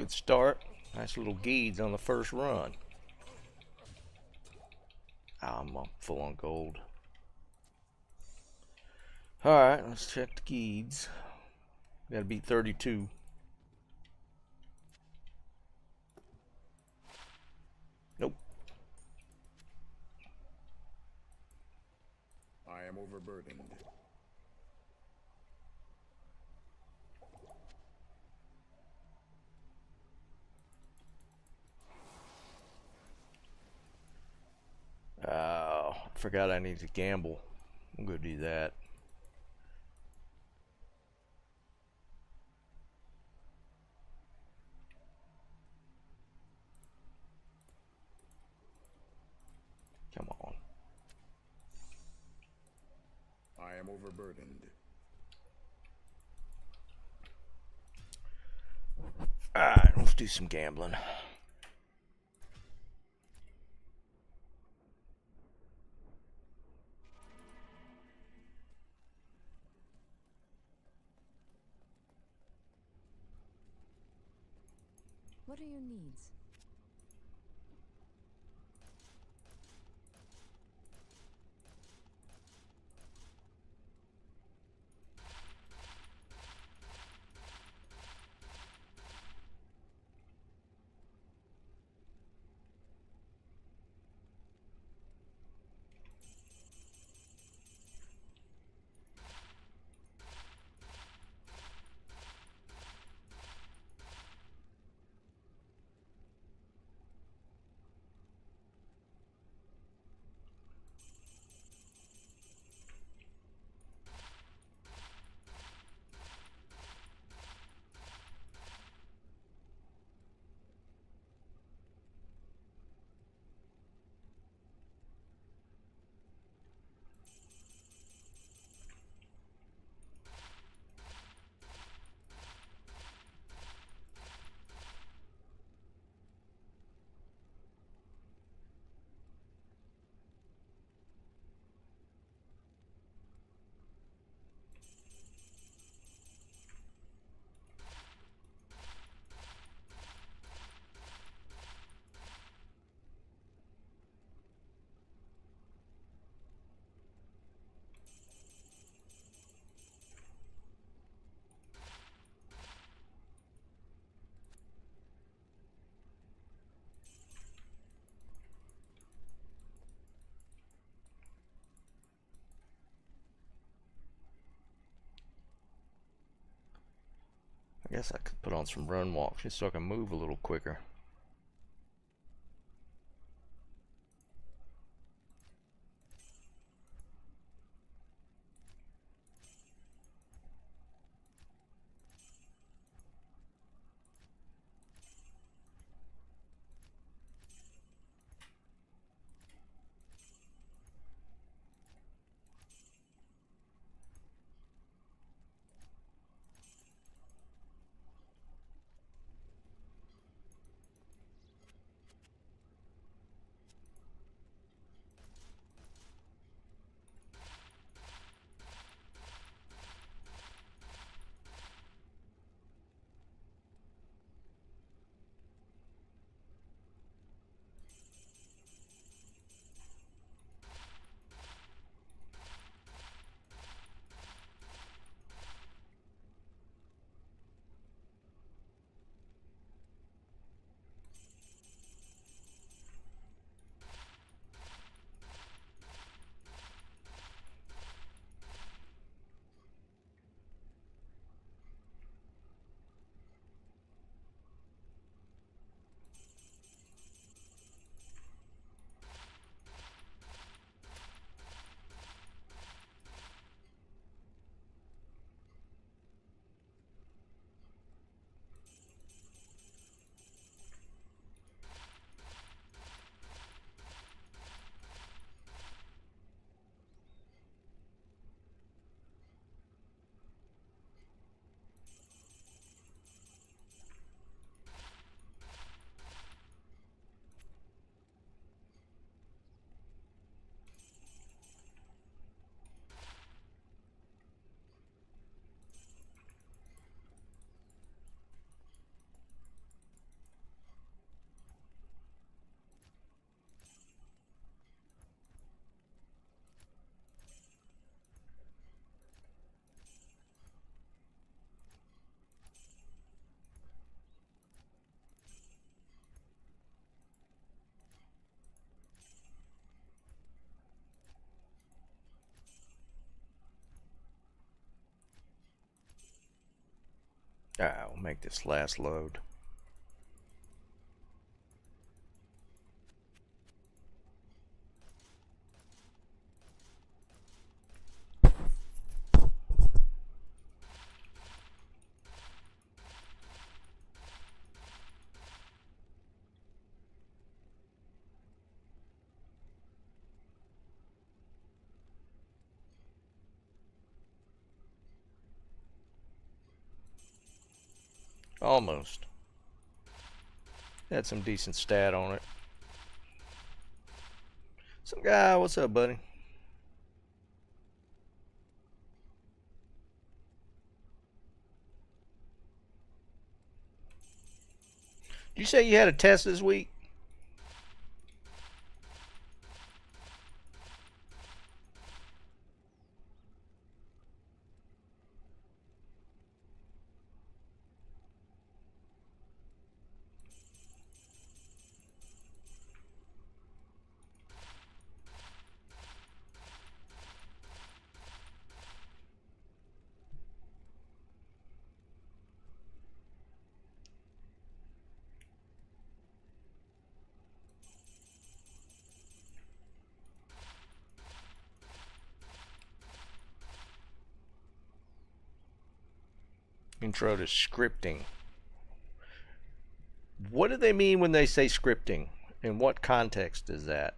Good start. Nice little geeds on the first run. Oh, I'm full on gold. Alright, let's check the geeds. Gotta beat 32. Nope. I am overburdened. Oh, I forgot I need to gamble. I'm gonna do that. Come on. I am overburdened. Alright, let's do some gambling. What are your needs? I guess I could put on some run walks just so I can move a little quicker. I'll make this last load. Almost. Had some decent stat on it. Some guy, what's up, buddy? Did you say you had a test this week? Intro to scripting. What do they mean when they say scripting? In what context is that?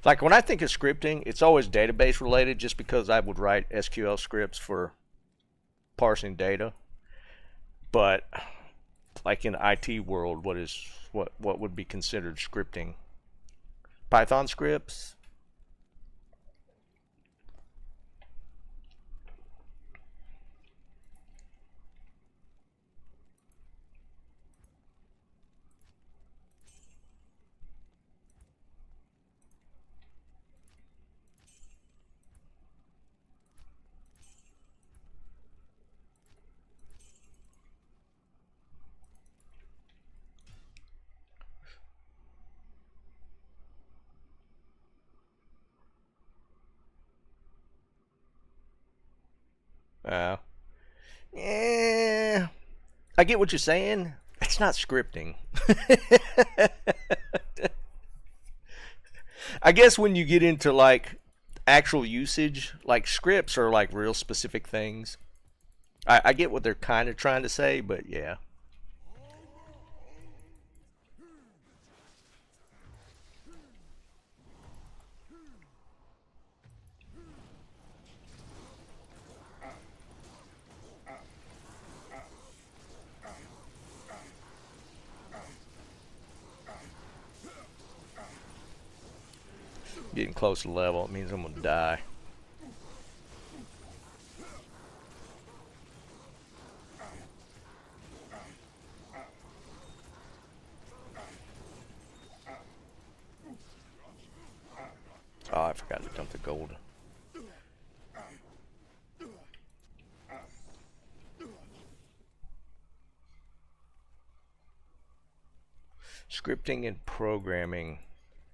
Like when I think of scripting, it's always database related just because I would write SQL scripts for parsing data. But like in the IT world, what would be considered scripting? Python scripts? Yeah, I get what you're saying. It's not scripting. I guess when you get into like actual usage, like scripts are like real specific things. I get what they're kind of trying to say, but yeah. Getting close to level, it means I'm gonna die. Oh, I forgot to dump the gold. Scripting and programming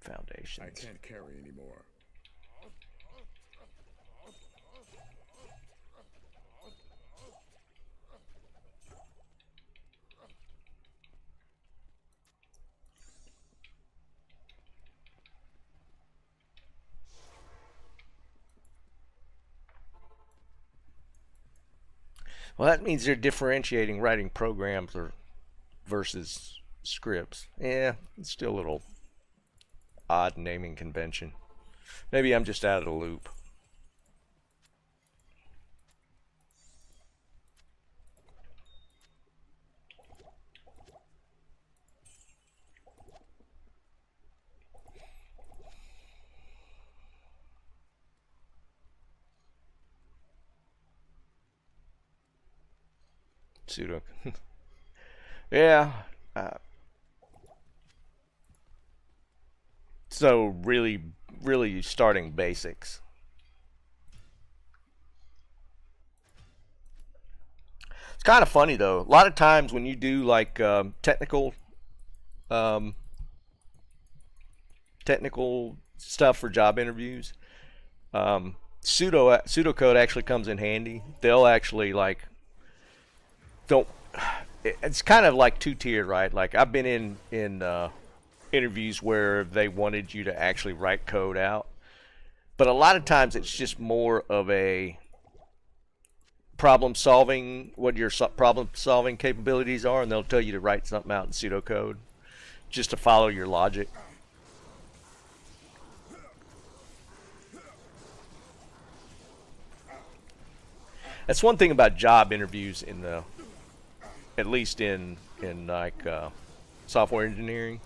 foundations. I can't carry anymore. Well, that means they're differentiating writing programs or versus scripts. Yeah, it's still a little odd naming convention. Maybe I'm just out of the loop. Pseudo. Yeah. So really starting basics. It's kind of funny though. A lot of times when you do like technical um, technical stuff for job interviews. Pseudocode actually comes in handy. They'll actually like don't. It's kind of like two-tiered, right? Like I've been in interviews where they wanted you to actually write code out, but a lot of times it's just more of a problem solving, what your problem solving capabilities are, and they'll tell you to write something out in pseudocode just to follow your logic. That's one thing about job interviews in the, at least in like software engineering.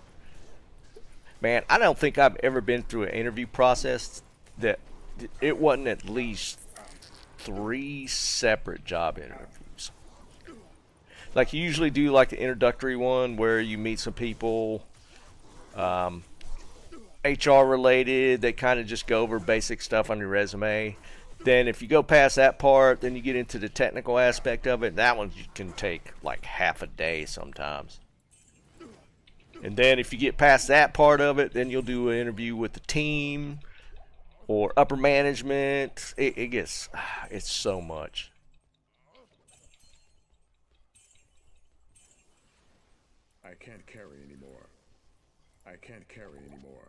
Man, I don't think I've ever been through an interview process that it wasn't at least 3 separate job interviews. Like you usually do like the introductory one where you meet some people, HR related. They kind of just go over basic stuff on your resume. Then if you go past that part, then you get into the technical aspect of it. That one can take like half a day sometimes. And then if you get past that part of it, then you'll do an interview with the team or upper management. It gets, it's so much. I can't carry anymore. I can't carry anymore.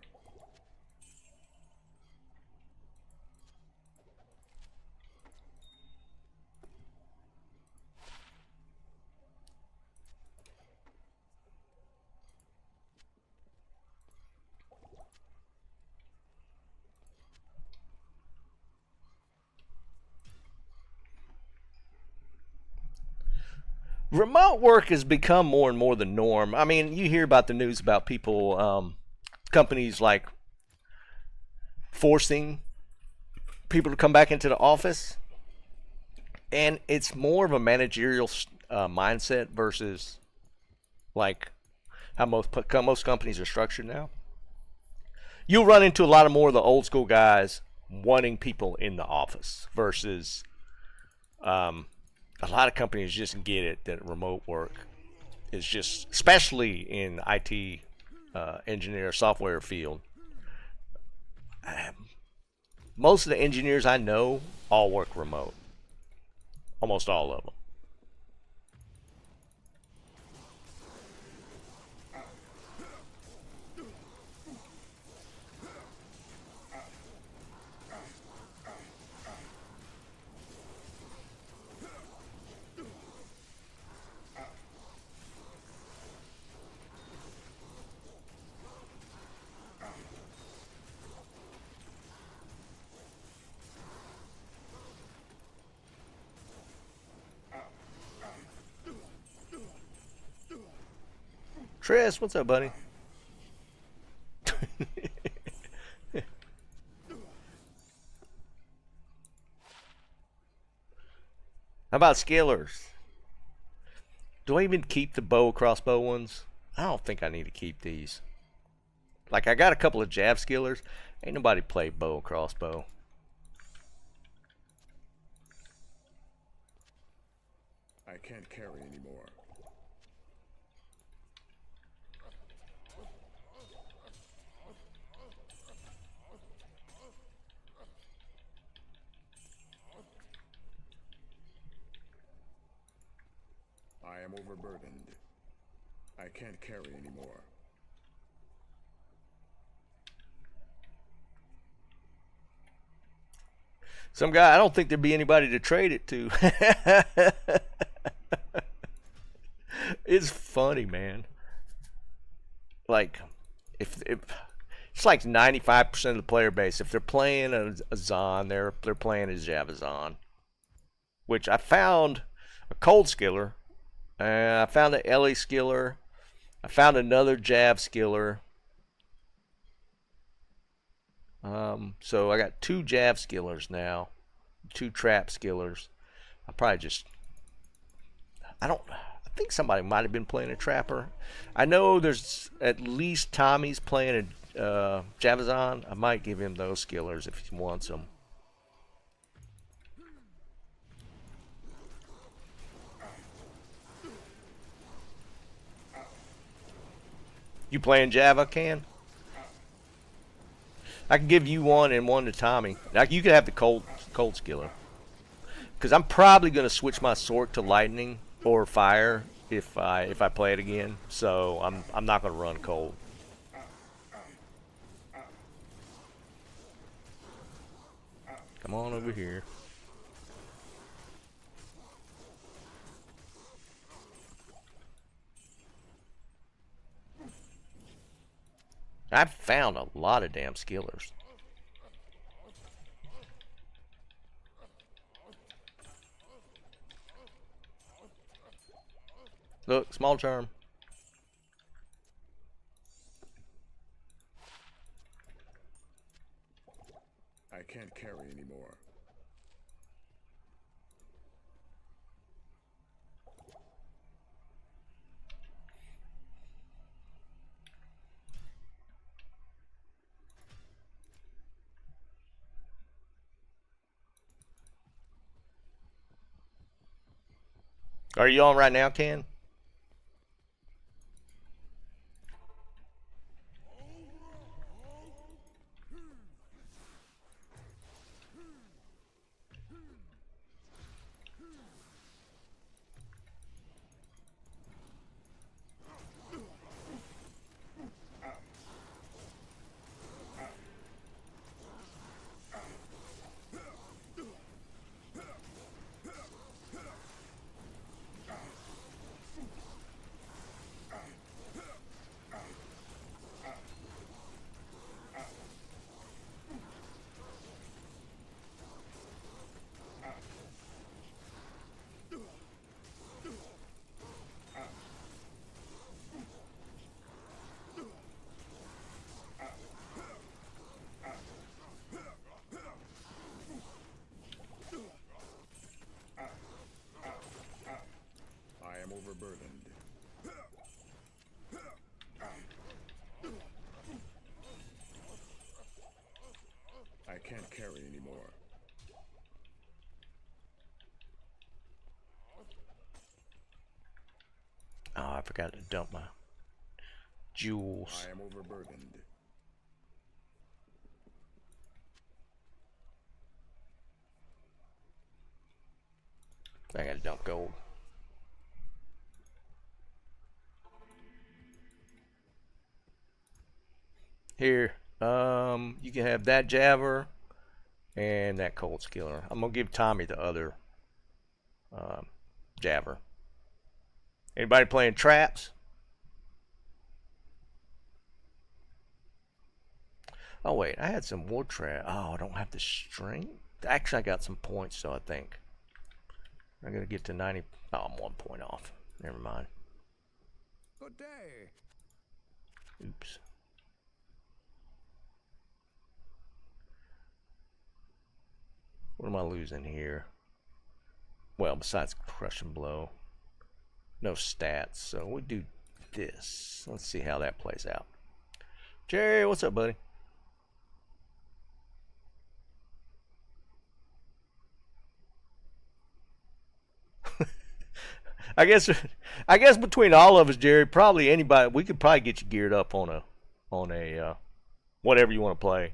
Remote work has become more and more the norm. I mean, you hear about the news about people, companies like forcing people to come back into the office, and it's more of a managerial mindset versus like how most companies are structured now. You'll run into a lot of more of the old school guys wanting people in the office versus a lot of companies just get it that remote work is just, especially in IT engineer software field. Most of the engineers I know all work remote, almost all of them. Tris, what's up, buddy? How about scalers? Do I even keep the bow crossbow ones? I don't think I need to keep these. Like I got a couple of jab skillers. Ain't nobody play bow and crossbow. I can't carry anymore. I am overburdened. I can't carry anymore. Some guy, I don't think there'd be anybody to trade it to. It's funny, man. Like, if it's like 95% of the player base, if they're playing a Zon, they're playing a Javazon. Which I found a cold skiller. I found an Ellie skiller. I found another Jav skiller. So I got 2 Jav skillers now, 2 trap skillers. I probably just, I think somebody might have been playing a trapper. I know there's at least Tommy's playing a Javazon. I might give him those skillers if he wants them. You playing Java, Can? I can give you one and one to Tommy. Like you could have the cold skiller. Because I'm probably gonna switch my sword to lightning or fire if I play it again. So I'm not gonna run cold. Come on over here. I've found a lot of damn skillers. Look, small term. I can't carry anymore. Are you on right now, Ken? I am overburdened. I can't carry anymore. Oh, I forgot to dump my jewels. I am overburdened. I gotta dump gold. Here, you can have that jabber and that cold skiller. I'm gonna give Tommy the other jabber. Anybody playing traps? Oh wait, I had some wood trap. Oh, I don't have the strength. Actually, I got some points, so I think I'm gonna get to 90. Oh, I'm 1 point off. Never mind. Good day. Oops. What am I losing here? Well, besides crushing blow, no stats. So we do this. Let's see how that plays out. Jerry, what's up, buddy? I guess between all of us, Jerry, probably anybody, we could probably get you geared up on a whatever you want to play.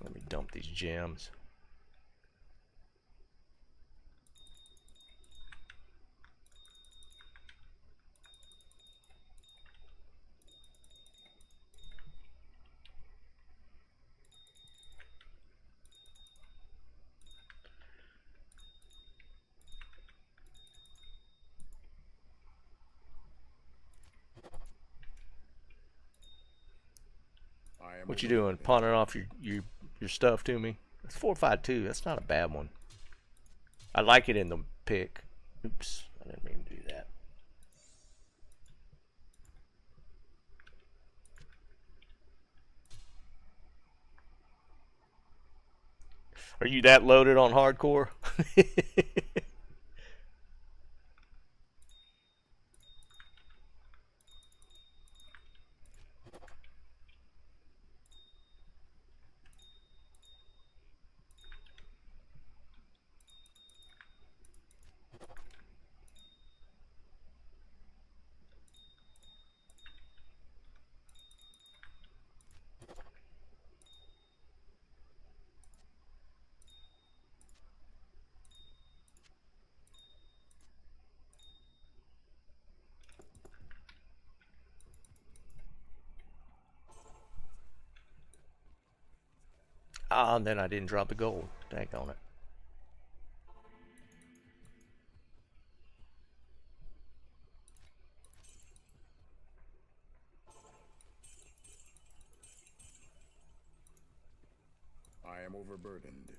Let me dump these gems. What you doing? Pawning off your stuff to me? It's 452. That's not a bad one. I like it in the pick. Oops, I didn't mean to do that. Are you that loaded on hardcore? Ah, and then I didn't drop the gold. Daggone it. I am overburdened.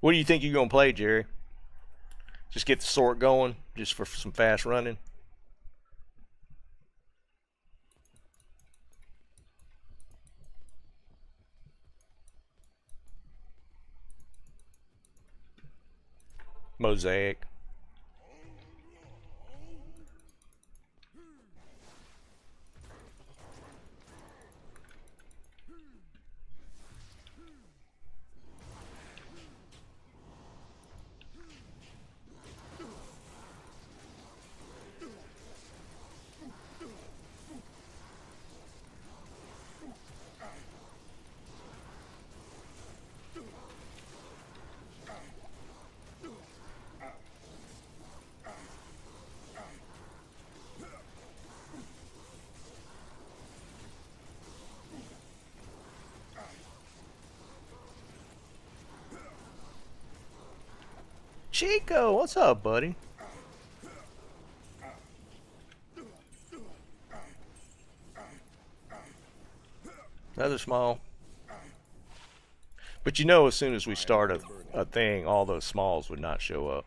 What do you think you're going to play, Jerry? Just get the sort going, just for some fast running? Mosaic. Chico, what's up, buddy? Another small. But you know, as soon as we start a thing, all those smalls would not show up.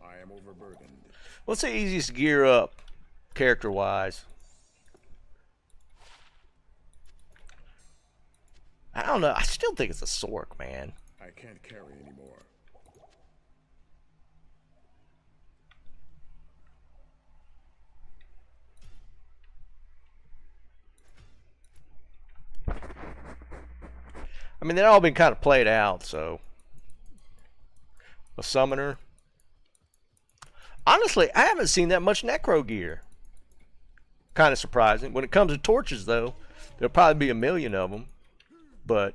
I am overburdened. What's the easiest gear up, character-wise? I don't know. I still think it's a Sork, man. I can't carry anymore. I mean, they've all been kind of played out, so. A summoner. Honestly, I haven't seen that much necro gear. Kind of surprising. When it comes to torches, though, there'll probably be a million of them. But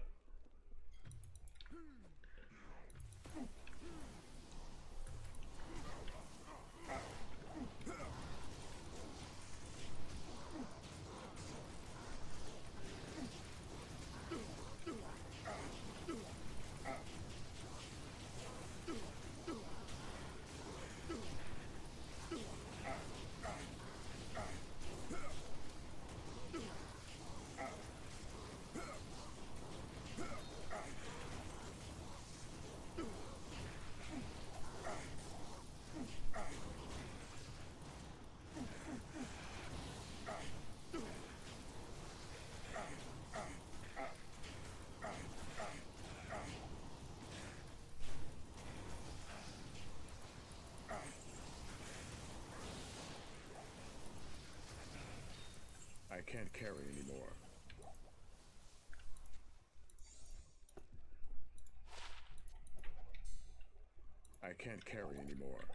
I can't carry anymore. I can't carry anymore.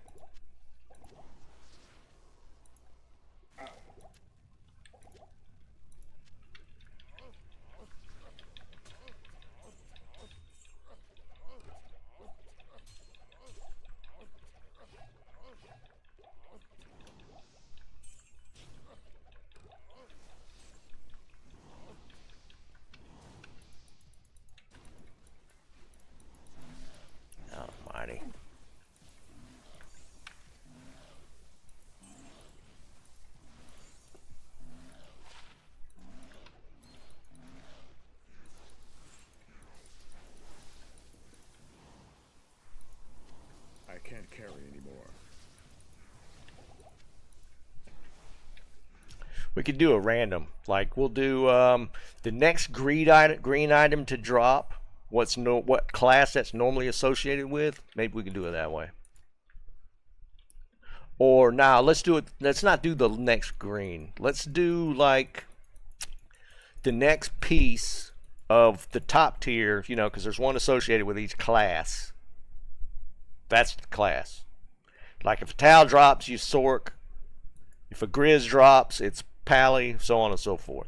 almighty. I can't carry anymore. We could do a random. Like we'll do the next green item to drop. What class that's normally associated with? Maybe we can do it that way. Or now let's do it. Let's not do the next green. Let's do like the next piece of the top tier. You know, because there's one associated with each class. That's the class. Like if a Tau drops, you Sork. If a Grizz drops, it's Pally, so on and so forth.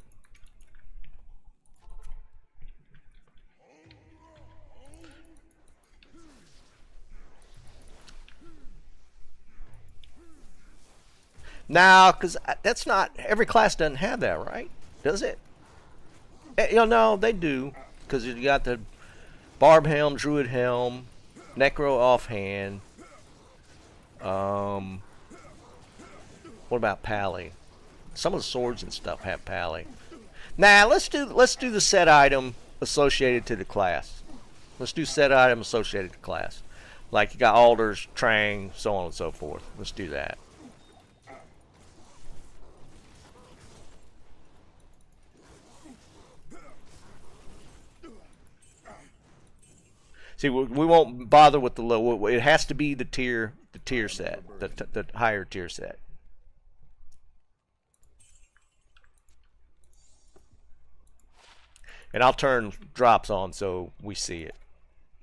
Now, because that's not every class doesn't have that, right? Does it? You know, no, they do, because you got the barb helm, druid helm, necro offhand. What about pally? Some of the swords and stuff have pally. Now let's do the set item associated to the class. Let's do set item associated to class. Like you got alders, trang, so on and so forth. Let's do that. See, we won't bother with the low. It has to be the tier set, the higher tier set. And I'll turn drops on so we see it.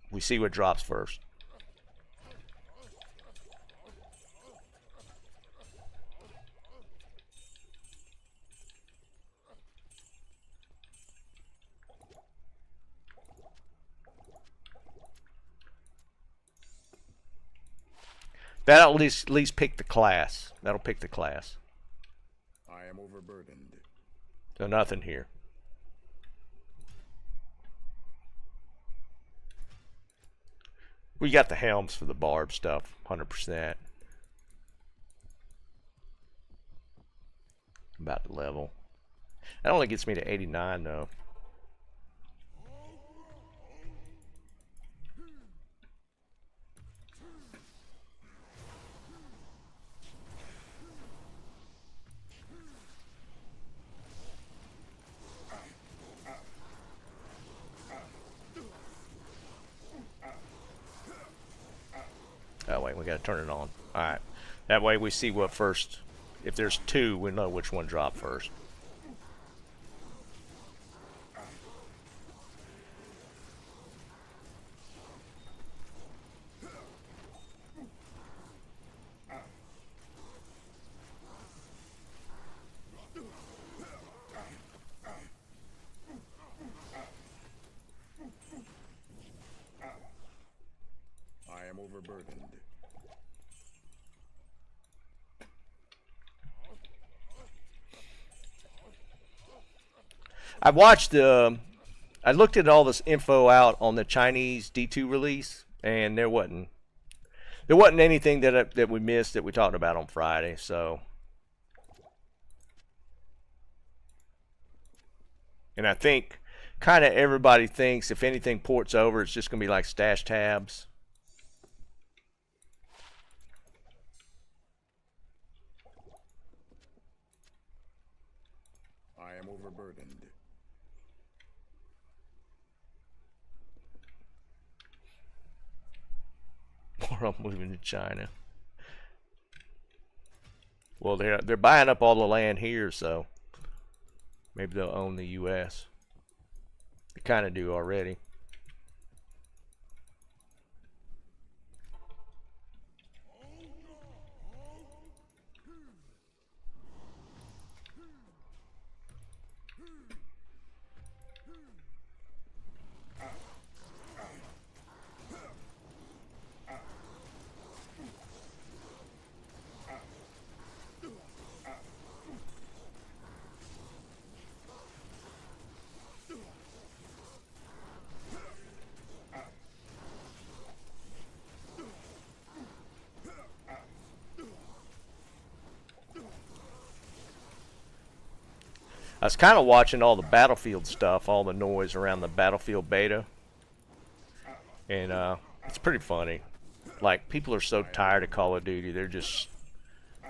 We see what drops first. That'll at least pick the class. That'll pick the class. I am overburdened. So nothing here. We got the helms for the barb stuff, 100%. About the level. That only gets me to 89 though. Oh wait, we gotta turn it on. Alright. That way we see what first. If there's two, we know which one dropped first. I am overburdened. I watched I looked at all this info out on the Chinese D2 release, and there wasn't anything that we missed that we talked about on Friday. So, and I think kind of everybody thinks if anything ports over, it's just gonna be like stash tabs. I am overburdened. Or I'm moving to China. Well, they're buying up all the land here, so maybe they'll own the U.S. They kind of do already. I was kind of watching all the Battlefield stuff, all the noise around the Battlefield beta, and it's pretty funny. Like, people are so tired of Call of Duty,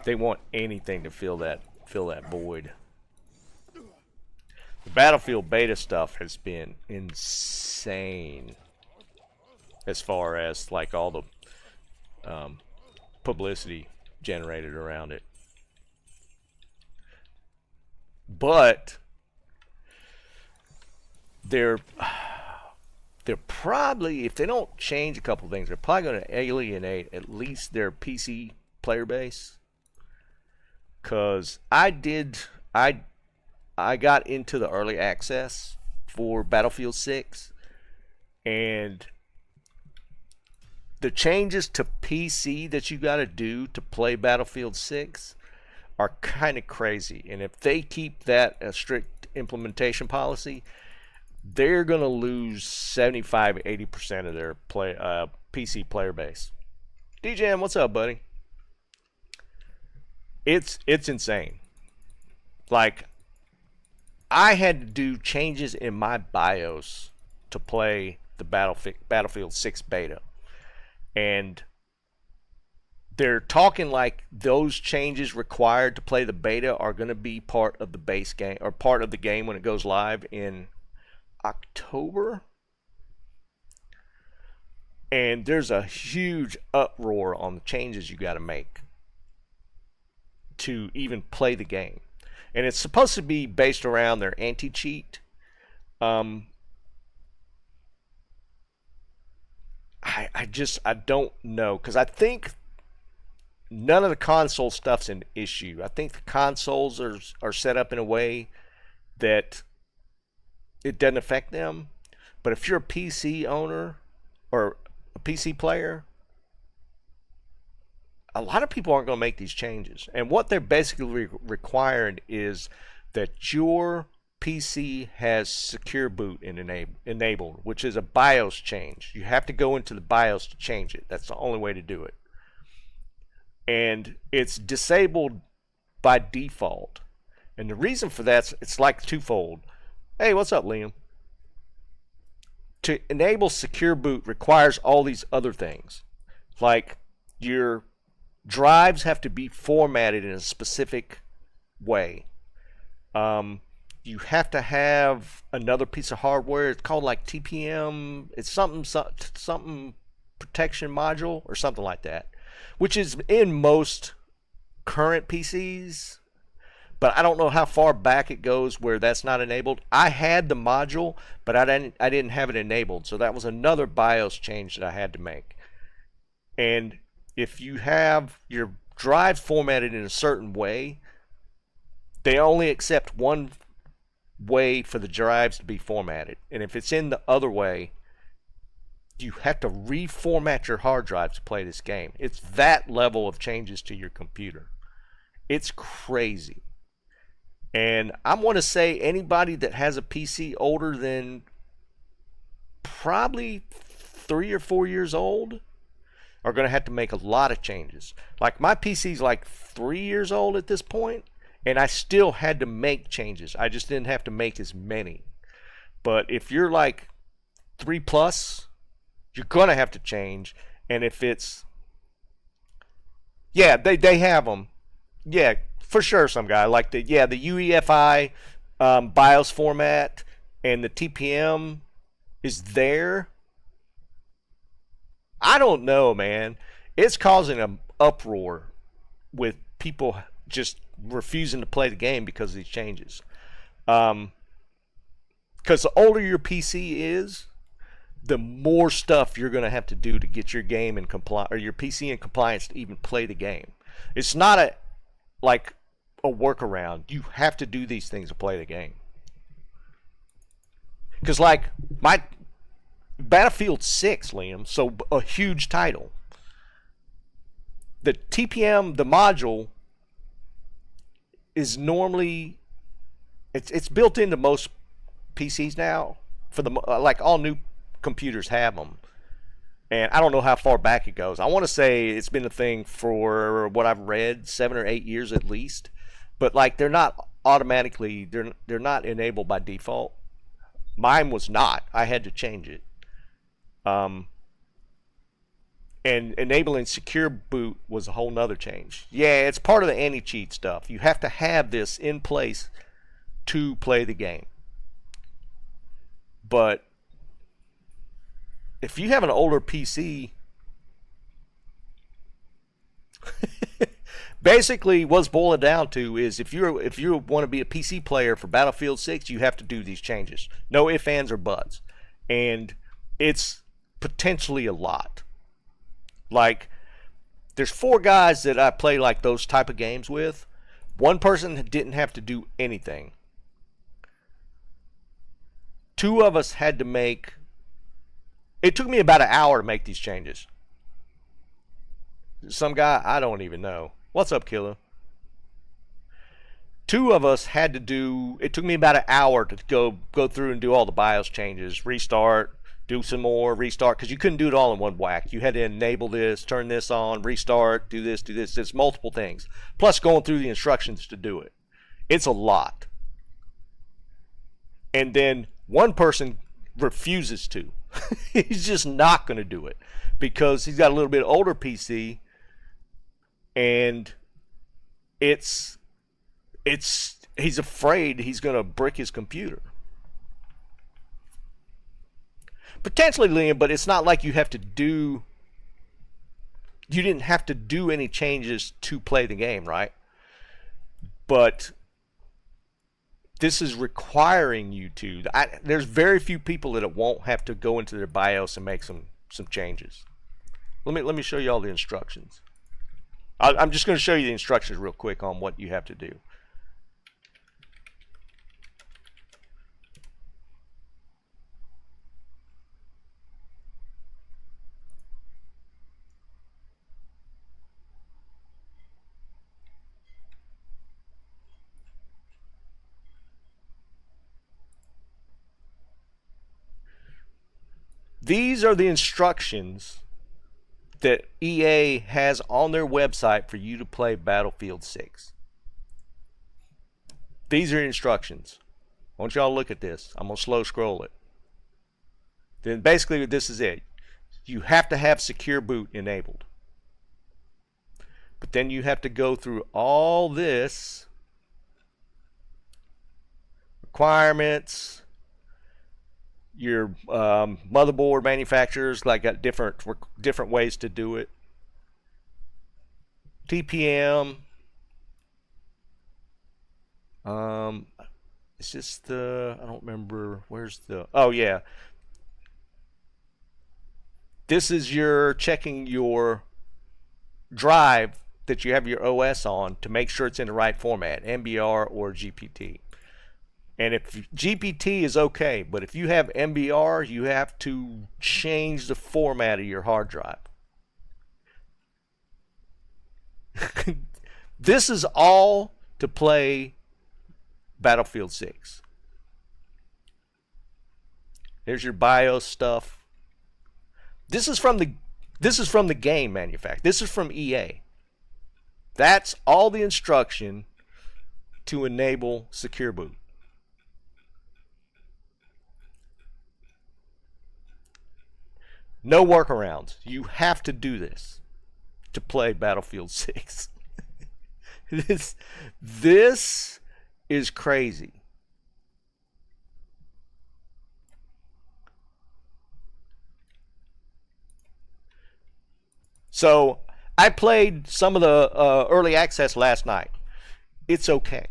they want anything to fill that void. The Battlefield beta stuff has been insane, as far as like all the publicity generated around it. But they're probably, if they don't change a couple things, they're probably going to alienate at least their PC player base. Cause I got into the early access for Battlefield 6, and the changes to PC that you got to do to play Battlefield 6 are kind of crazy. And if they keep that a strict implementation policy, they're going to lose 75-80% of their PC player base. DJM, what's up, buddy? It's insane. Like, I had to do changes in my BIOS to play the Battlefield 6 beta. And they're talking like those changes required to play the beta are going to be part of the base game, or part of the game when it goes live in October. And there's a huge uproar on the changes you got to make to even play the game. And it's supposed to be based around their anti-cheat. I don't know, because I think none of the console stuff's an issue. I think the consoles are set up in a way that it doesn't affect them. But if you're a PC owner or a PC player, a lot of people aren't going to make these changes. And what they're basically requiring is that your PC has secure boot enabled, which is a BIOS change. You have to go into the BIOS to change it. That's the only way to do it. And it's disabled by default. And the reason for that, it's like twofold. Hey, what's up, Liam? To enable secure boot requires all these other things. Like your drives have to be formatted in a specific way. You have to have another piece of hardware. It's called like TPM. It's something protection module or something like that, which is in most current PCs. But I don't know how far back it goes where that's not enabled. I had the module, but I didn't have it enabled. So that was another BIOS change that I had to make. And if you have your drive formatted in a certain way, they only accept one way for the drives to be formatted. And if it's in the other way, you have to reformat your hard drive to play this game. It's that level of changes to your computer. It's crazy. And I want to say anybody that has a PC older than probably 3 or 4 years old are going to have to make a lot of changes. Like my PC's like 3 years old at this point, and I still had to make changes. I just didn't have to make as many. But if you're like 3 plus, you're going to have to change. And if it's, yeah, they have them. Yeah, for sure, some guy like the UEFI BIOS format and the TPM is there. I don't know, man. It's causing an uproar with people just refusing to play the game because of these changes. Because the older your PC is, the more stuff you're going to have to do to get your game in or your PC in compliance to even play the game. It's not like a workaround. You have to do these things to play the game. Because like my Battlefield 6, Liam, so a huge title. The TPM, the module, is normally it's built into most PCs now. For the like all new computers have them, and I don't know how far back it goes. I want to say it's been a thing for what I've read 7 or 8 years at least. But like they're not automatically they're not enabled by default. Mine was not. I had to change it. And enabling secure boot was a whole nother change. Yeah, it's part of the anti-cheat stuff. You have to have this in place to play the game. But if you have an older PC, basically what's boiled down to is if you want to be a PC player for Battlefield 6, you have to do these changes. No ifs, ands, or buts. And it's potentially a lot. Like, there's 4 guys that I play like those type of games with. One person didn't have to do anything. 2 of us had to make. It took me about an hour to make these changes. Some guy I don't even know. What's up, Killer? two of us had to do. It took me about an hour to go through and do all the BIOS changes, restart, do some more, restart, because you couldn't do it all in one whack. You had to enable this, turn this on, restart, do this, do this. It's multiple things. Plus going through the instructions to do it. It's a lot. And then one person refuses to. He's just not going to do it because he's got a little bit older PC, and he's afraid he's going to brick his computer. Potentially, Liam, but it's not like you didn't have to do any changes to play the game, right? But this is requiring you to. There's very few people that won't have to go into their BIOS and make some changes. Let me show you all the instructions. I'm just going to show you the instructions real quick on what you have to do. These are the instructions that EA has on their website for you to play Battlefield 6. These are instructions. I want y'all to look at this. I'm going to slow scroll it. Then basically this is it. You have to have secure boot enabled. But then you have to go through all this. Requirements. Your motherboard manufacturers got different ways to do it. TPM. It's just I don't remember where's the. Oh yeah. This is your checking your drive that you have your OS on to make sure it's in the right format, MBR or GPT. And if GPT is okay, but if you have MBR, you have to change the format of your hard drive. This is all to play Battlefield 6. Here's your BIOS stuff. This is from the game manufacturer. This is from EA. That's all the instruction to enable secure boot. No workarounds. You have to do this to play Battlefield 6. This is crazy. So I played some of the early access last night. It's okay.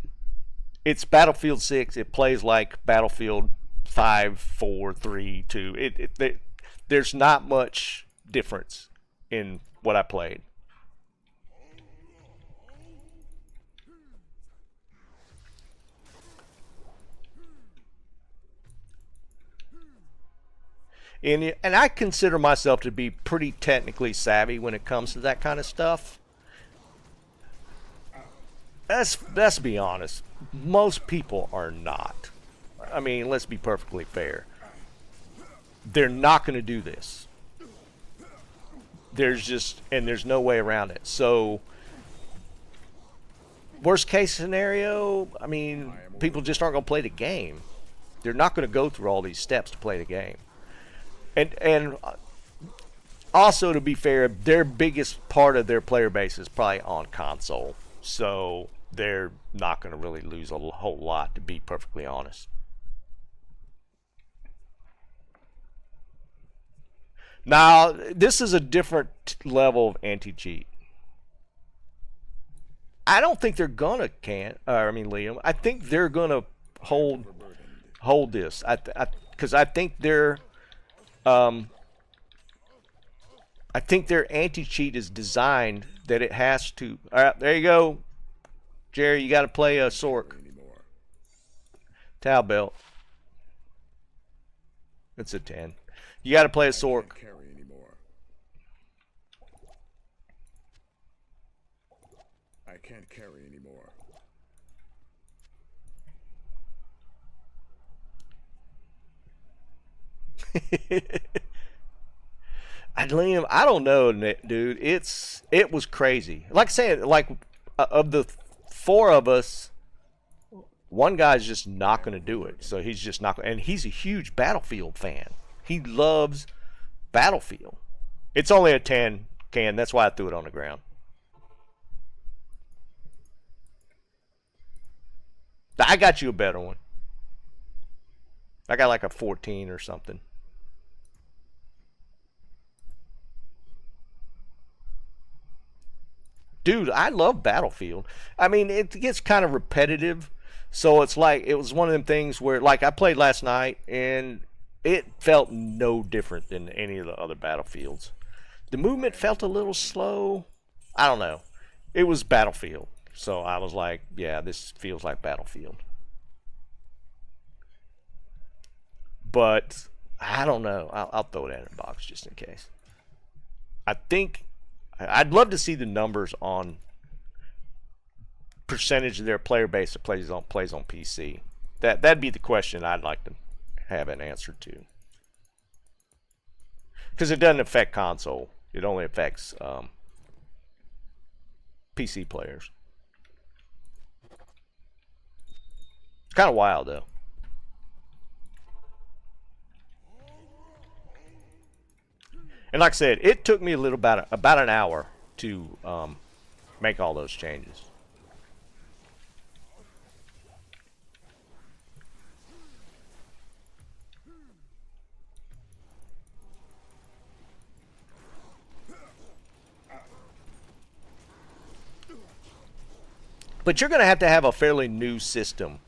It's Battlefield 6. It plays like Battlefield 5, 4, 3, 2. There's not much difference in what I played. And I consider myself to be pretty technically savvy when it comes to that kind of stuff. Let's be honest. Most people are not. I mean, let's be perfectly fair. They're not going to do this. There's no way around it. So, worst case scenario, I mean, people just aren't going to play the game. They're not going to go through all these steps to play the game. And also, to be fair, their biggest part of their player base is probably on console. So, they're not going to really lose a whole lot, to be perfectly honest. Now, this is a different level of anti-cheat. I don't think they're gonna Liam. I think they're gonna hold this. Because I think their anti-cheat is designed that it has to. All right, there you go, Jerry. You got to play a Sork. Towel belt. It's a 10. You got to play a Sork. I can't carry anymore. Liam, I don't know, dude. It was crazy. Like I said, like of the four of us, one guy's just not going to do it. So he's just not. And he's a huge Battlefield fan. He loves Battlefield. It's only a 10 can. That's why I threw it on the ground. I got you a better one. I got like a 14 or something. Dude, I love Battlefield. I mean, it gets kind of repetitive. So it's like, it was one of them things where, like, I played last night and it felt no different than any of the other Battlefields. The movement felt a little slow. I don't know. It was Battlefield. So I was like, yeah, this feels like Battlefield. But I don't know. I'll throw it in a box just in case. I think I'd love to see the numbers on percentage of their player base that plays on PC. That'd be the question I'd like to have an answer to. Because it doesn't affect console. It only affects PC players. It's kind of wild, though. And like I said, it took me about an hour to make all those changes. But you're going to have a fairly new system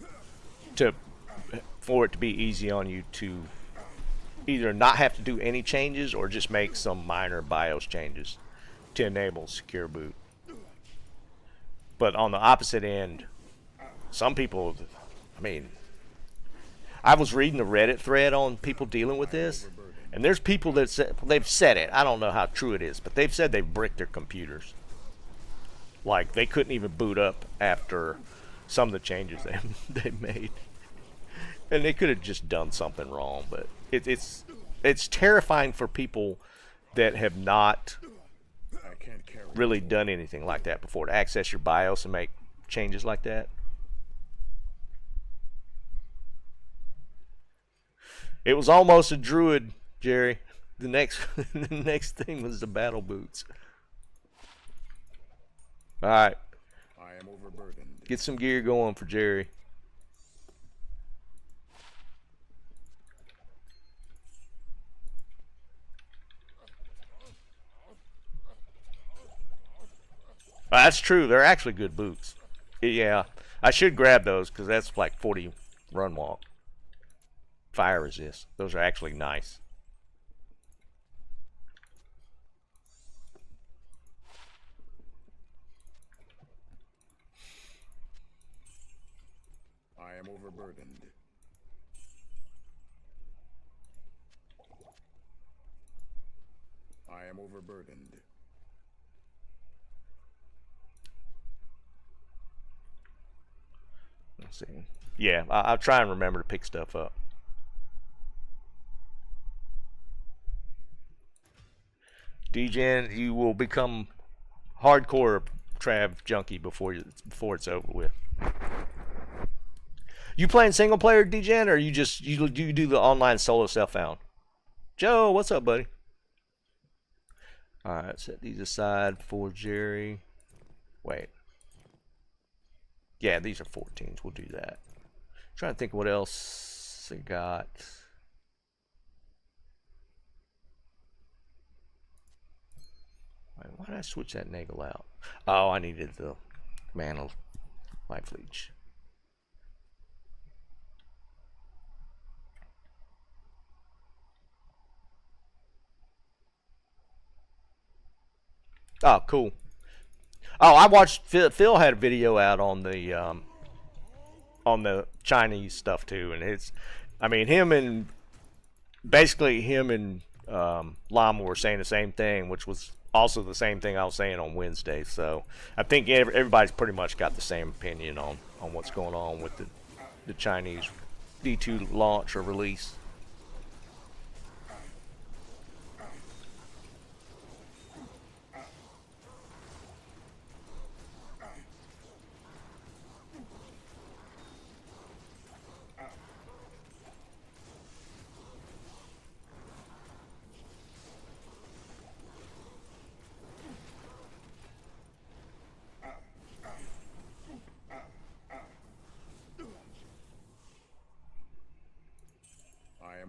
for it to be easy on you to either not have to do any changes or just make some minor BIOS changes to enable secure boot. But on the opposite end, some people, I mean, I was reading a Reddit thread on people dealing with this, and there's people that they've said it. I don't know how true it is, but they've said they've bricked their computers. Like, they couldn't even boot up after some of the changes they made. And they could have just done something wrong, but it's terrifying for people that have not really done anything like that before to access your BIOS and make changes like that. It was almost a druid, Jerry. The next thing was the battle boots. All right. I am overburdened. Get some gear going for Jerry. That's true. They're actually good boots. Yeah, I should grab those because that's like 40 run walk. Fire resist. Those are actually nice. I am overburdened. I am overburdened. Let's see. Yeah, I'll try and remember to pick stuff up. DGen, you will become hardcore Trav junkie before it's over with. You playing single player, DGen, or you do the online solo self-found? Joe, what's up, buddy? All right, set these aside for Jerry. Wait. Yeah, these are 14s. We'll do that. Trying to think what else I got. Why did I switch that Nagel out? Oh, I needed the Mana Life Leech. Oh, cool. Oh, I watched Phil had a video out on the Chinese stuff too, and I mean, him and Llama were saying the same thing, which was also the same thing I was saying on Wednesday. So I think everybody's pretty much got the same opinion on what's going on with the Chinese D2 launch or release.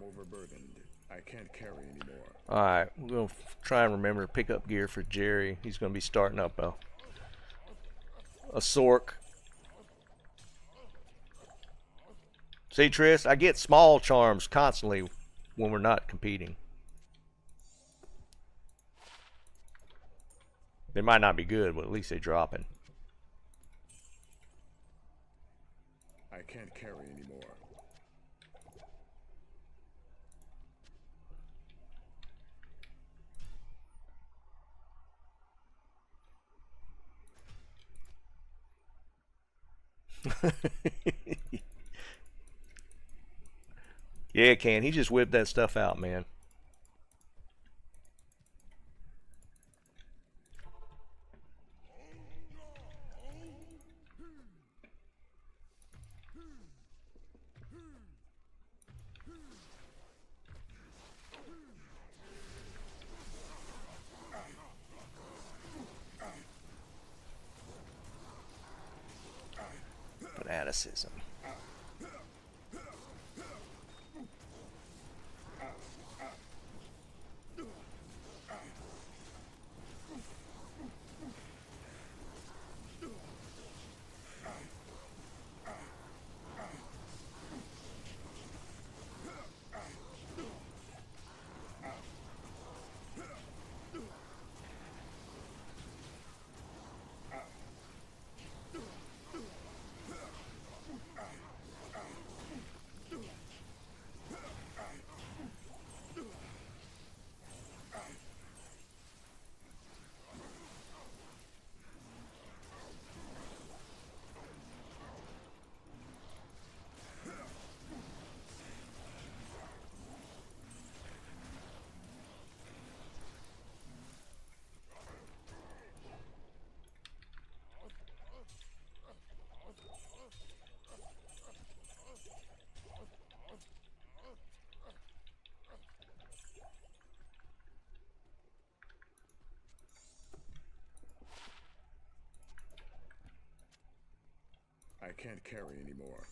am overburdened. I can't carry anymore. Alright, we're going to try and remember to pick up gear for Jerry. He's going to be starting up a Sork. See, Triss, I get small charms constantly when we're not competing. They might not be good, but at least they're dropping. I can't carry anymore. Yeah, Can. He just whipped that stuff out, man. Fanaticism. I can't carry anymore.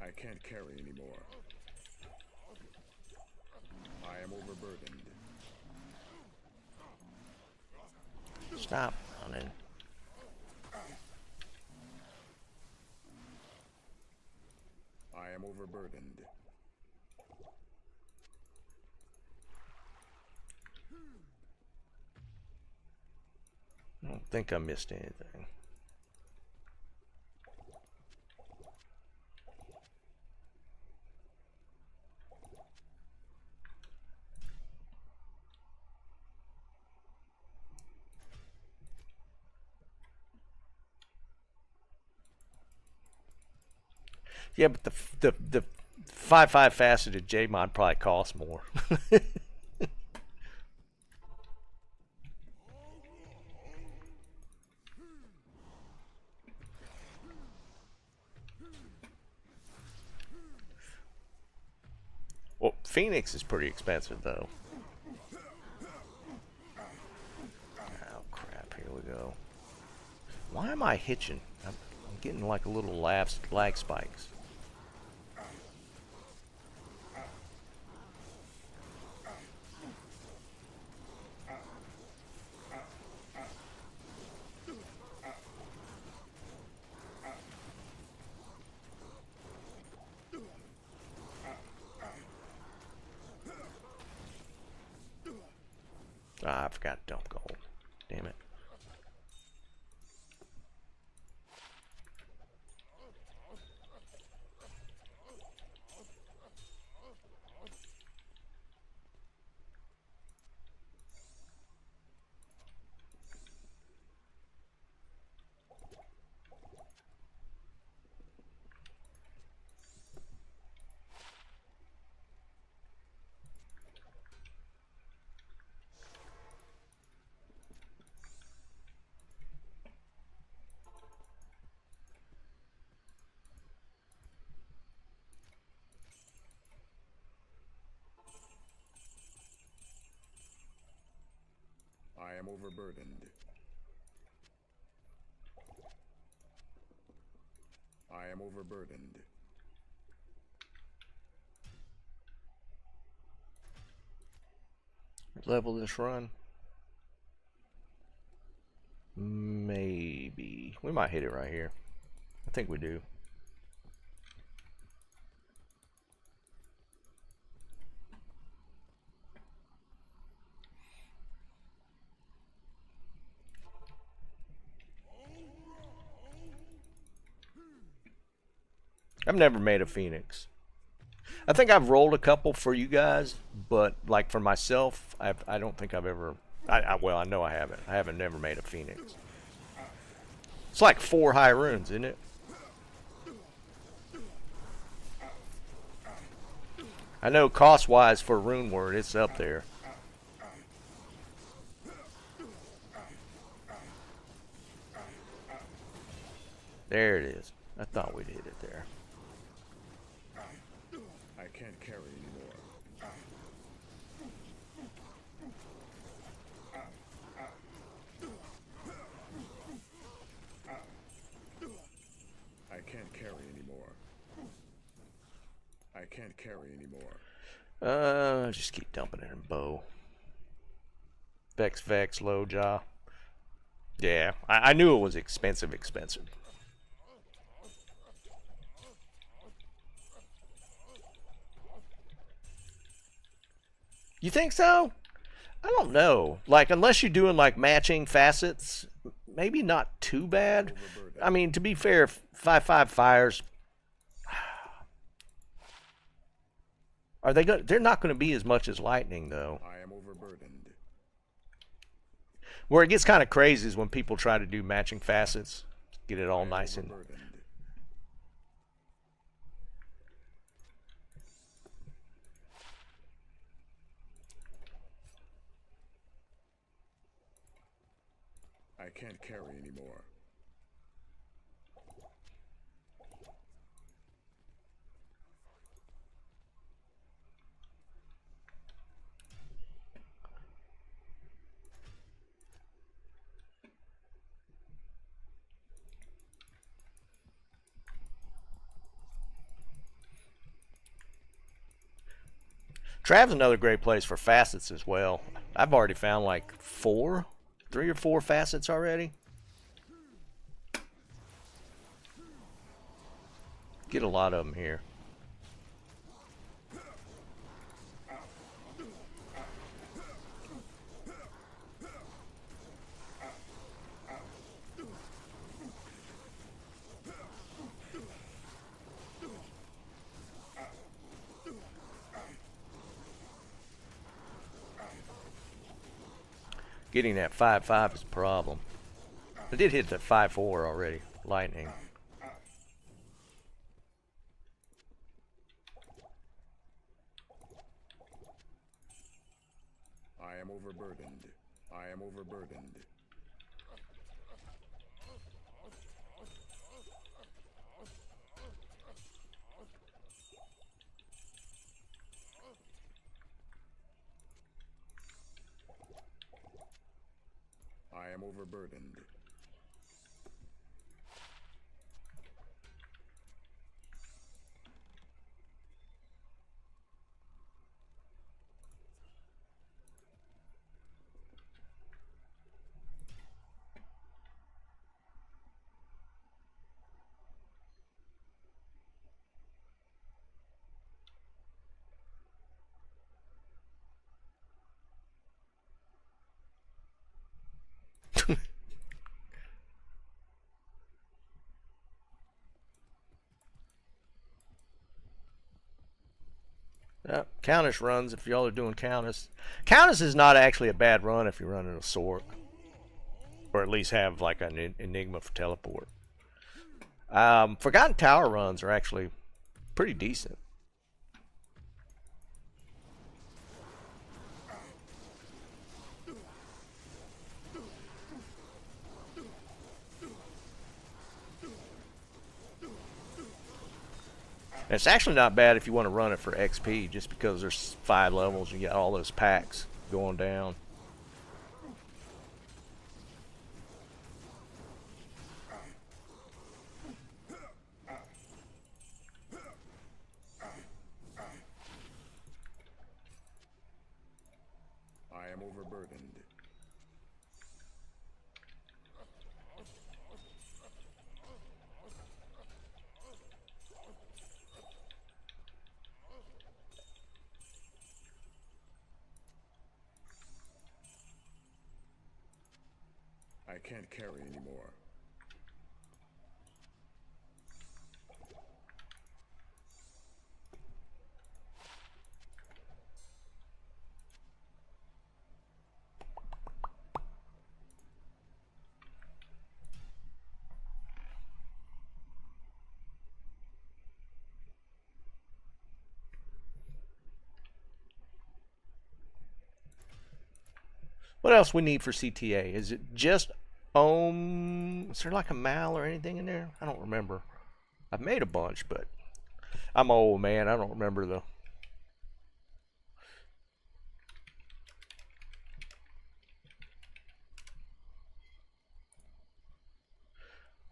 I can't carry anymore. I am overburdened. Stop running. I am overburdened. I don't think I missed anything. Yeah, but the 5/5 faceted J mod probably costs more. Well, Phoenix is pretty expensive though. Oh crap! Here we go. Why am I hitching? I'm getting like a little lag spikes. Ah, I forgot to dump gold. Damn it. I am overburdened. I am overburdened. level this run? Maybe. We might hit it right here. I think we do. I've never made a phoenix. I think I've rolled a couple for you guys, but like for myself, I don't think I've ever. Well, I know I haven't. I haven't never made a phoenix. It's like 4 high runes, isn't it? I know cost-wise for rune word, it's up there. There it is. I thought we'd hit it there. I can't carry anymore. I can't carry anymore. I can't carry anymore. Just keep dumping it in bow. Vex, low jaw. Yeah, I knew it was expensive. You think so? I don't know. Like, unless you're doing like matching facets, maybe not too bad. I mean, to be fair, 5/5 fires. Are they going? They're not going to be as much as lightning, though. I am overburdened. Where it gets kind of crazy is when people try to do matching facets, get it all nice and. I can't carry anymore. Trav's another great place for facets as well. I've already found like 3 or 4 facets already. Get a lot of them here. Getting that 5/5 is a problem. I did hit the 5/4 already. Lightning. I am overburdened. I am overburdened. I am overburdened. Countess runs if y'all are doing Countess. Countess is not actually a bad run if you're running a Sork. Or at least have like an Enigma for teleport. Forgotten Tower runs are actually pretty decent. And it's actually not bad if you want to run it for XP, just because there's 5 levels and you got all those packs going down. I am overburdened. I can't carry anymore. What else we need for CTA? Is it just is there like a mal or anything in there? I don't remember. I've made a bunch, but I'm old, man. I don't remember the.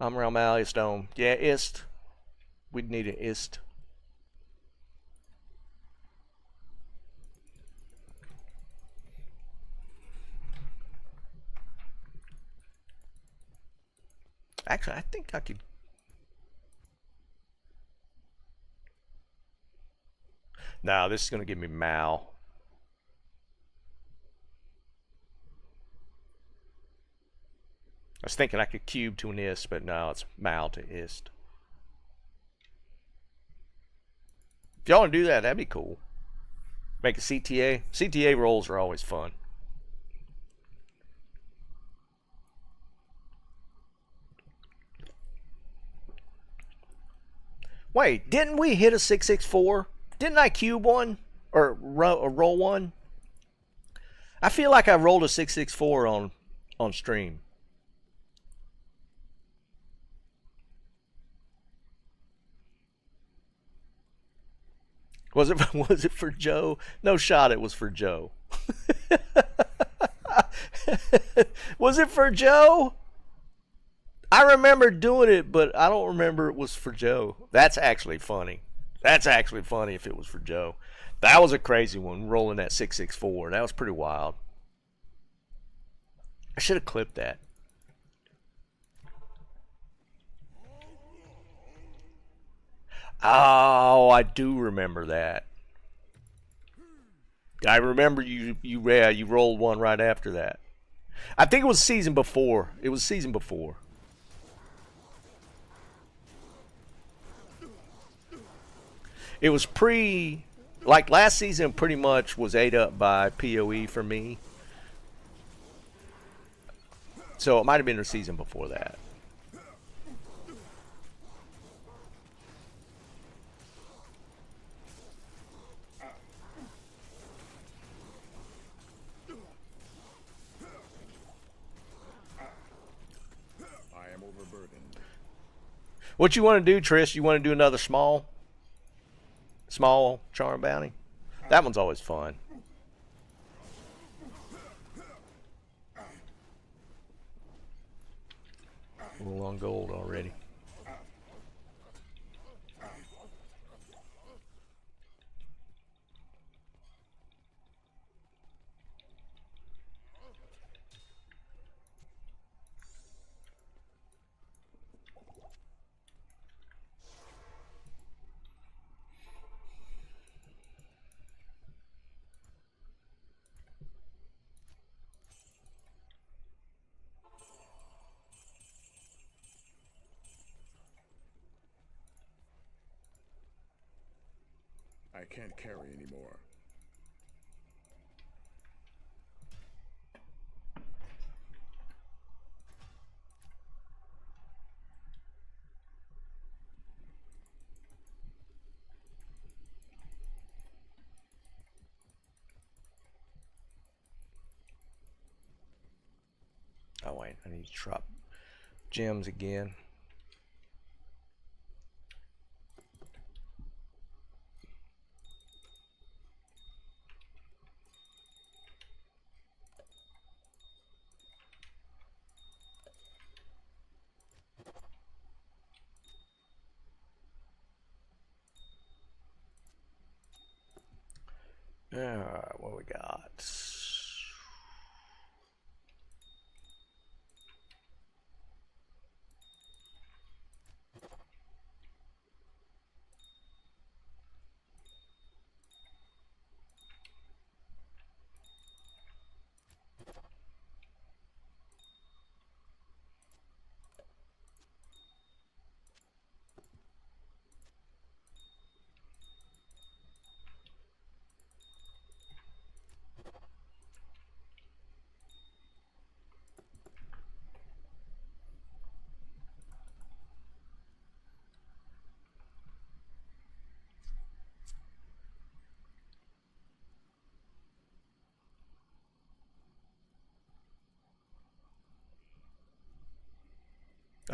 I'm around Malleus Dome. Yeah, ist. We'd need an ist. Actually, I think I could. No, this is going to give me mal. I was thinking I could cube to an ist, but no, it's mal to ist. If y'all want to do that, that'd be cool. Make a CTA. CTA rolls are always fun. Wait, didn't we hit a 664? Didn't I cube one? Or roll one? I feel like I rolled a 664 on stream. Was it for Joe? No shot it was for Joe. Was it for Joe? I remember doing it, but I don't remember it was for Joe. That's actually funny. That's actually funny if it was for Joe. That was a crazy one, rolling that 664. That was pretty wild. I should have clipped that. Oh, I do remember that. I remember you rolled one right after that. I think it was season before. It was season before. It was like last season pretty much was ate up by PoE for me. So it might have been the season before that. I am overburdened. What you want to do, Trish? You want to do another small charm bounty? That one's always fun. A little on gold already. I can't carry anymore. Oh wait, I need to drop gems again. Alright, what we got?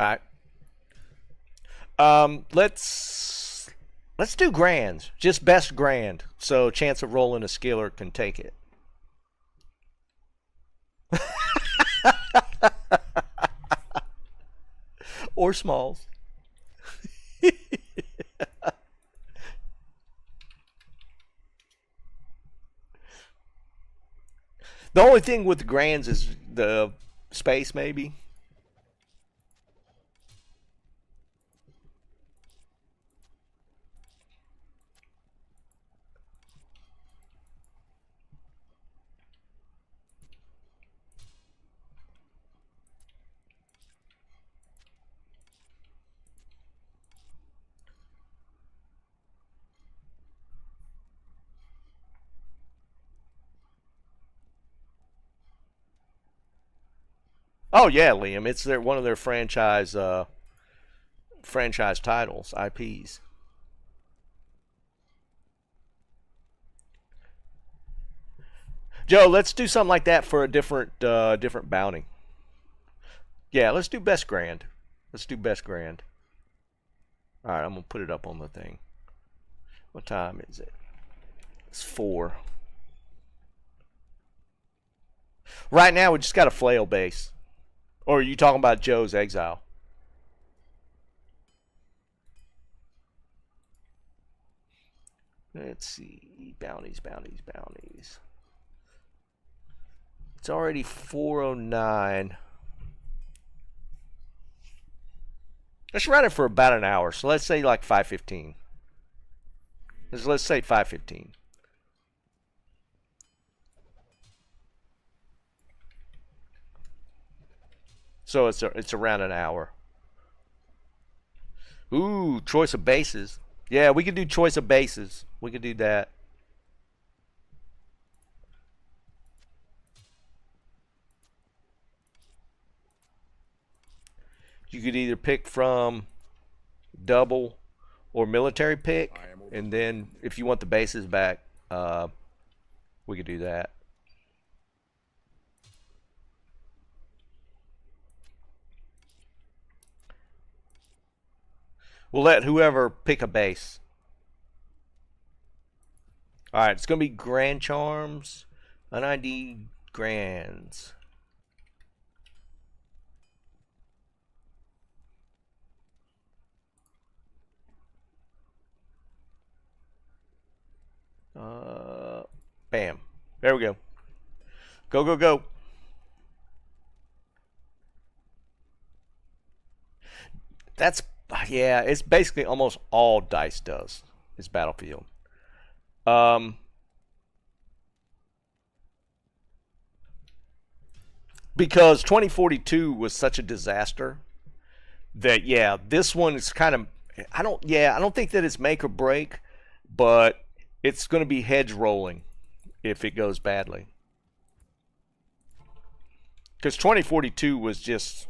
All right. Let's do grands. Just best grand. So chance of rolling a skiller can take it. Or smalls. The only thing with the grands is the space, maybe. Oh yeah, Liam. It's one of their franchise titles, IPs. Joe, let's do something like that for a different bounty. Yeah, let's do best grand. Let's do best grand. All right, I'm gonna put it up on the thing. What time is it? It's 4. Right now, we just got a flail base. Or are you talking about Joe's exile? Let's see. Bounties. It's already 4:09. Let's run it for about an hour. So let's say like 5:15. Let's say 5:15. So it's around an hour. Ooh, choice of bases. Yeah, we could do choice of bases. We could do that. You could either pick from double or military pick, and then if you want the bases back, we could do that. We'll let whoever pick a base. Alright, it's going to be Grand Charms, UNID Grands. Bam. There we go. Go, go, go. That's, yeah, it's basically almost all DICE does. Is Battlefield. Because 2042 was such a disaster that, yeah, this one is kind of, I don't think that it's make or break, but it's going to be hedge rolling if it goes badly. Because 2042 was just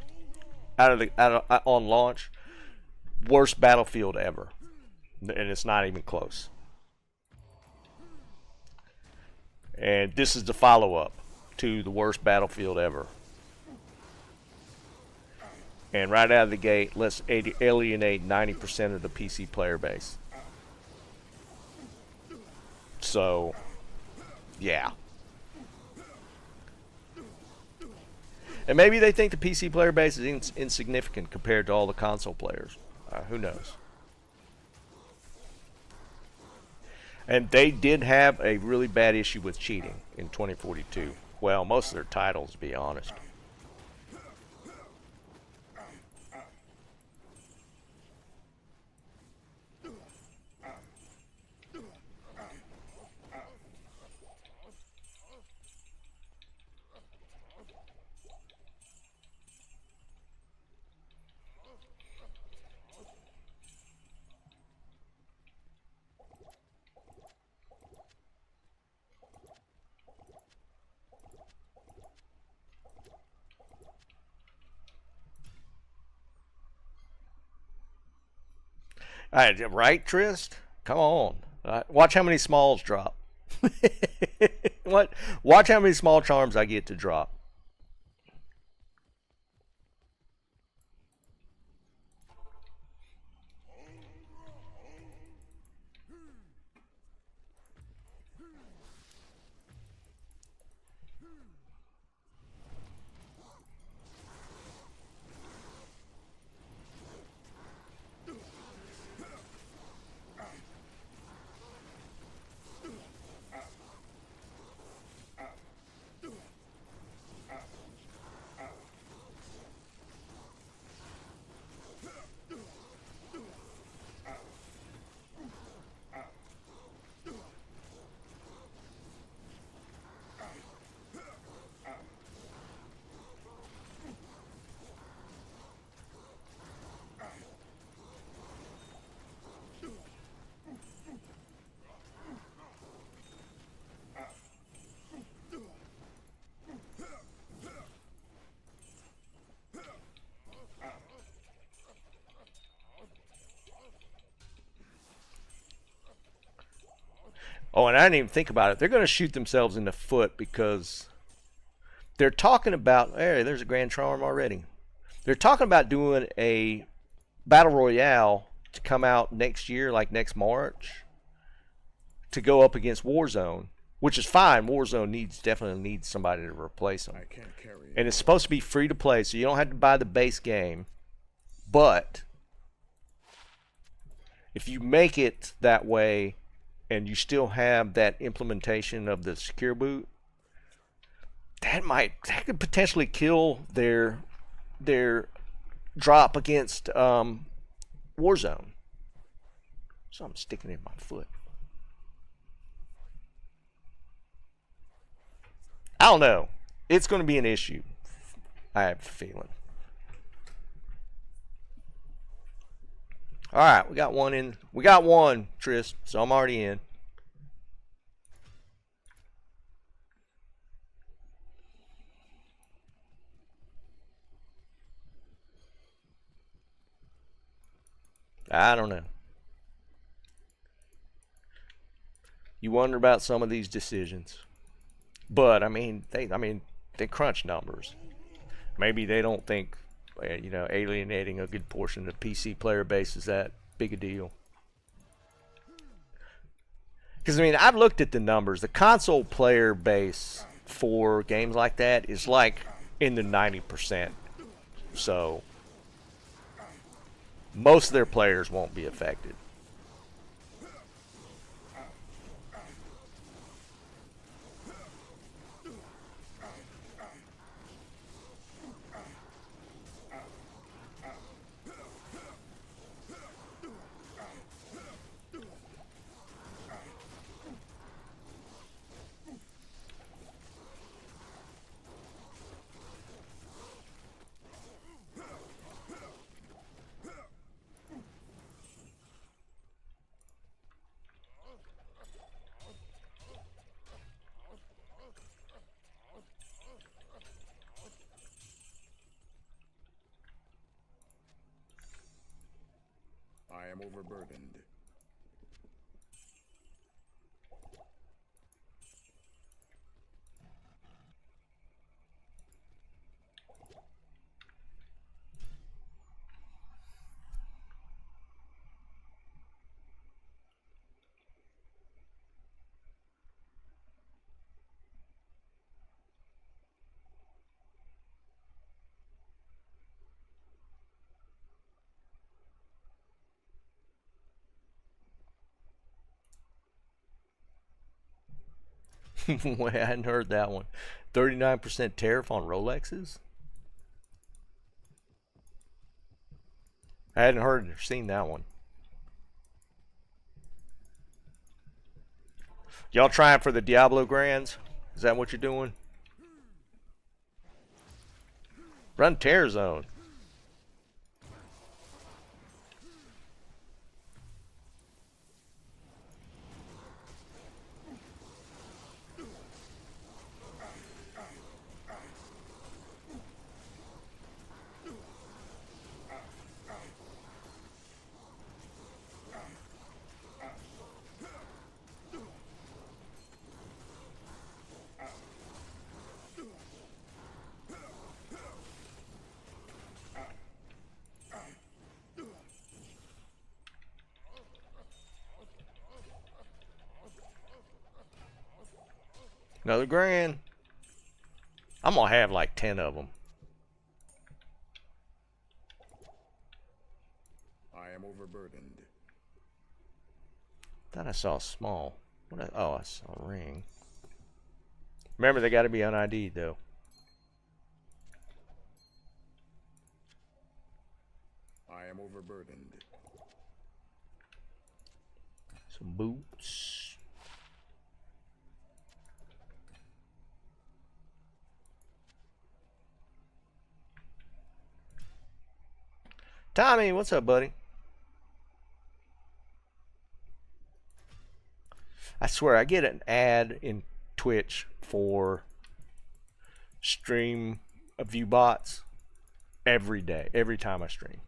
on launch, worst Battlefield ever, and it's not even close. And this is the follow-up to the worst Battlefield ever. And right out of the gate, let's alienate 90% of the PC player base. So, yeah. And maybe they think the PC player base is insignificant compared to all the console players. Who knows? And they did have a really bad issue with cheating in 2042. Well, most of their titles, to be honest. Right, Trist? Come on. Watch how many smalls drop. Watch how many small charms I get to drop. Oh, and I didn't even think about it. They're going to shoot themselves in the foot because they're talking about, hey, there's a Grand Charm already. They're talking about doing a Battle Royale to come out next year, like next March, to go up against Warzone, which is fine. Warzone definitely needs somebody to replace them. I can't carry And it's supposed to be free to play, so you don't have to buy the base game. But if you make it that way and you still have that implementation of the secure boot, that could potentially kill their drop against Warzone. Something sticking in my foot. I don't know. It's going to be an issue. I have a feeling. All right, we got one in. We got one, Tris. So I'm already in. I don't know. You wonder about some of these decisions, but I mean, they crunch numbers. Maybe they don't think, alienating a good portion of the PC player base is that big a deal. Because I mean, I've looked at the numbers. The console player base for games like that is like in the 90%. So most of their players won't be affected. I am overburdened. Wait, I hadn't heard that one. 39% tariff on Rolexes? I hadn't heard or seen that one. Y'all trying for the Diablo Grands? Is that what you're doing? Run Tear Zone. Another grand. I'm gonna have like 10 of them. I am overburdened. Thought I saw a small. Oh, I saw a ring. Remember, they got to be un-ID'd though. I am overburdened. Some boots. Tommy, what's up, buddy? I swear, I get an ad in Twitch for stream view bots every day, every time I stream.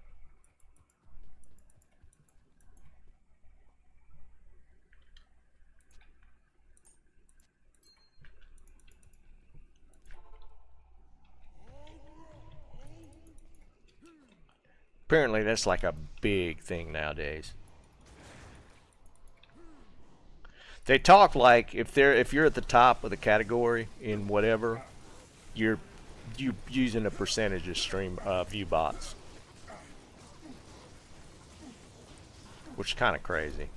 Apparently that's like a big thing nowadays. They talk like if you're at the top of the category in whatever, you're using a percentage of stream view bots, which is kind of crazy.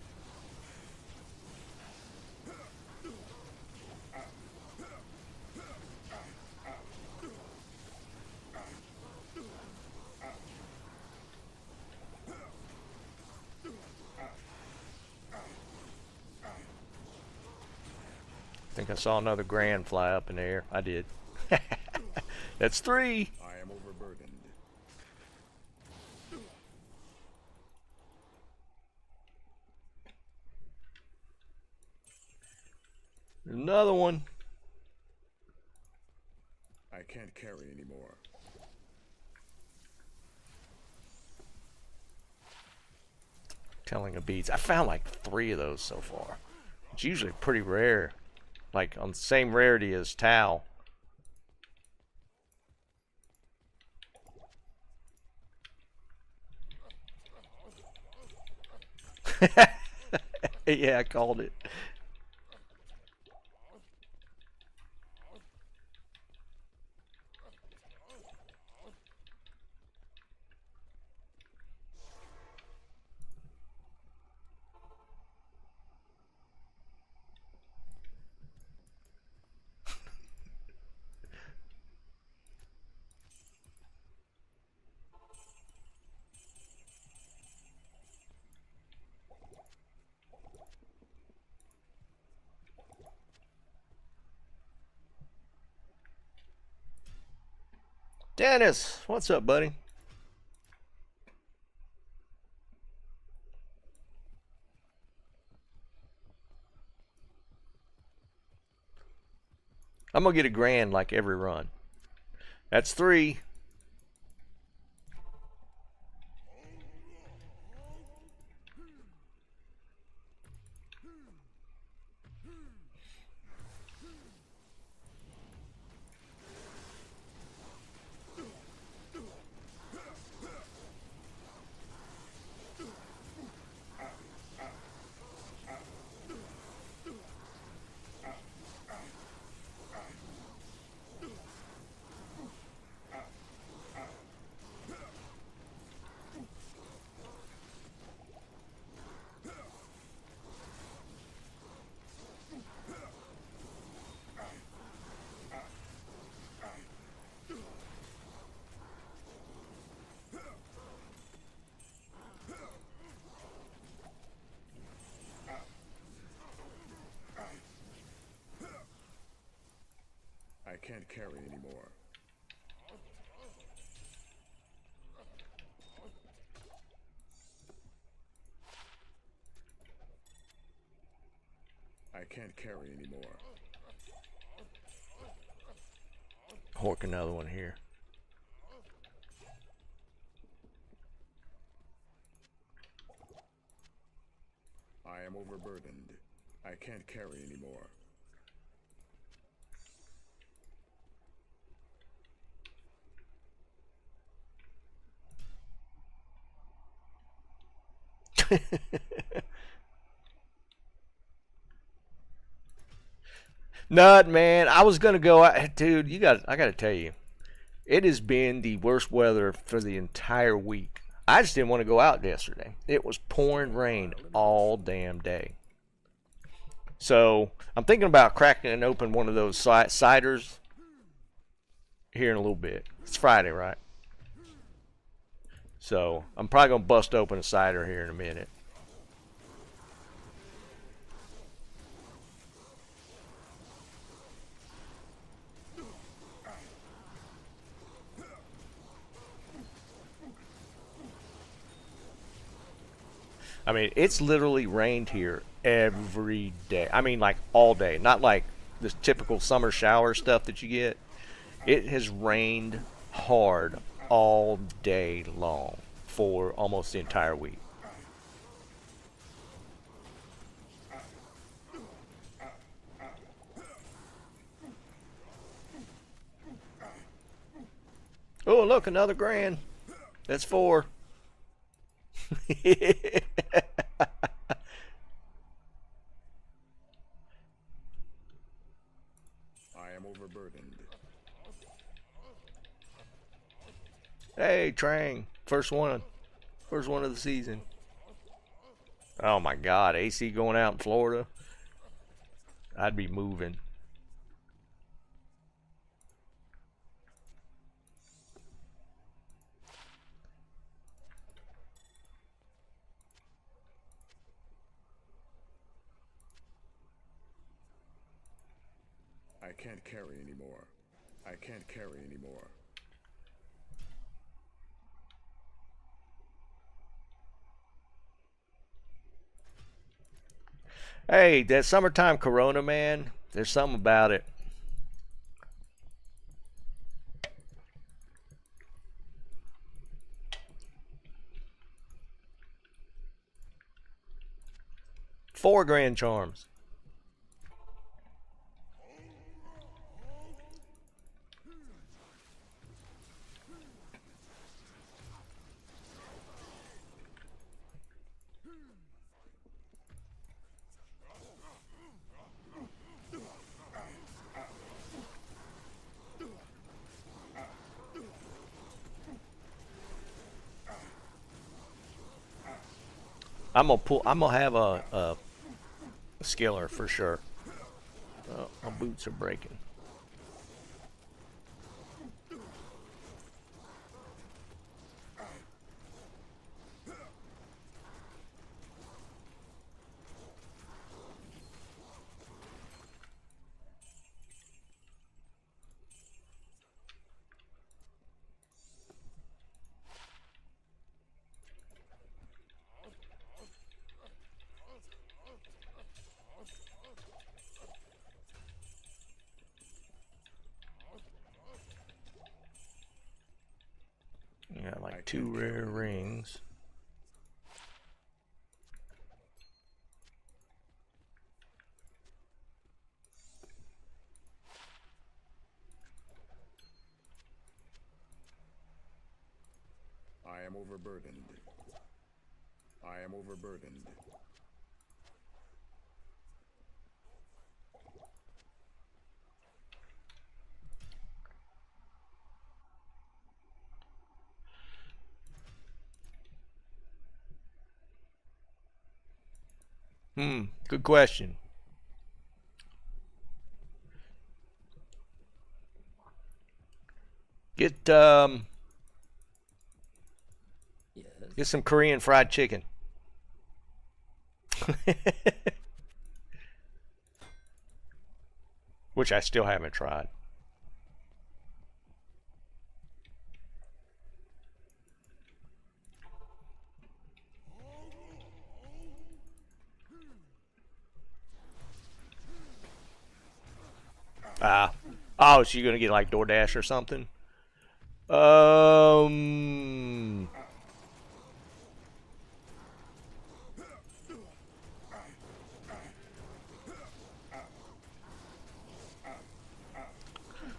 I think I saw another grand fly up in the air. I did. That's 3. I am overburdened. Another one. I can't carry anymore. Telling of beads. I found like 3 of those so far. It's usually pretty rare. Like on the same rarity as Tau. Yeah, I called it. Dennis, what's up, buddy? I'm gonna get a grand like every run. That's 3. I can't carry anymore. I can't carry anymore. Hork another one here. I am overburdened. I can't carry anymore. Nut, man. I was gonna go out, dude. I gotta tell you, it has been the worst weather for the entire week. I just didn't want to go out yesterday. It was pouring rain all damn day. So I'm thinking about cracking open one of those ciders here in a little bit. It's Friday, right? So I'm probably gonna bust open a cider here in a minute. I mean, it's literally rained here every day. I mean, like all day. Not like this typical summer shower stuff that you get. It has rained hard all day long for almost the entire week. Oh, look, another grand. That's 4. I am overburdened. Hey, Trang. First one. First one of the season. Oh my God, AC going out in Florida. I'd be moving. I can't carry anymore. I can't carry anymore. Hey, that summertime Corona, man. There's something about it. Four grand charms. I'm gonna have a skiller for sure. Oh, my boots are breaking. Yeah, like two rare rings. I am overburdened. I am overburdened. Good question. Get Yes. get some Korean fried chicken. Which I still haven't tried. Ah. Oh, so you're gonna get like DoorDash or something? Um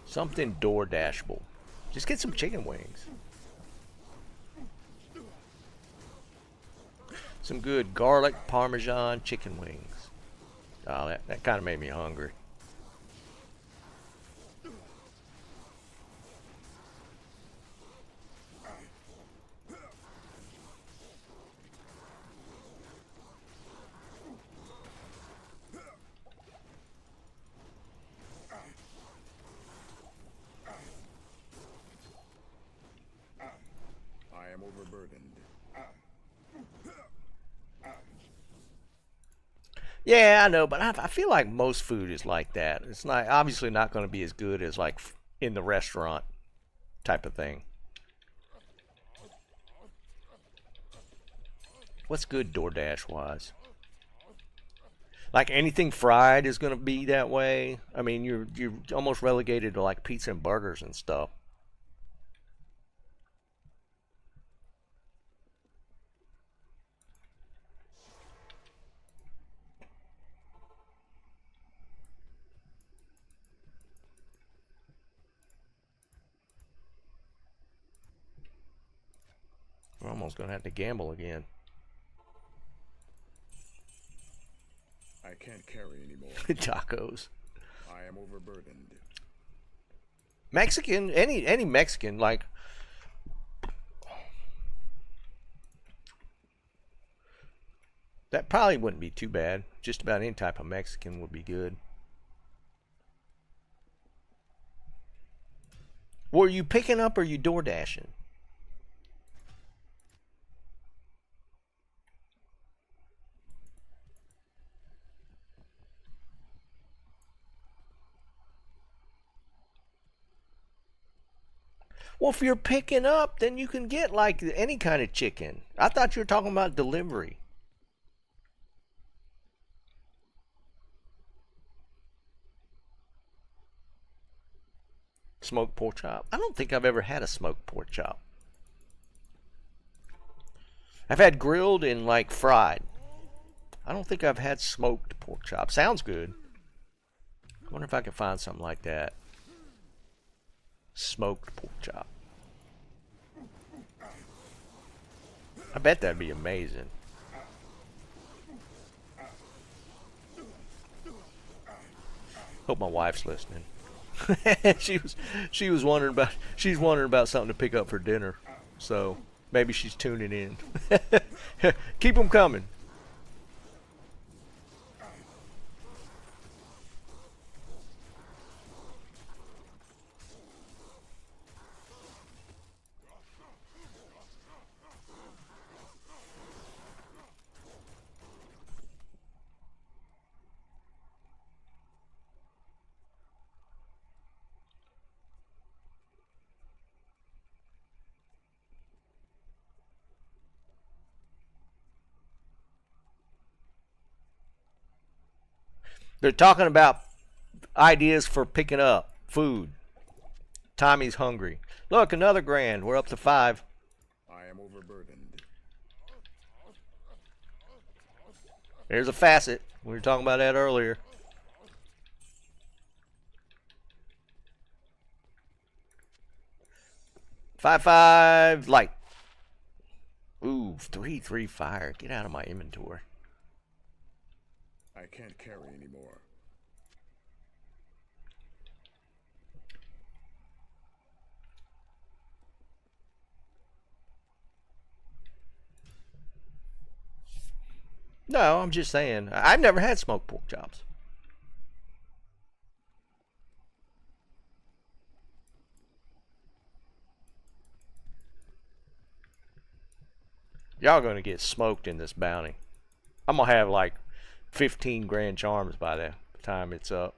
Something DoorDashable. Just get some chicken wings. Some good garlic parmesan chicken wings. Oh, that kind of made me hungry. I am overburdened. Yeah, I know, but I feel like most food is like that. It's not obviously not going to be as good as like in the restaurant type of thing. What's good DoorDash wise? Like anything fried is going to be that way. I mean, you're almost relegated to like pizza and burgers and stuff. We're almost going to have to gamble again. I can't carry anymore. Tacos. I am overburdened. Mexican, any Mexican, like that probably wouldn't be too bad. Just about any type of Mexican would be good. Were you picking up or you door dashing? Well, if you're picking up, then you can get like any kind of chicken. I thought you were talking about delivery. Smoked pork chop. I don't think I've ever had a smoked pork chop. I've had grilled and like fried. I don't think I've had smoked pork chop. Sounds good. I wonder if I can find something like that. Smoked pork chop. I bet that'd be amazing. Hope my wife's listening. she's wondering about something to pick up for dinner. So maybe she's tuning in. Keep them coming. They're talking about ideas for picking up food. Tommy's hungry. Look, another grand. We're up to 5. I am overburdened. There's a facet. We were talking about that earlier. Five light. Ooh, 3 fire. Get out of my inventory. I can't carry anymore. No, I'm just saying. I've never had smoked pork chops. Y'all gonna get smoked in this bounty. I'm gonna have like 15 grand charms by the time it's up.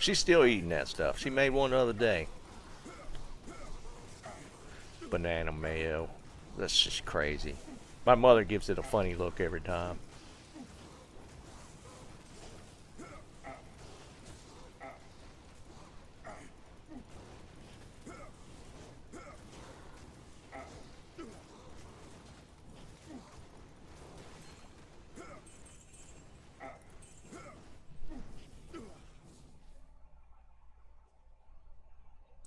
She's still eating that stuff. She made one the other day. Banana mayo. That's just crazy. My mother gives it a funny look every time.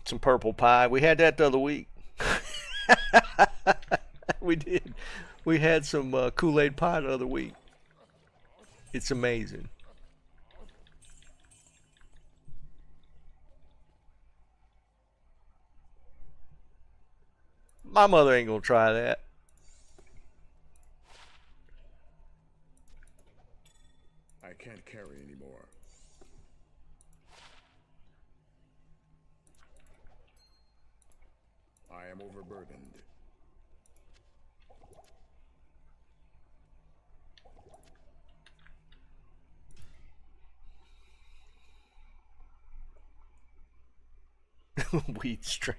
Some purple pie. We had that the other week. We did. We had some Kool-Aid pie the other week. It's amazing. My mother ain't gonna try that. I can't carry anymore. I am overburdened. Weed strain.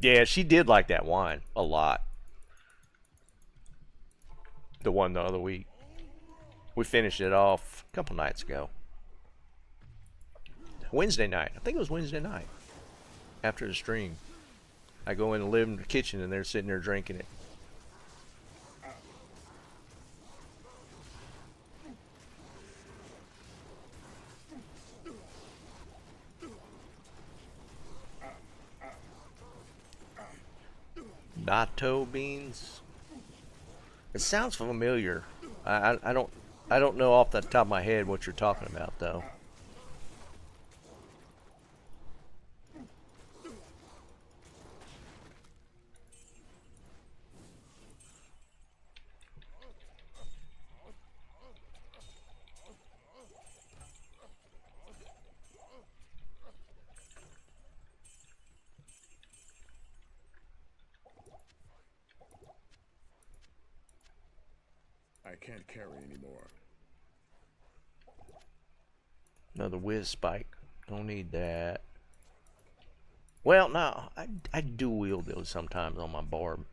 Yeah, she did like that wine a lot. The one the other week. We finished it off a couple nights ago. Wednesday night. I think it was Wednesday night. After the stream. I go in and live in the kitchen and they're sitting there drinking it. Natto beans. It sounds familiar. I don't know off the top of my head what you're talking about though. I can't carry anymore. Another whiz spike. Don't need that. Well, no, I do wield those sometimes on my barb.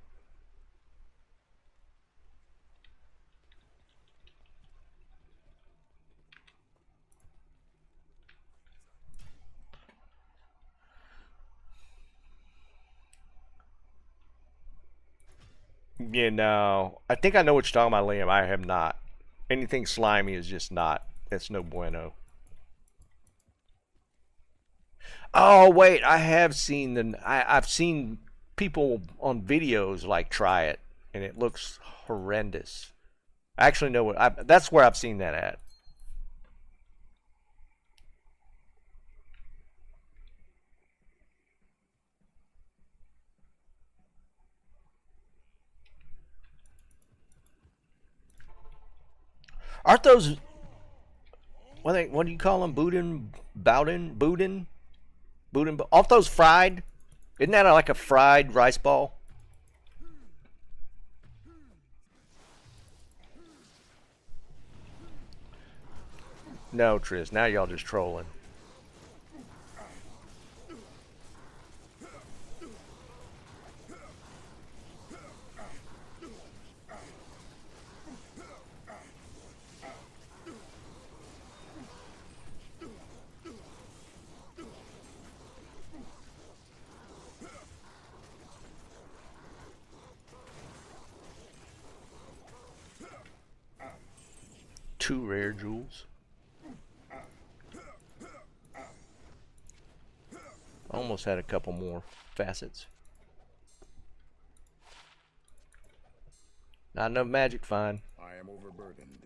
Yeah, no. I think I know what you're talking about, Liam. I have not. Anything slimy is just not. That's no bueno. Oh wait, I have seen I've seen people on videos like try it, and it looks horrendous. I actually know that's where I've seen that at. Aren't those what do you call them? Boudin? Aren't those fried? Isn't that like a fried rice ball? No, Tris. Now y'all just trolling. Two rare jewels. Almost had a couple more facets. Not enough magic fine. I am overburdened.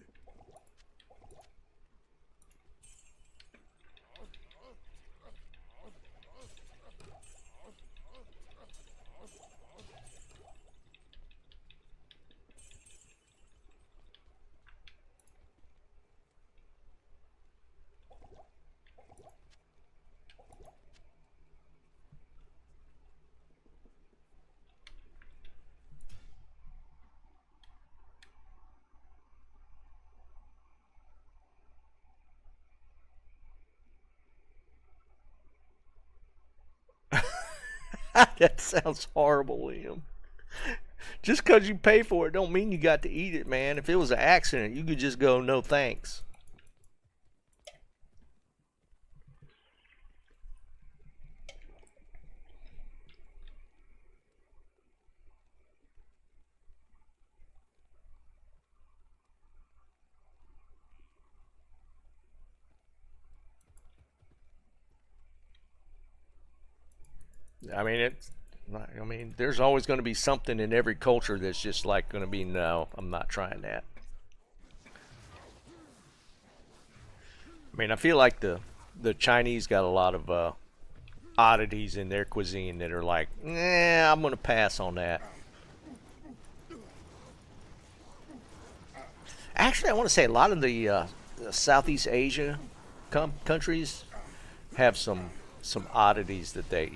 That sounds horrible, Liam. Just because you pay for it don't mean you got to eat it, man. If it was an accident, you could just go, no thanks. I mean, there's always going to be something in every culture that's just like going to be, no, I'm not trying that. I mean, I feel like the Chinese got a lot of oddities in their cuisine that are like, nah, I'm going to pass on that. Actually, I want to say a lot of the Southeast Asia countries have some oddities that they eat.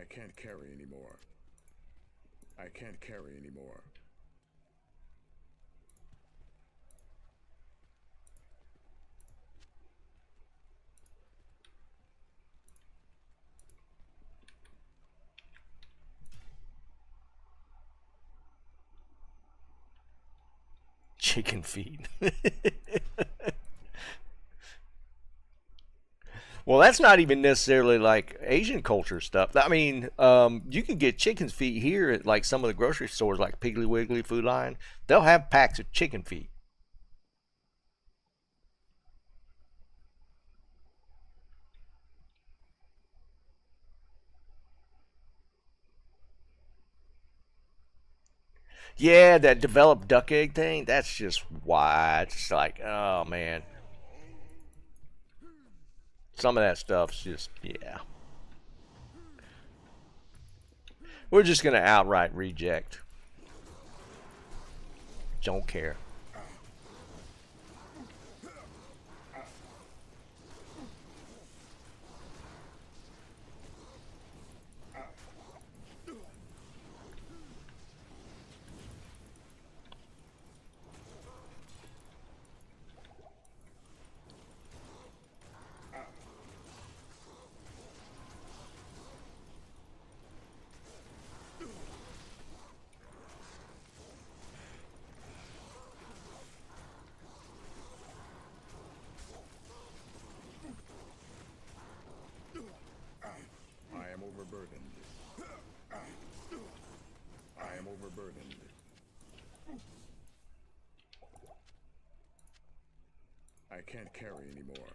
can't carry anymore. I can't carry anymore. Chicken feet. Well, that's not even necessarily like Asian culture stuff. I mean, you can get chicken feet here at like some of the grocery stores, like Piggly Wiggly, Food Lion. They'll have packs of chicken feet. Yeah, that developed duck egg thing, that's just why. It's like, oh man. Some of that stuff's just, yeah. We're just going to outright reject. Don't care. I am overburdened. I am overburdened. I can't carry anymore.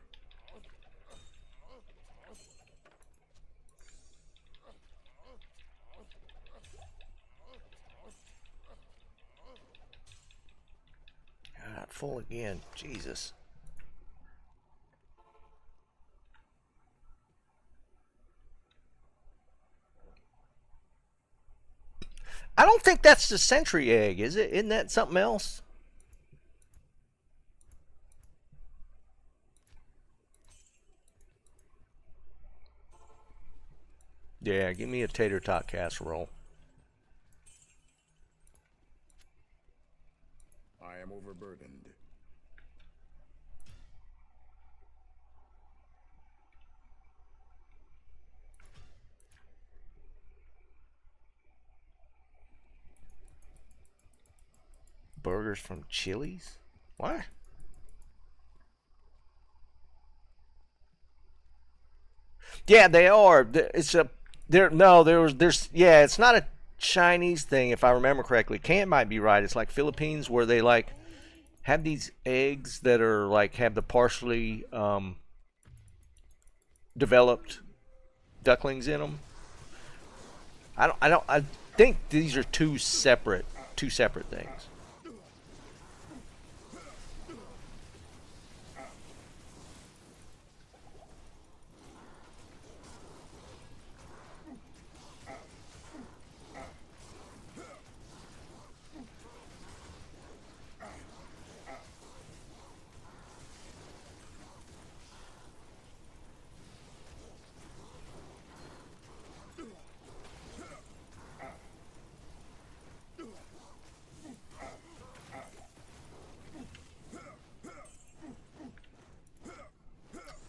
God, full again. Jesus. I don't think that's the sentry egg, is it? Isn't that something else? Yeah, give me a tater tot casserole. I am overburdened. Burgers from Chili's? What? Yeah, they are. It's a there. No, there's yeah. It's not a Chinese thing, if I remember correctly. Kant might be right. It's like Philippines where they like have these eggs that are like have the partially developed ducklings in them. I think these are two separate things.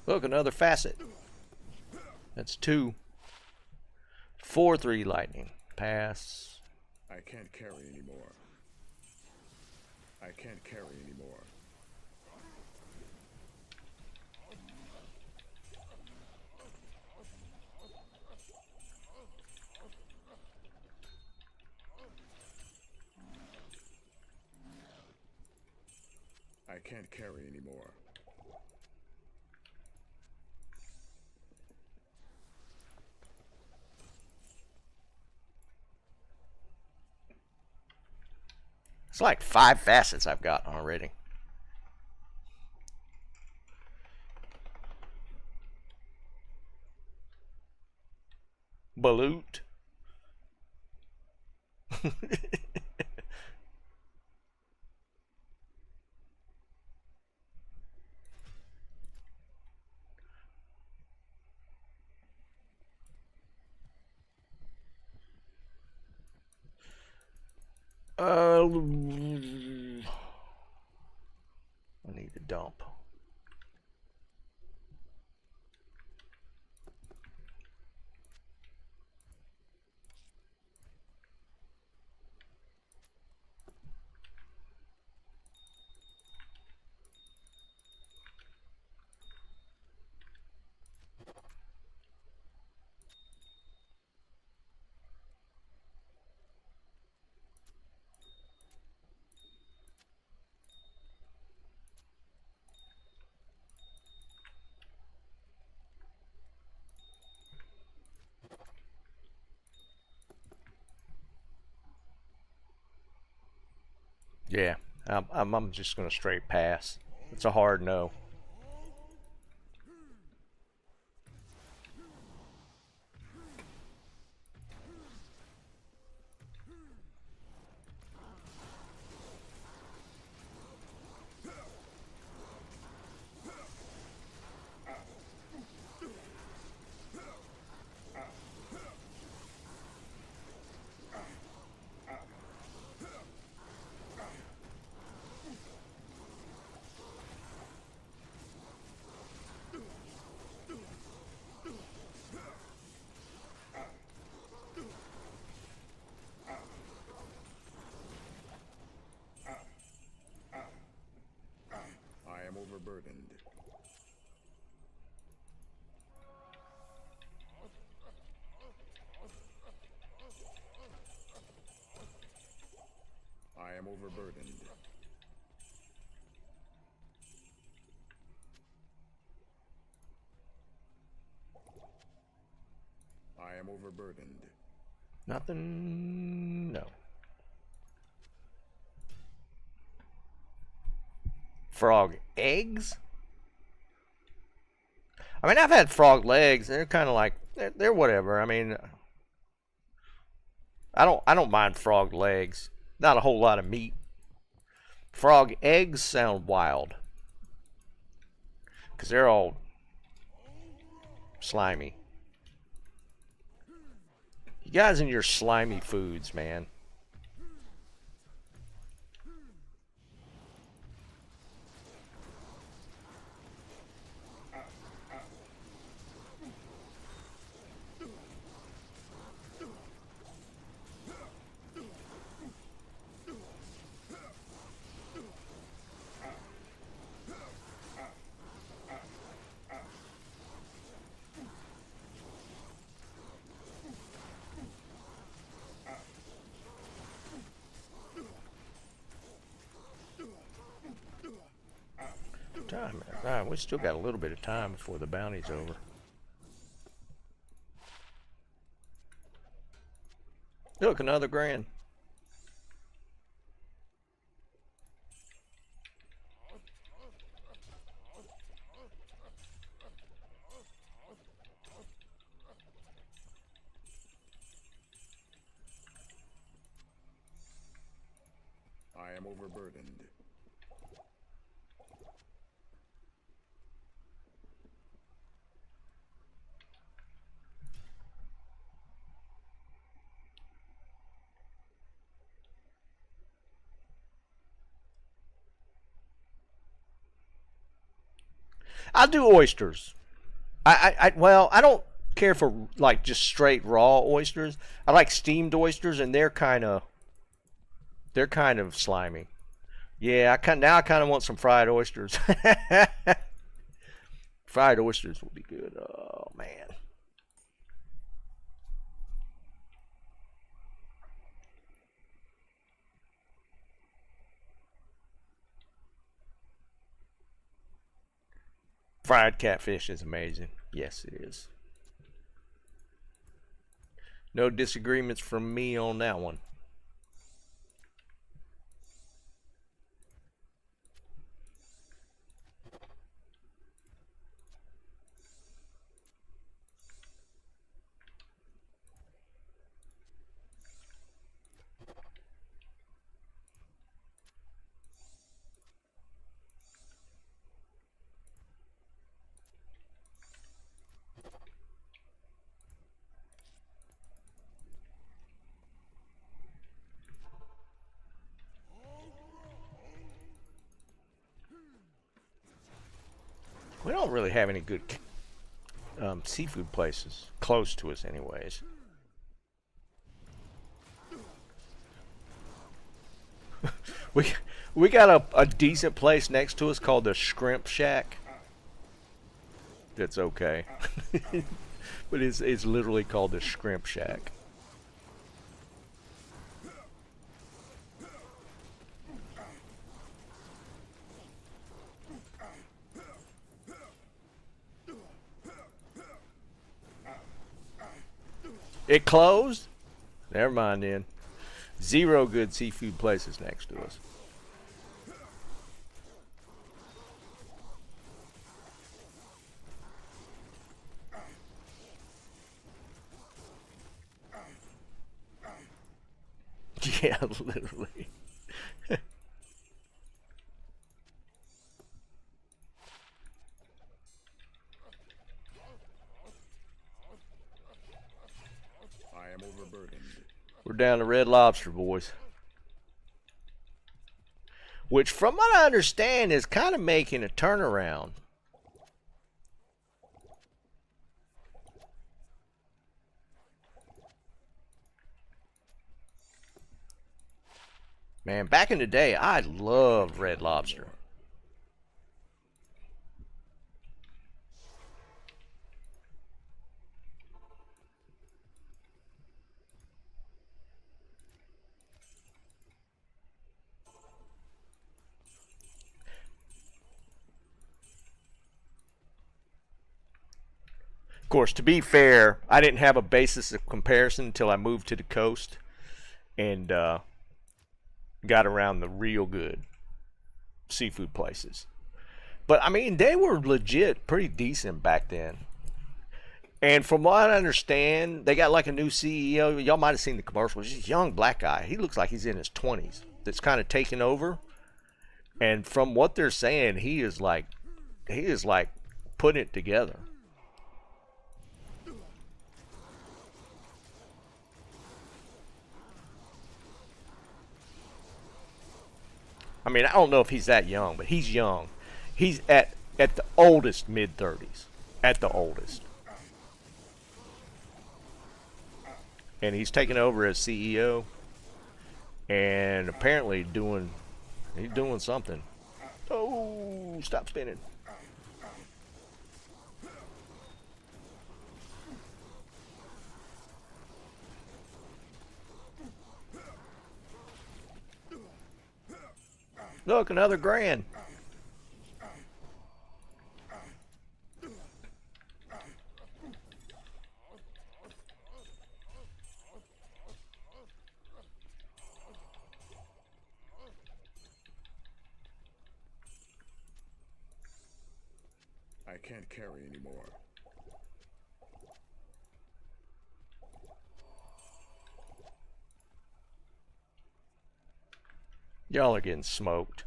Look, another facet. That's two. 4-3 lightning. Pass. I can't carry anymore. I can't carry anymore. I can't carry anymore. It's like 5 facets I've got already. Balut. need to dump. Yeah, I'm just gonna straight pass. It's a hard no. I am overburdened. I am overburdened. I am overburdened. Nothing. No. Frog eggs? I mean, I've had frog legs. They're kind of like they're whatever. I mean, I don't mind frog legs. Not a whole lot of meat. Frog eggs sound wild because they're all slimy. You guys and your slimy foods, man. Time. We still got a little bit of time before the bounty's over. Look, another grand. I am overburdened. I'll do oysters. Well, I don't care for like just straight raw oysters. I like steamed oysters, and they're kind of slimy. Yeah, now I kind of want some fried oysters. Fried oysters will be good. Oh man. Fried catfish is amazing. Yes, it is. No disagreements from me on that one. We don't really have any good seafood places close to us anyways. we got a decent place next to us called the Shrimp Shack. That's okay. But it's literally called the Shrimp Shack. It closed? Never mind then. Zero good seafood places next to us. Yeah, literally. I am overburdened. We're down to Red Lobster, boys. Which, from what I understand, is kind of making a turnaround. Man, back in the day, I loved Red Lobster. Of course, to be fair, I didn't have a basis of comparison until I moved to the coast and got around the real good seafood places. But I mean, they were legit pretty decent back then. And from what I understand, they got like a new CEO. Y'all might have seen the commercial. He's this young black guy. He looks like he's in his 20s. That's kind of taking over. And from what they're saying, he is like putting it together. I mean, I don't know if he's that young, but he's young. He's at the oldest mid-30s. At the oldest. And he's taking over as CEO. And apparently he's doing something. Oh, stop spinning. Look, another grand. I can't carry anymore. Y'all are getting smoked.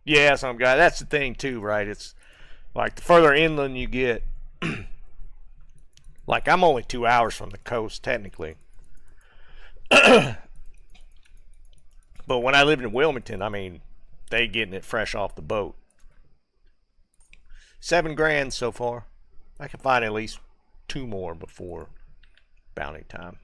Yeah, some guy. That's the thing too, right? It's like the further inland you get. Like I'm only 2 hours from the coast technically. But when I lived in Wilmington, I mean, they getting it fresh off the boat. 7 grand so far. I can find at least 2 more before bounty time.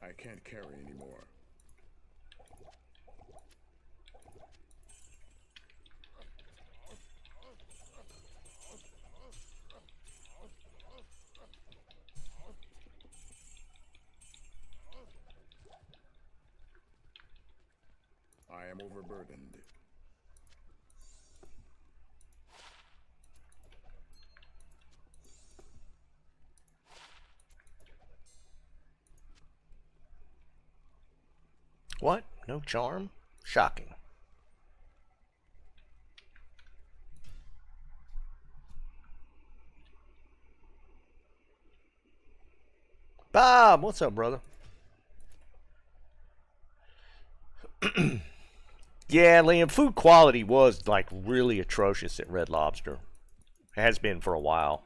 I can't carry anymore. overburdened. What? No charm? Shocking. Bob, what's up, brother? Yeah, Liam, food quality was like really atrocious at Red Lobster. It has been for a while.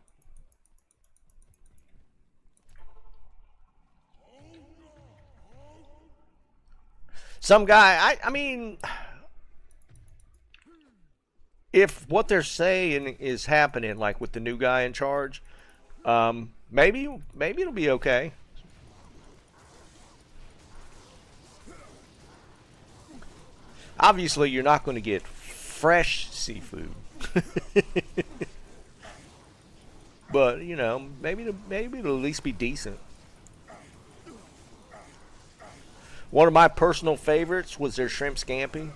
Some guy, I mean, if what they're saying is happening, like with the new guy in charge, maybe it'll be okay. Obviously, you're not going to get fresh seafood, but you know, maybe it'll at least be decent. One of my personal favorites was their shrimp scampi.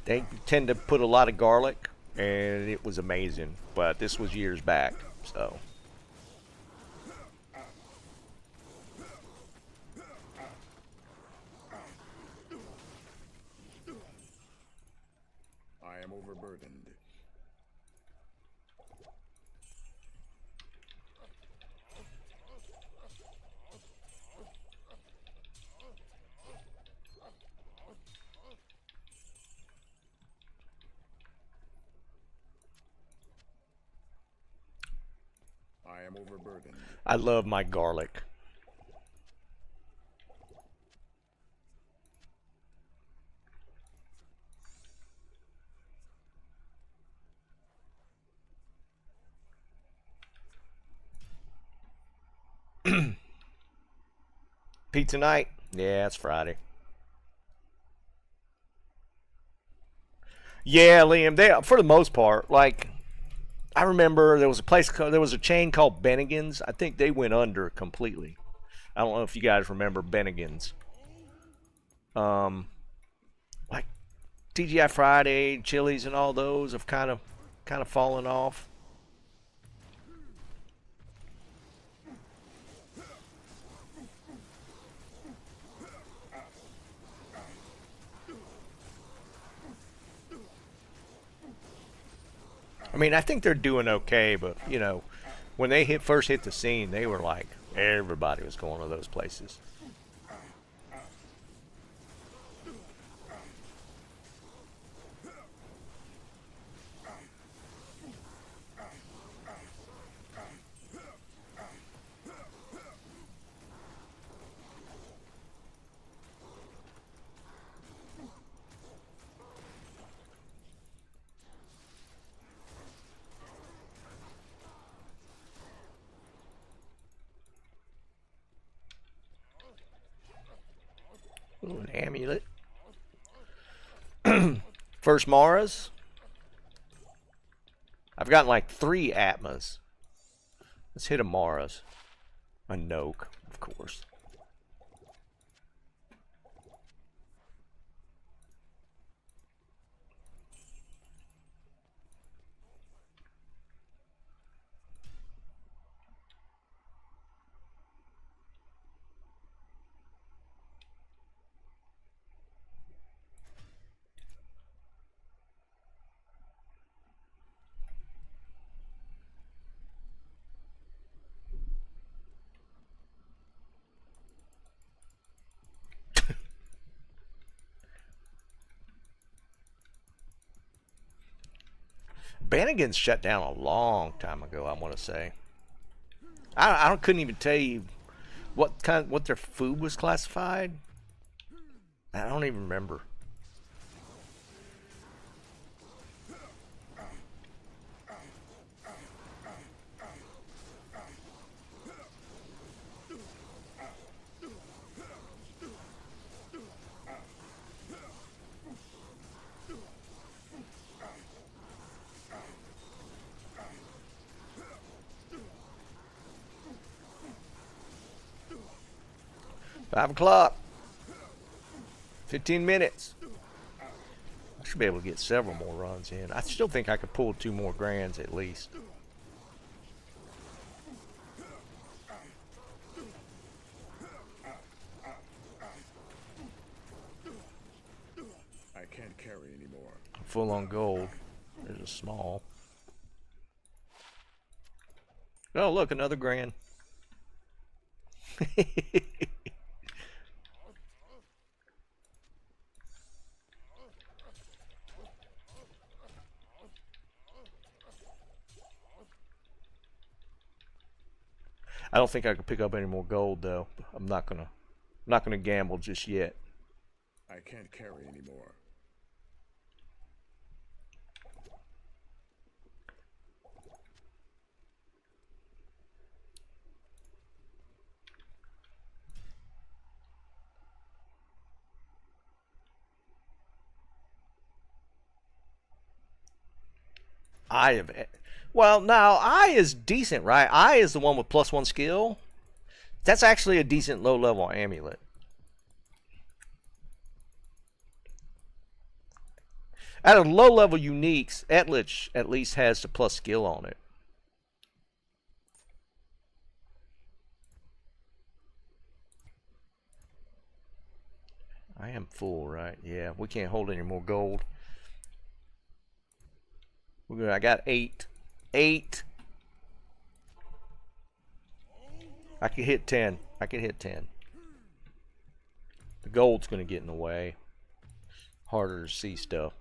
They tend to put a lot of garlic, and it was amazing. But this was years back, so. I am overburdened. I am overburdened. I love my garlic. Pizza night? Yeah, it's Friday. Yeah, Liam, they for the most part, like I remember there was a there was a chain called Bennigan's. I think they went under completely. I don't know if you guys remember Bennigan's. Um, like TGI Friday, Chili's, and all those have kind of fallen off. I mean, I think they're doing okay, but you know, when they first hit the scene, they were like everybody was going to those places. Ooh, an amulet. First Maras. I've gotten like 3 Atmas. Let's hit a Maras. A Noke, of course. Bannigan's shut down a long time ago, I want to say. I couldn't even tell you what their food was classified. I don't even remember. $5 o'clock. 15 minutes. I should be able to get several more runs in. I still think I could pull 2 more grands at least. I can't carry anymore. Full on gold. There's a small. Oh, look, another grand. I don't think I could pick up any more gold though. I'm not gonna gamble just yet. I can't carry anymore. I have. Well, now I is decent, right? I is the one with +1 skill. That's actually a decent low-level amulet. Out of low-level uniques, Etlich at least has the plus skill on it. I am full, right? Yeah, we can't hold any more gold. I got 8. 8. I could hit 10. I could hit 10. The gold's going to get in the way. Harder to see stuff.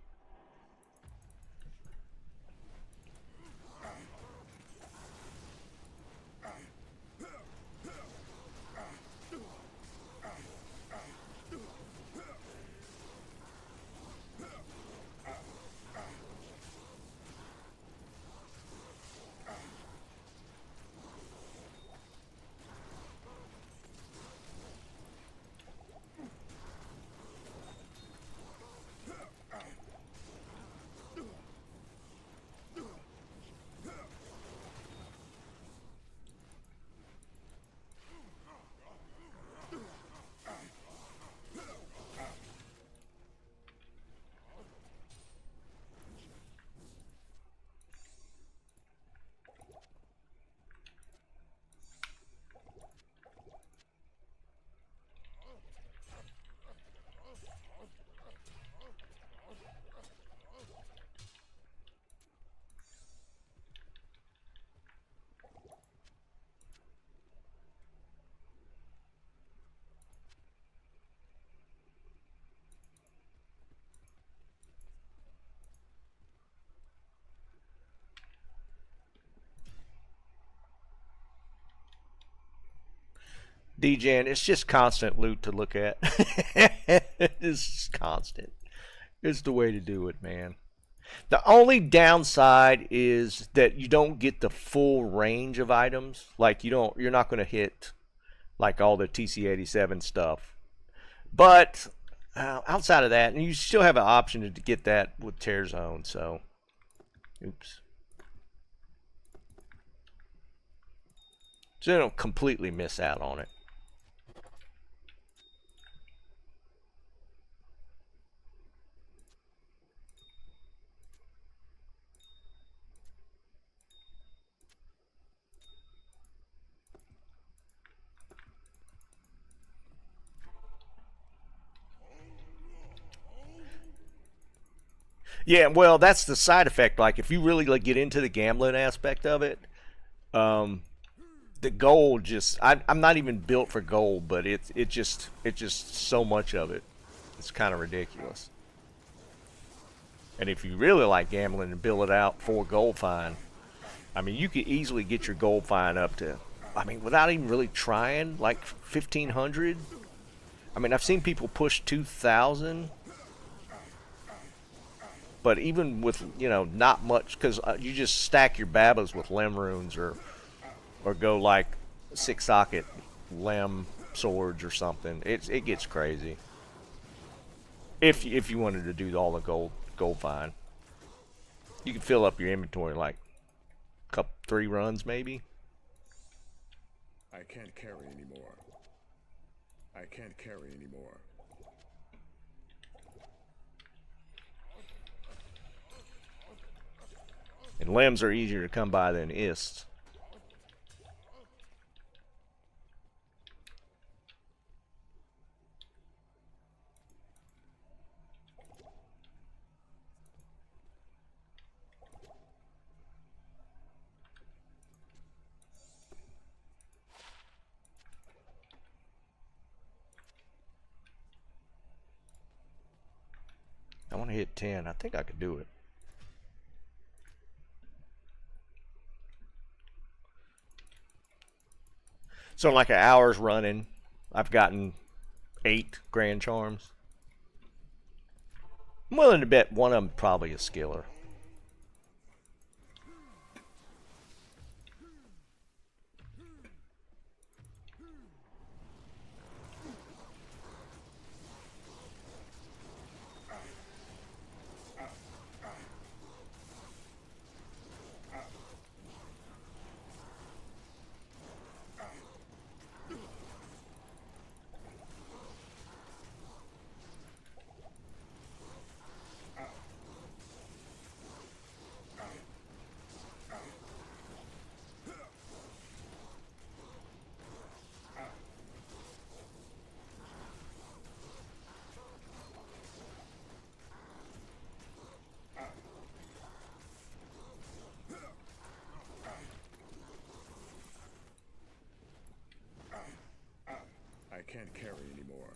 DJing, it's just constant loot to look at. It's constant. It's the way to do it, man. The only downside is that you don't get the full range of items. Like you're not going to hit like all the TC-87 stuff. But outside of that, and you still have an option to get that with Tear Zone. So, oops. So you don't completely miss out on it. Yeah, well, that's the side effect. Like, if you really like get into the gambling aspect of it, the gold I'm not even built for gold, but it's just so much of it. It's kind of ridiculous. And if you really like gambling and bill it out for gold fine, I mean, you could easily get your gold fine up to, I mean, without even really trying, like 1,500. I mean, I've seen people push 2,000. But even with, you know, not much, because you just stack your babas with lem runes or go like 6-socket lem swords or something. It gets crazy. If you wanted to do all the gold fine, you could fill up your inventory like 3 runs maybe. I can't carry anymore. I can't carry anymore. And limbs are easier to come by than ists. I want to hit 10. I think I could do it. So in like an hour's running, I've gotten 8 grand charms. I'm willing to bet one of them probably a skiller. I can't carry anymore.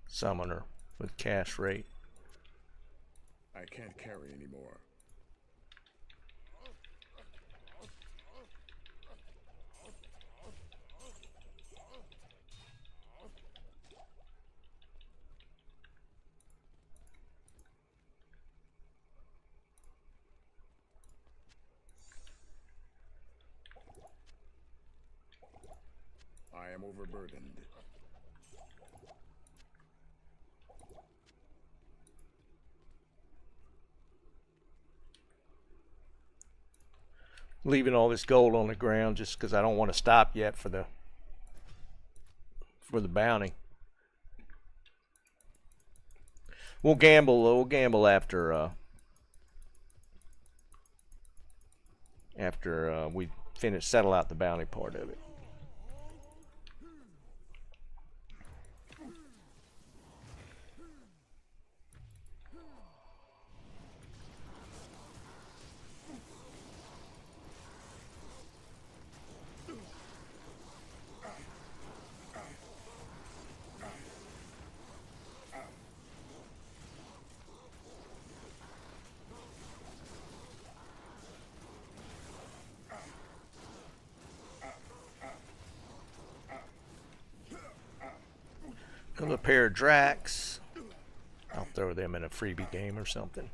Summoner with cash rate. I can't carry anymore. I am overburdened. Leaving all this gold on the ground just because I don't want to stop yet for the bounty. We'll gamble. We'll gamble after we settle out the bounty part of it. Another pair of Drax. I'll throw them in a freebie game or something.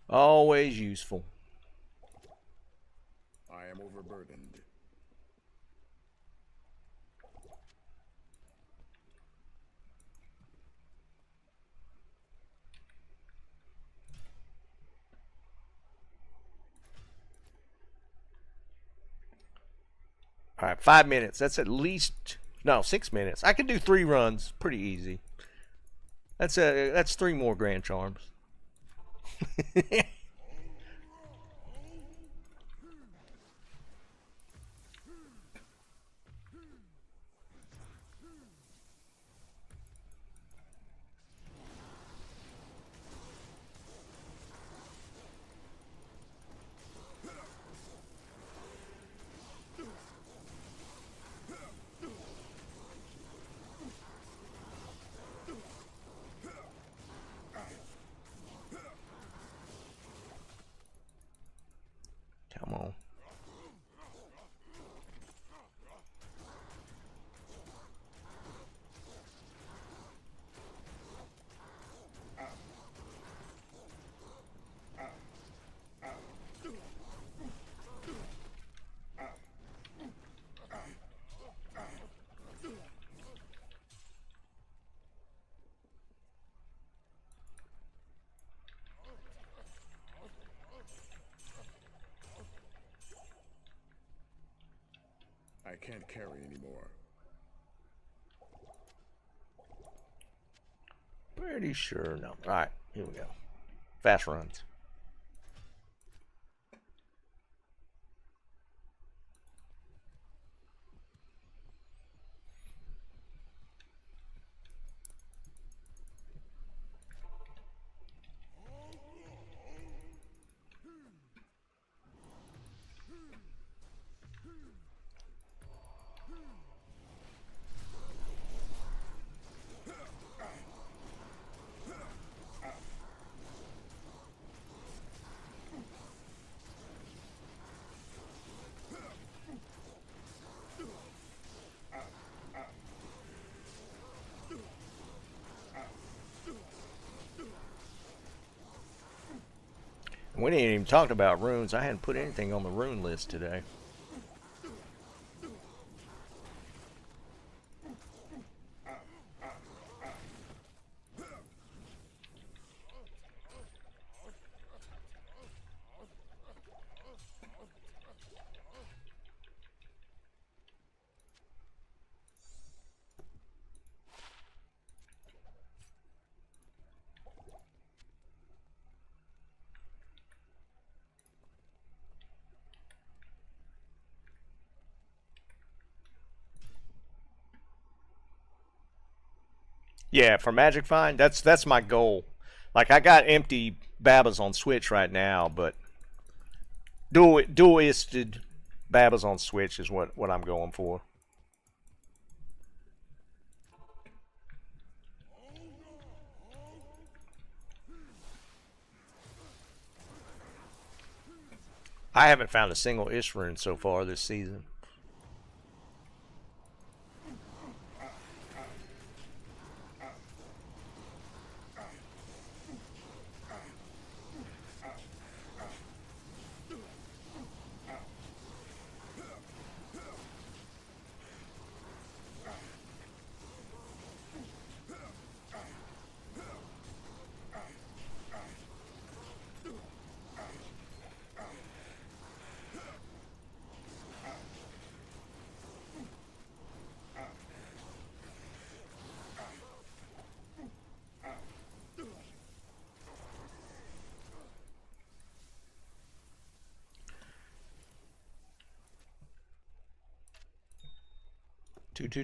Always useful. I am overburdened. All right, 5 minutes. That's at least 6 minutes. I can do 3 runs, pretty easy. That's 3 more grand charms. I can't carry anymore. Pretty sure no. Alright, here we go. Fast runs. We didn't even talk about runes. I hadn't put anything on the rune list today. Yeah, for Magic Find, that's my goal. Like I got empty Babas on Switch right now, but dualisted Babas on Switch is what I'm going for. I haven't found a single Isrun so far this season.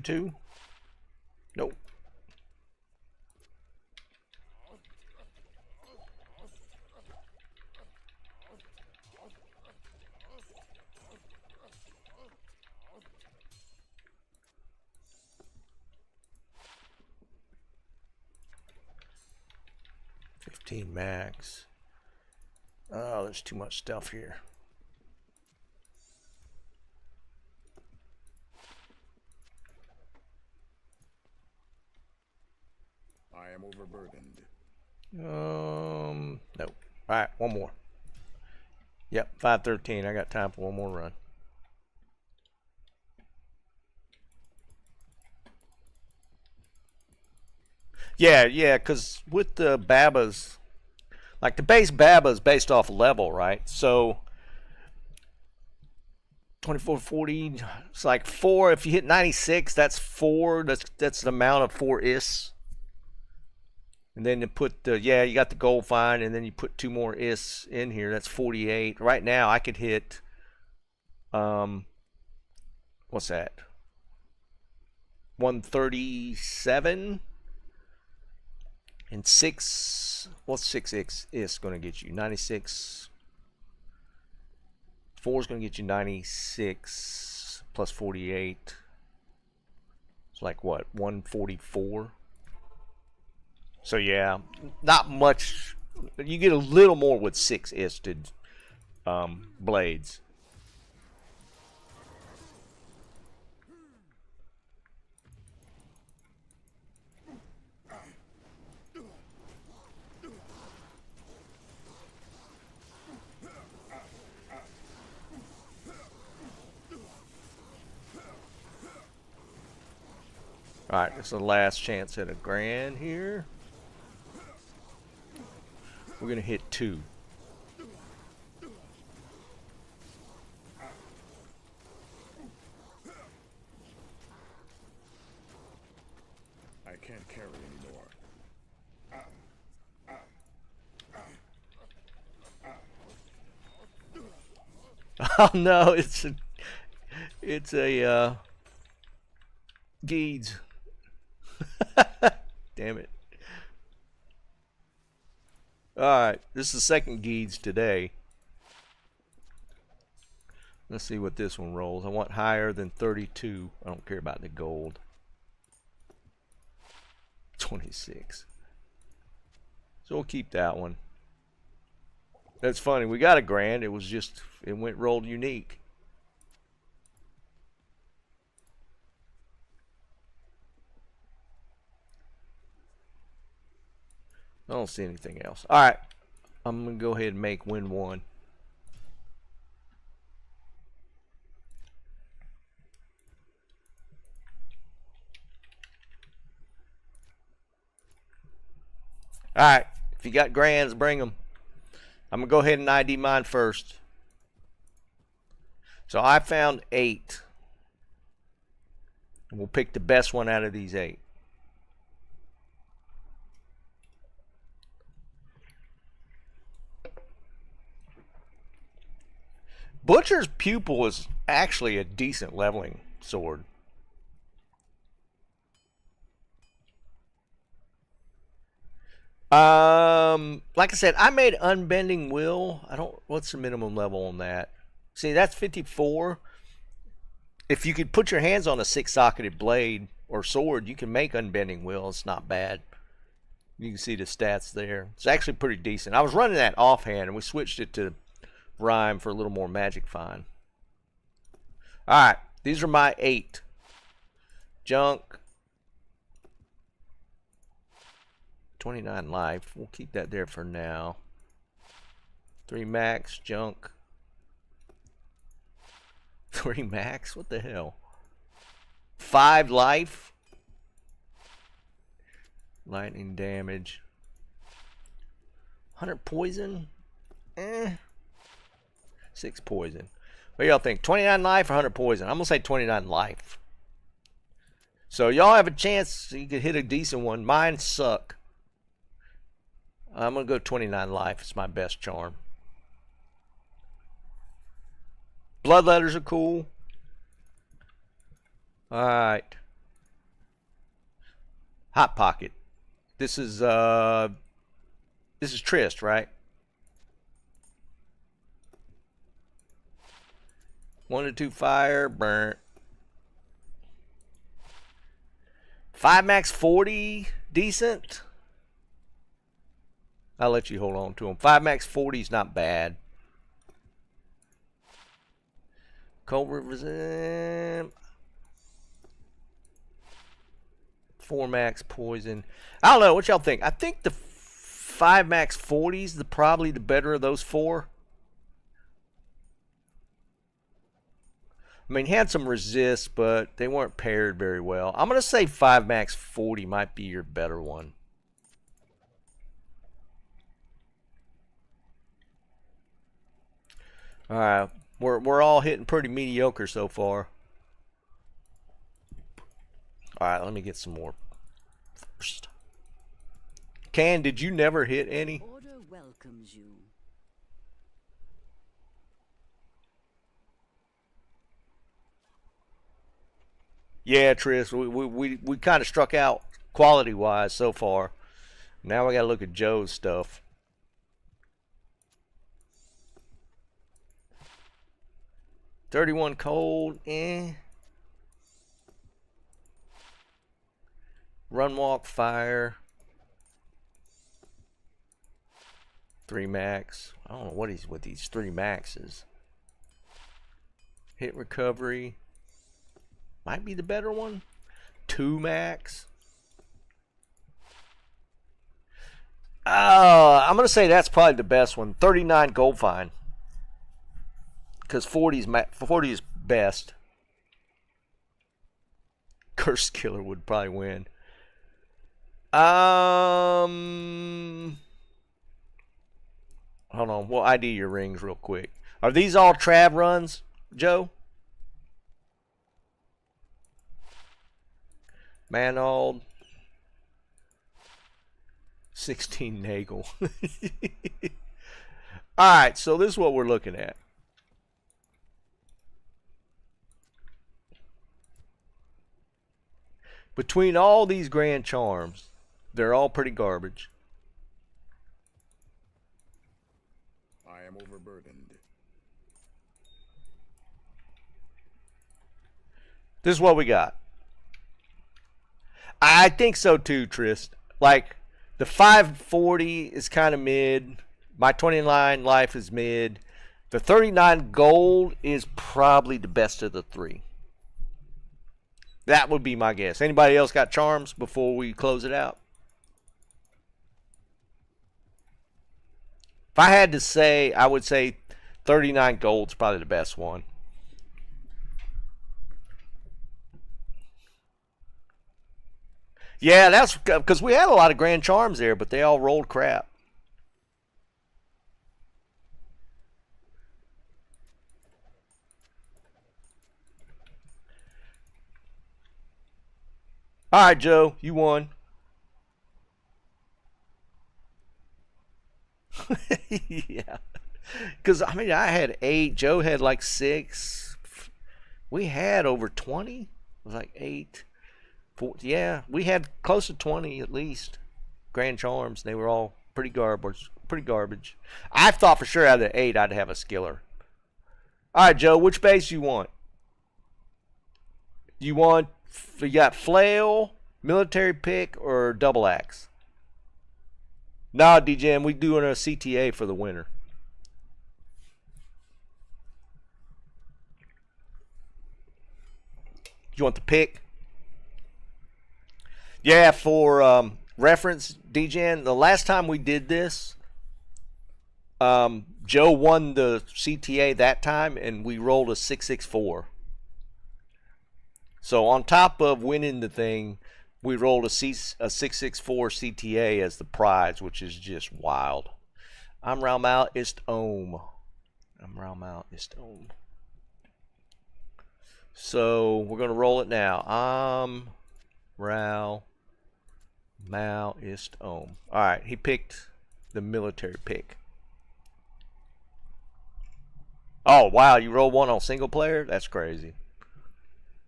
Two. Nope. Max. Oh, there's too much stuff here. I am overburdened. Nope. Alright, one more. Yep, 513. I got time for one more run. Yeah, because with the Babas, like the base Baba is based off level, right? So 2440, it's like 4. If you hit 96, that's 4. That's the amount of 4 is. And then you put the, you got the gold find, and then you put 2 more is in here. That's 48. Right now, I could hit, what's that? 137. And 6, what's 6x is going to get you? 96. 4 is going to get you 96 plus 48. It's like what? 144. So yeah, not much. You get a little more with 6-isted blades. Alright, this is the last chance at a grand here. We're going to hit 2. Oh no, it's a Geeds. Damn it. Alright, this is the second Geeds today. Let's see what this one rolls. I want higher than 32. I don't care about the gold. 26. So we'll keep that one. That's funny. We got a grand. It was just, it went rolled unique. I don't see anything else. Alright. I'm going to go ahead and make win one. Alright. If you got grands, bring them. I'm going to go ahead and ID mine first. So I found 8. And we'll pick the best one out of these 8. Butcher's Pupil is actually a decent leveling sword. Like I said, I made Unbending Will. What's the minimum level on that? See, that's 54. If you could put your hands on a 6-socketed blade or sword, you can make Unbending Will. It's not bad. You can see the stats there. It's actually pretty decent. I was running that offhand, and we switched it to Rhyme for a little more magic fine. Alright, these are my 8. Junk. 29 life. We'll keep that there for now. 3 max. Junk. 3 max? What the hell? 5 life. Lightning damage. 100 poison? 6 poison. What do y'all think? 29 life or 100 poison? I'm going to say 29 life. So y'all have a chance you could hit a decent one. Mine suck. I'm going to go 29 life. It's my best charm. Bloodletters are cool. Alright. Hot Pocket. This is Trist, right? 1 to 2 fire, burnt. 5 max 40, decent. I'll let you hold on to them. 5 max 40 is not bad. Cold River, 4 max poison. I don't know what y'all think. I think the 5 max 40 is probably the better of those 4. I mean, had some resist, but they weren't paired very well. I'm going to say 5 max 40 might be your better one. Alright, we're all hitting pretty mediocre so far. Alright, let me get some more first. Can, did you never hit any? Order welcomes you. Yeah, Tris, we kind of struck out quality-wise so far. Now we got to look at Joe's stuff. $31 cold, Run, walk, fire. 3 max. I don't know what he's with these 3 maxes. Hit recovery. Might be the better one. 2 max. I'm going to say that's probably the best one. 39 gold fine. Because 40 is best. Curse Killer would probably win. Hold on. We'll ID your rings real quick. Are these all trav runs, Joe? Manald. 16 Nagel. Alright, so this is what we're looking at. Between all these grand charms, they're all pretty garbage. I am overburdened. This is what we got. I think so too, Trist. Like, the 540 is kind of mid. My 29 life is mid. The 39 gold is probably the best of the three. That would be my guess. Anybody else got charms before we close it out? If I had to say, I would say 39 gold's probably the best one. Yeah, that's because we had a lot of grand charms there, but they all rolled crap. All right, Joe, you won. Yeah, because I mean, I had 8. Joe had like 6. We had over 20. It was like 8. 4, yeah, we had close to 20 at least. Grand charms. They were all pretty garbage. Pretty garbage. I thought for sure out of the 8 I'd have a skiller. All right, Joe, which base you want? You got flail, military pick, or double axe? Nah, DJM, we doing a CTA for the winter. You want the pick? Yeah, for reference, DJM, the last time we did this, Joe won the CTA that time, and we rolled a 664. So on top of winning the thing, we rolled a 664 CTA as the prize, which is just wild. I'm Raumal ist Ohm. So we're going to roll it now. Raumal ist Ohm. Alright, he picked the military pick. Oh, wow, you rolled one on single player? That's crazy.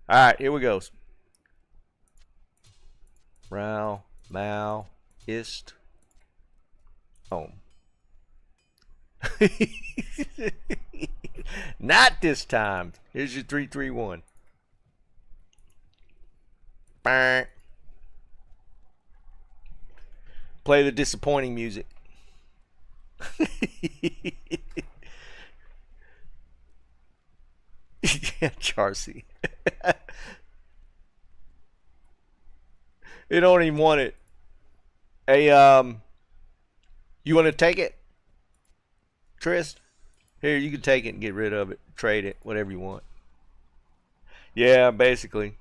Alright, here we go. Raumal ist Ohm. Not this time. Here's your 331. Play the disappointing music. Yeah, Charcy. They don't even want it. Hey, you want to take it, Trist? Here, you can take it and get rid of it. Trade it, whatever you want. Yeah, basically.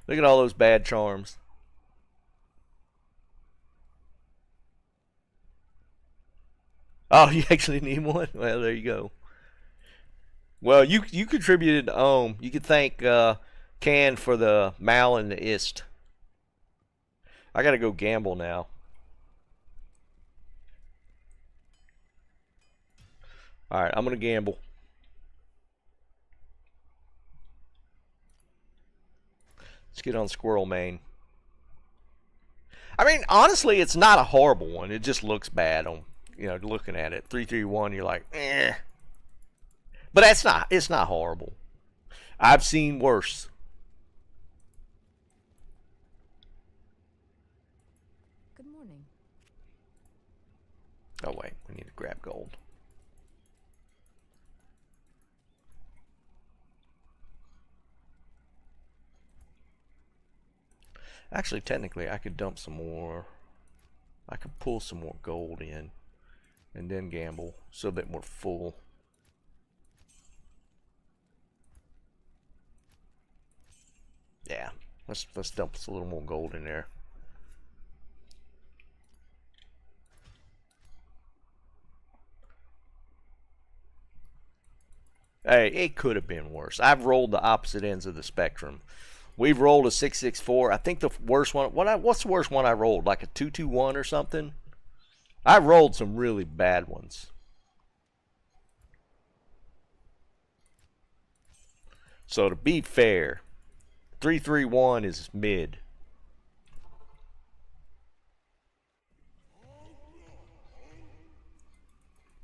Look at all those bad charms. Oh, you actually need one? Well, there you go. Well, you contributed to Ohm. You could thank Can for the Mal and the Ist. I gotta go gamble now. Alright, I'm gonna gamble. Let's get on Squirrel Main. I mean, honestly, it's not a horrible one. It just looks bad on, looking at it. 331, you're like, eh. But it's not horrible. I've seen worse. Good morning. Oh wait, we need to grab gold. Actually, technically, I could dump some more. I could pull some more gold in and then gamble so that we're full. Yeah, let's dump a little more gold in there. Hey, it could have been worse. I've rolled the opposite ends of the spectrum. We've rolled a 664. I think the worst one. What's the worst one I rolled? Like a 221 or something? I rolled some really bad ones. So to be fair, 331 is mid.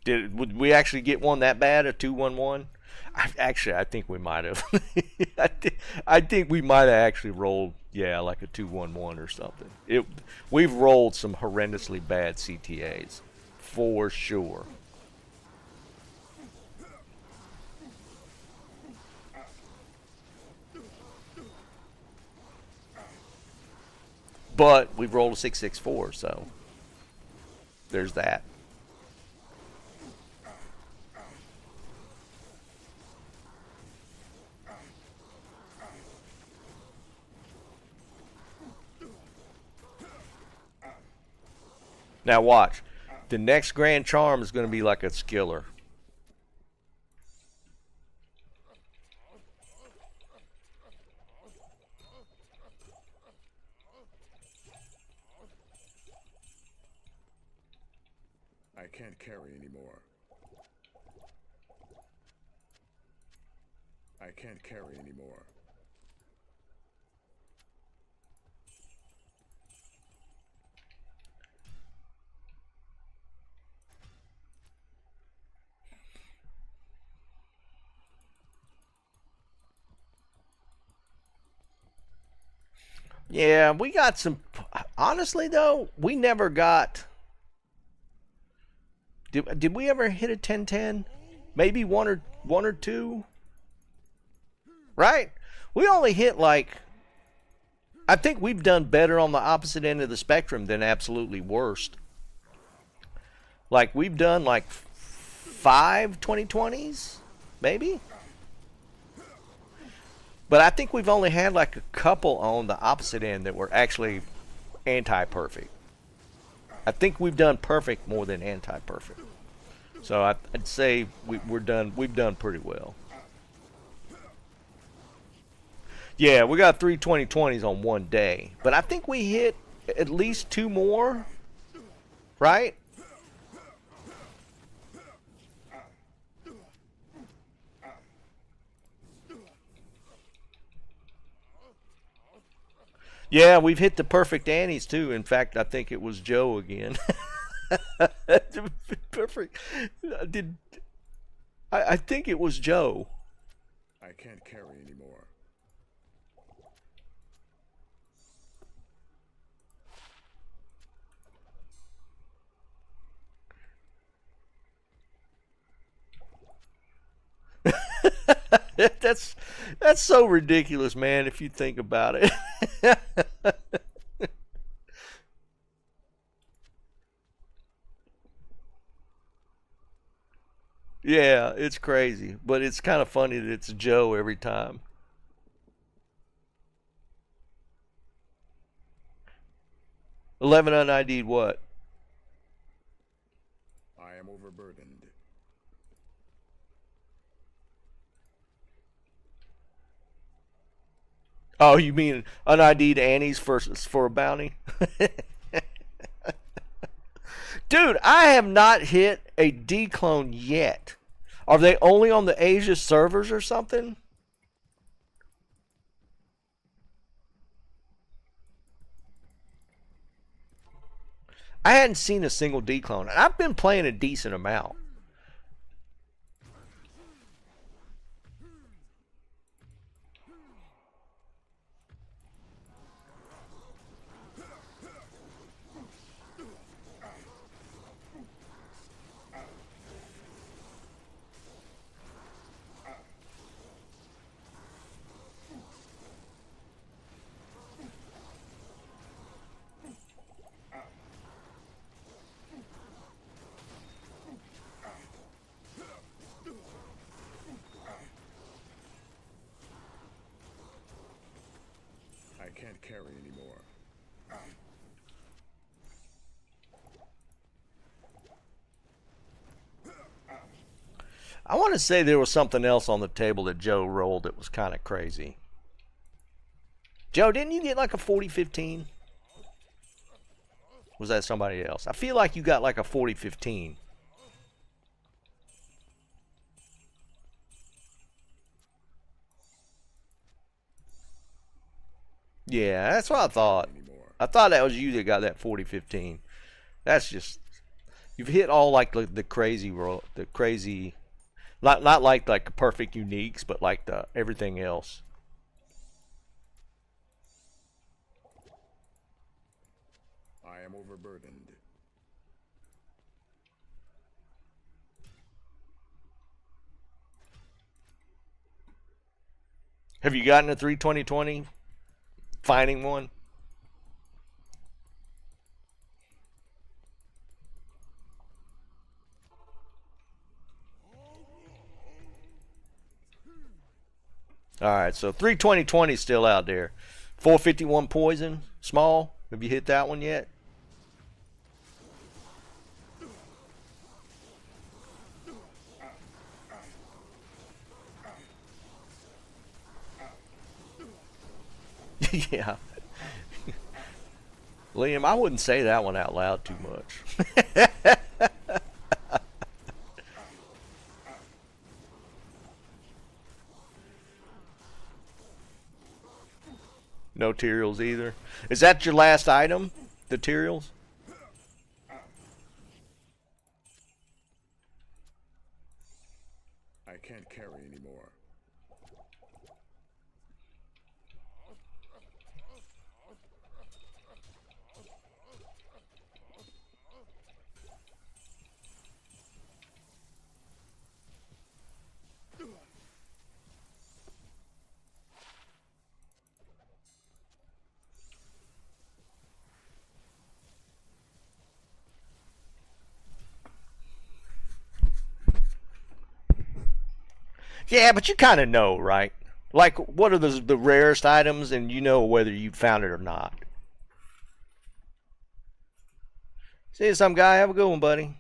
Would we actually get one that bad, a 211? I think we might have. I think we might have actually rolled, yeah, like a 211 or something. We've rolled some horrendously bad CTAs, for sure. But we've rolled a 664, so there's that. Now watch. The next Grand Charm is going to be like a skiller. I can't carry anymore. I can't carry anymore. Yeah, we got some. Honestly, though, we never got. Did we ever hit a 10-10? Maybe one or two. Right? We only hit like. I think we've done better on the opposite end of the spectrum than absolutely worst. Like we've done like 5 2020s, maybe. But I think we've only had like a couple on the opposite end that were actually anti-perfect. I think we've done perfect more than anti-perfect. So I'd say we've done pretty well. Yeah, we got 3 2020s on one day. But I think we hit at least 2 more, right? Yeah, we've hit the perfect Annies too. In fact, I think it was Joe again. Perfect. I think it was Joe. I can't carry anymore. That's so ridiculous, man, if you think about it. Yeah, it's crazy, but it's kind of funny that it's Joe every time. 11 un-ID'd what? I am overburdened. Oh, you mean un-ID'd Annies for a bounty? Dude, I have not hit a D-clone yet. Are they only on the Asia servers or something? I hadn't seen a single D-clone. And I've been playing a decent amount. I can't carry anymore. I want to say there was something else on the table that Joe rolled that was kind of crazy. Joe, didn't you get like a 40-15? Was that somebody else? I feel like you got like a 40-15. Yeah, that's what I thought. Anymore. I thought that was you that got that 40-15. That's just, you've hit all like the crazy the crazy, not like the perfect uniques, but like the everything else. I am overburdened. Have you gotten a 320-20 finding one? All right, so 320-20 is still out there. 451 poison, small. Have you hit that one yet? Yeah. Liam, I wouldn't say that one out loud too much. No materials either. Is that your last item? The materials? I can't carry anymore. Yeah, but you kind of know, right? Like, what are the rarest items, and you know whether you found it or not. See you, some guy. Have a good one, buddy.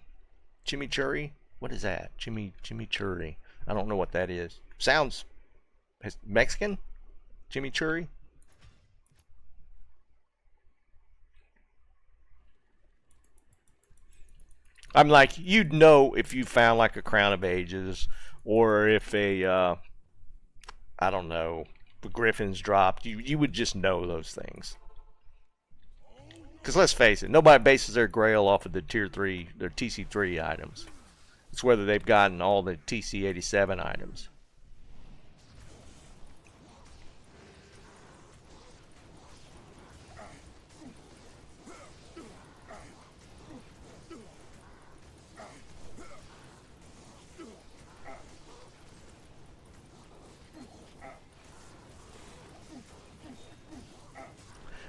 Chimichurri? What is that? Chimichurri. I don't know what that is. Sounds Mexican? Chimichurri? I'm like, you'd know if you found like a Crown of Ages, or if a, I don't know, the Griffins dropped. You would just know those things. Because let's face it, nobody bases their Grail off of the Tier 3, their TC3 items. It's whether they've gotten all the TC87 items.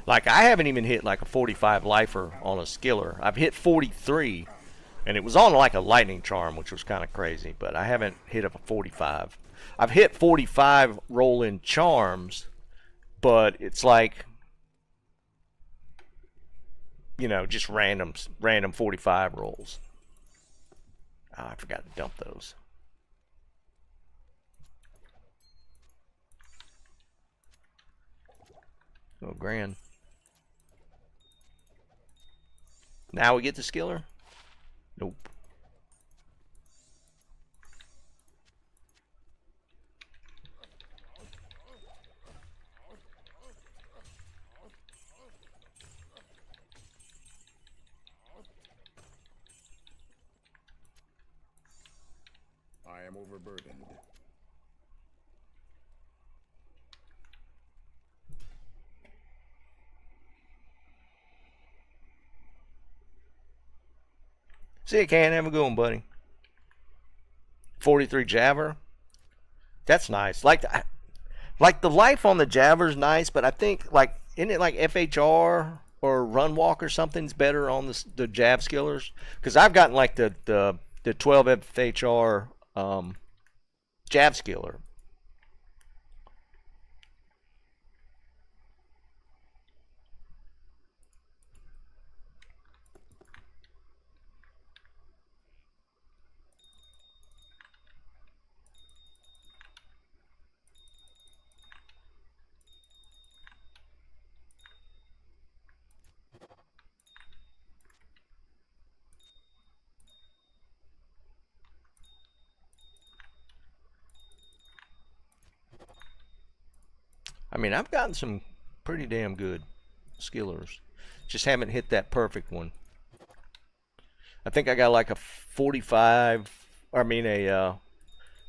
Like, I haven't even hit like a 45 lifer on a skiller. I've hit 43, and it was on like a lightning charm, which was kind of crazy, but I haven't hit up a 45. I've hit 45 roll-in charms, but it's like, you know, just random 45 rolls. Oh, I forgot to dump those. Oh, grand. Now we get the skiller? Nope. I am overburdened. See you, Can. Have a good one, buddy. 43 Jabber. That's nice. Like the life on the Jabber's nice, but I think like isn't it like FHR or Run Walk or something's better on the Jab skillers? Because I've gotten like the 12 FHR Jab skiller. I mean, I've gotten some pretty damn good skillers. Just haven't hit that perfect one. I think I got like a 45, I mean a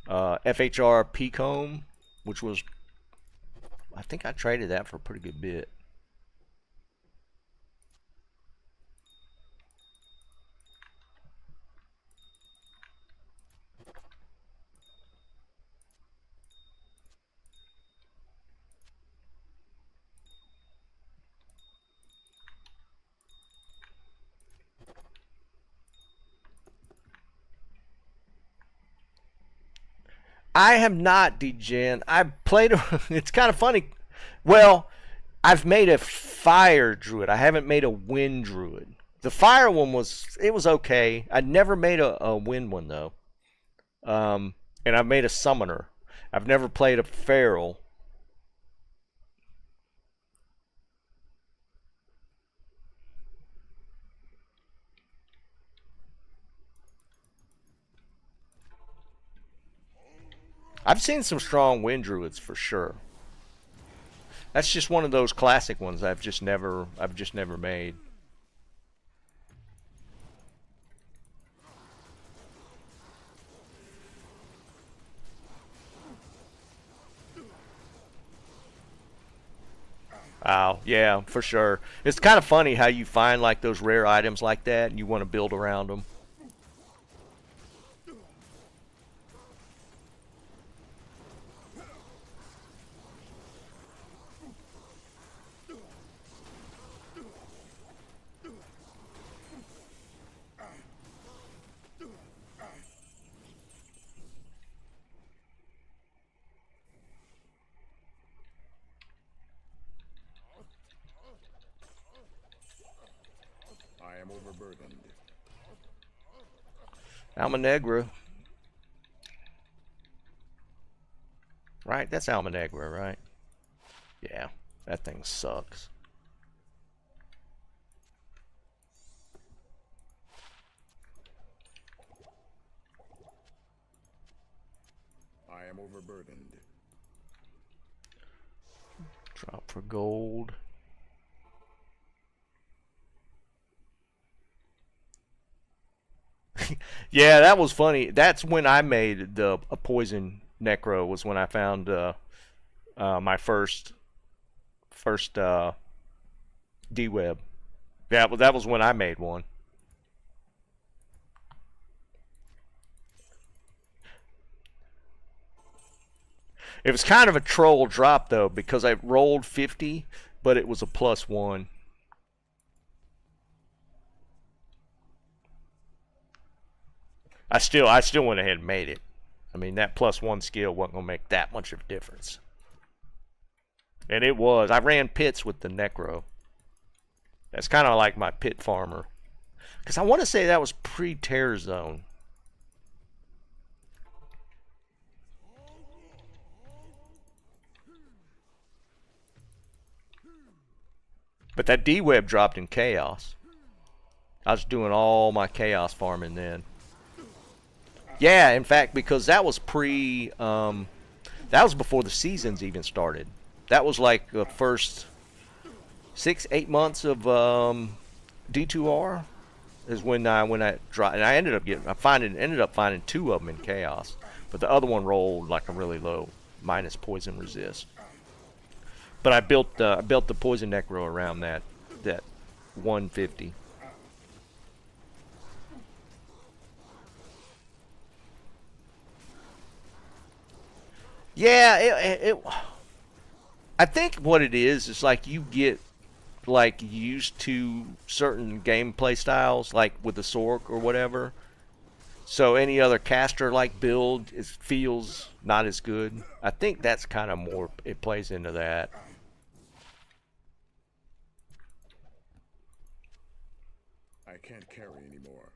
FHR P-comb, which was, I think I traded that for a pretty good bit. I have not, DGen. I've played. It's kind of funny. Well, I've made a fire druid. I haven't made a wind druid. The fire one was okay. I never made a wind one though. And I've made a summoner. I've never played a feral. I've seen some strong wind druids for sure. That's just one of those classic ones I've just never made. Oh, yeah, for sure. It's kind of funny how you find like those rare items like that and you want to build around them. I am overburdened. Alma Negra. Right? That's Alma Negra, right? Yeah, that thing sucks. I am overburdened. Drop for gold. Yeah, that was funny. That's when I made a poison necro. Was when I found my first D-web. Yeah, well, that was when I made one. It was kind of a troll drop though because I rolled 50, but it was a +1. I still went ahead and made it. I mean, that +1 skill wasn't gonna make that much of a difference. And it was. I ran pits with the necro. That's kind of like my pit farmer. Because I want to say that was pre-tear zone. But that D-web dropped in chaos. I was doing all my chaos farming then. Yeah, in fact, because that was that was before the seasons even started. That was like the first 6-8 months of D2R is when I dropped, and I ended up finding 2 of them in chaos, but the other one rolled like a really low minus poison resist. But I built the poison necro around that 150. Yeah, I think what it is like you get like used to certain gameplay styles, like with the Sork or whatever. So any other caster like build feels not as good. I think that's kind of more, it plays into that. I can't carry anymore.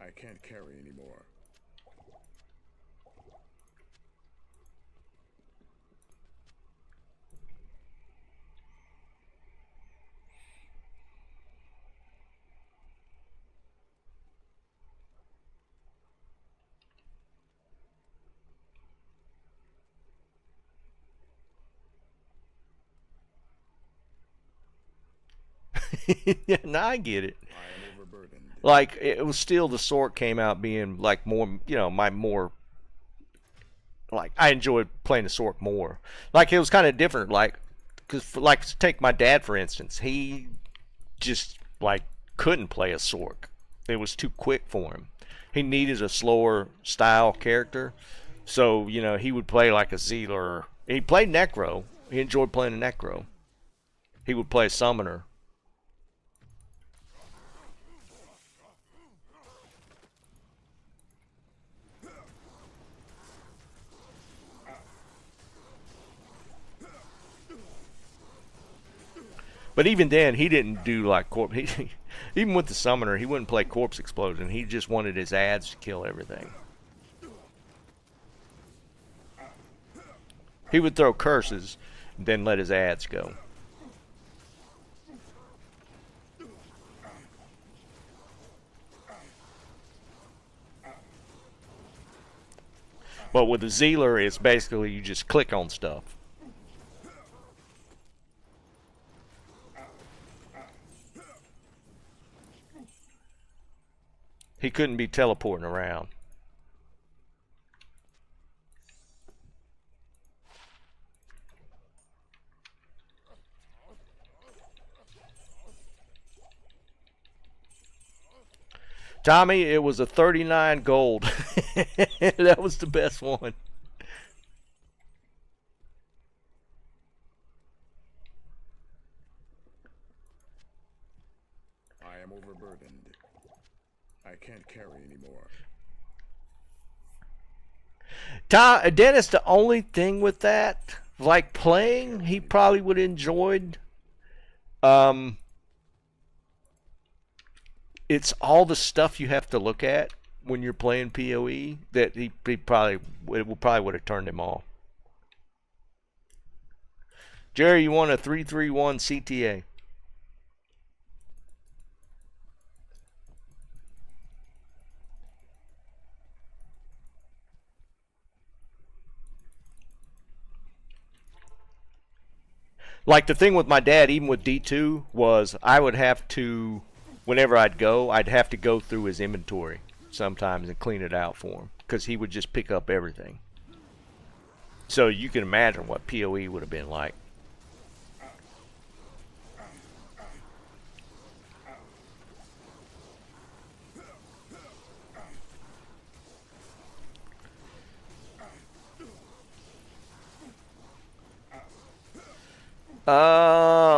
I can't carry anymore. Yeah, no, I get it. I am overburdened. Like it was still the sword came out being like more, you know, my more like I enjoyed playing the sword more. Like it was kind of different. Like, cause like take my dad for instance, he just like couldn't play a sword. It was too quick for him. He needed a slower style character. So, you know, he would play like a Zealer. He played Necro. He enjoyed playing a Necro. He would play a Summoner. But even then, he didn't do like corpse. Even with the Summoner, he wouldn't play Corpse Explosion. He just wanted his ads to kill everything. He would throw curses, and then let his ads go. But with the Zealer, it's basically you just click on stuff. He couldn't be teleporting around. Tommy, it was a 39 gold. That was the best one. I am overburdened. I can't carry anymore. Dennis, the only thing with that, like playing, he probably would have enjoyed. It's all the stuff you have to look at when you're playing PoE that he probably would have turned him off. Jerry, you want a 331 CTA? Like the thing with my dad, even with D2, was I would have to, whenever I'd have to go through his inventory sometimes and clean it out for him because he would just pick up everything. So you can imagine what PoE would have been like.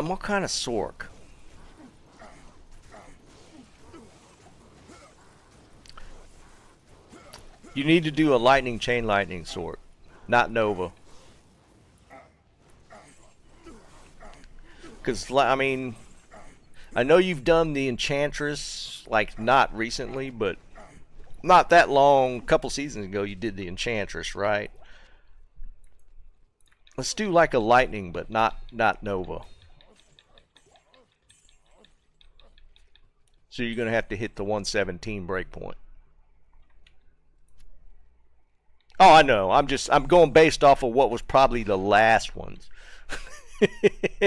What kind of sork? You need to do a lightning chain lightning sork, not Nova. Because, I mean, I know you've done the Enchantress, like, not recently, but not that long, a couple seasons ago, you did the Enchantress, right? Let's do like a lightning, but not Nova. So you're going to have to hit the 117 breakpoint. Oh, I know. I'm going based off of what was probably the last ones.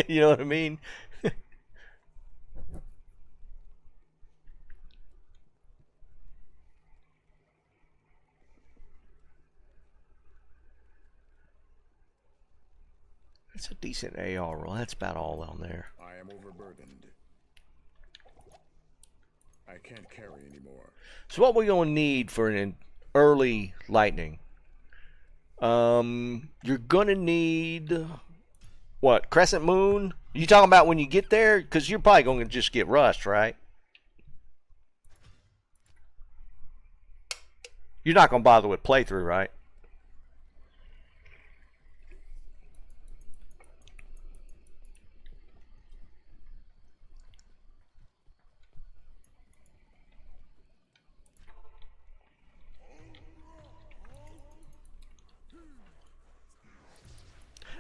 You know what I mean? It's a decent AR roll. That's about all on there. I am overburdened. I can't carry anymore. So what we're going to need for an early lightning? You're going to need what? Crescent Moon? You talking about when you get there? Because you're probably going to just get rushed, right? You're not going to bother with playthrough, right?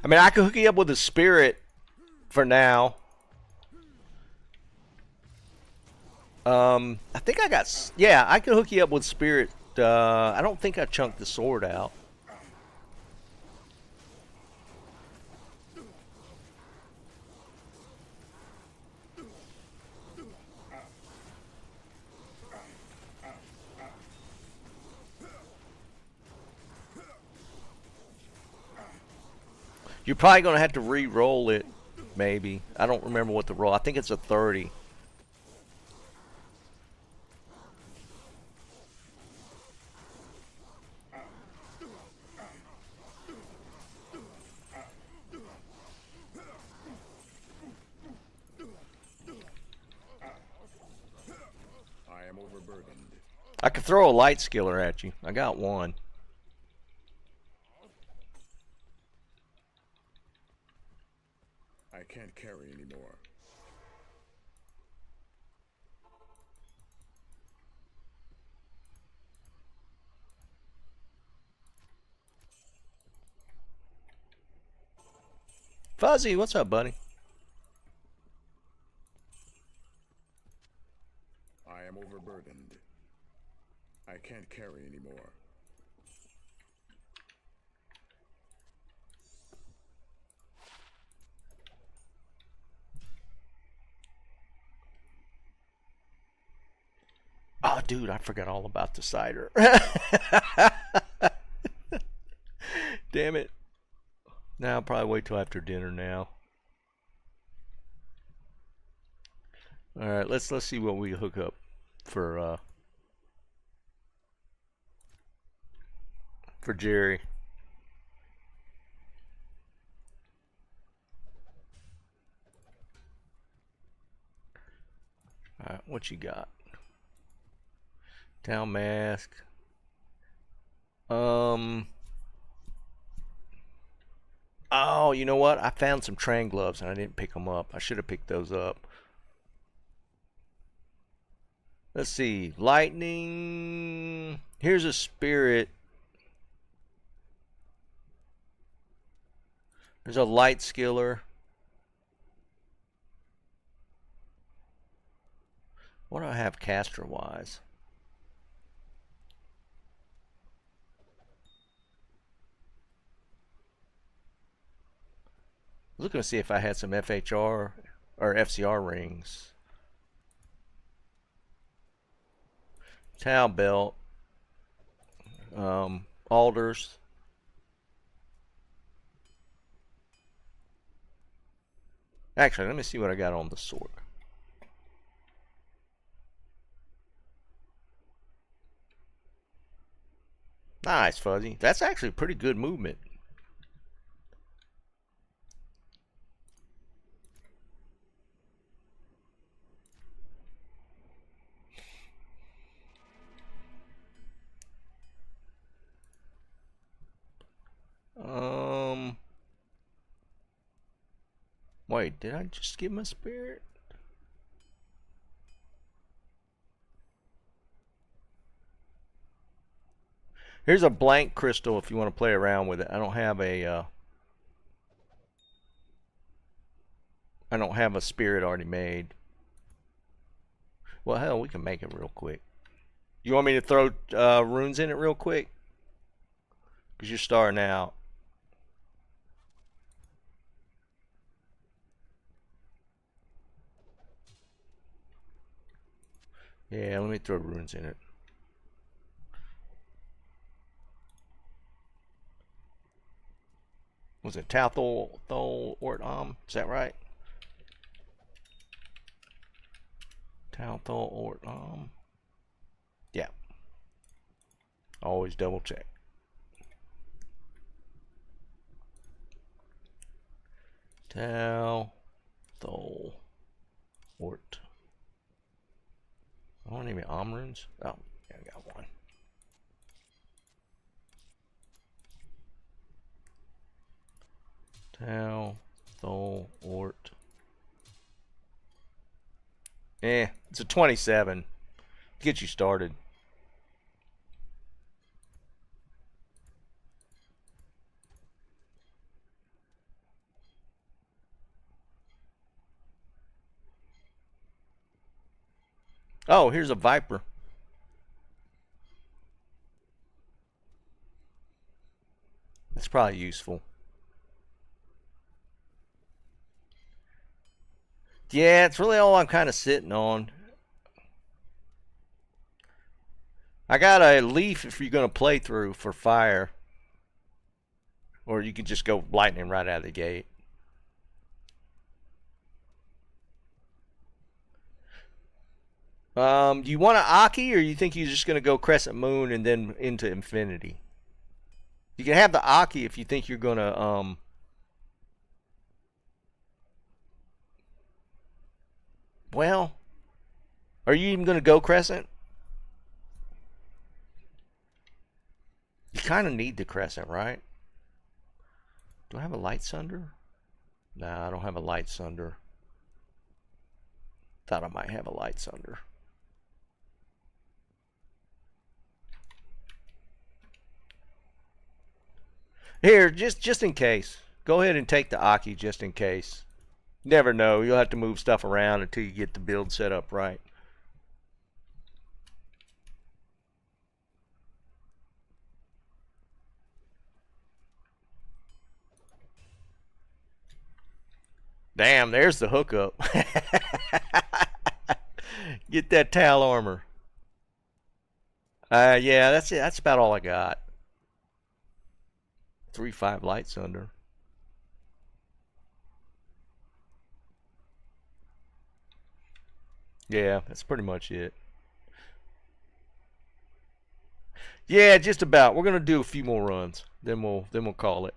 I mean, I could hook you up with a spirit for now. I think I got... Yeah, I could hook you up with spirit. I don't think I chunked the sword out. You're probably going to have to re-roll it, maybe. I don't remember what the roll. I think it's a 30. I am overburdened. I could throw a light skiller at you. I got one. I can't carry anymore. Fuzzy, what's up, buddy? I am overburdened. I can't carry anymore. Oh, dude, I forgot all about the cider. Damn it. Now I'll probably wait till after dinner now. All right, let's see what we hook up for Jerry. All right, what you got? Town mask. Oh, you know what? I found some train gloves and I didn't pick them up. I should have picked those up. Let's see. Lightning. Here's a spirit. There's a light skiller. What do I have caster wise? Looking to see if I had some FHR or FCR rings. Towel belt. Alders. Actually, let me see what I got on the sword. Nice, Fuzzy. That's actually pretty good movement. Wait, did I just give him a spirit? Here's a blank crystal if you want to play around with it. I don't have a spirit already made. Well, hell, we can make it real quick. You want me to throw runes in it real quick? Because you're starting out. Yeah, let me throw runes in it. Was it Talthol Ort Is that right? Talthol Ort Yeah. Always double check. Talthol Ort. I don't even runes. Oh, yeah, I got one. Talthol Ort. It's a 27. Get you started. Oh, here's a viper. It's probably useful. Yeah, it's really all I'm kind of sitting on. I got a leaf if you're going to play through for fire. Or you could just go lightning right out of the gate. Do you want an Aki, or you think you're just going to go Crescent Moon and then into Infinity? You can have the Aki if you think you're going to... Well, are you even going to go Crescent? You kind of need the Crescent, right? Do I have a Light Sunder? Nah, I don't have a Light Sunder. Thought I might have a Light Sunder. Here, just in case. Go ahead and take the Aki just in case. Never know. You'll have to move stuff around until you get the build set up right. Damn, there's the hookup. Get that Tal armor. Yeah, that's it. That's about all I got. 3-5 Lights under. Yeah, that's pretty much it. Yeah, just about. We're gonna do a few more runs. Then we'll call it.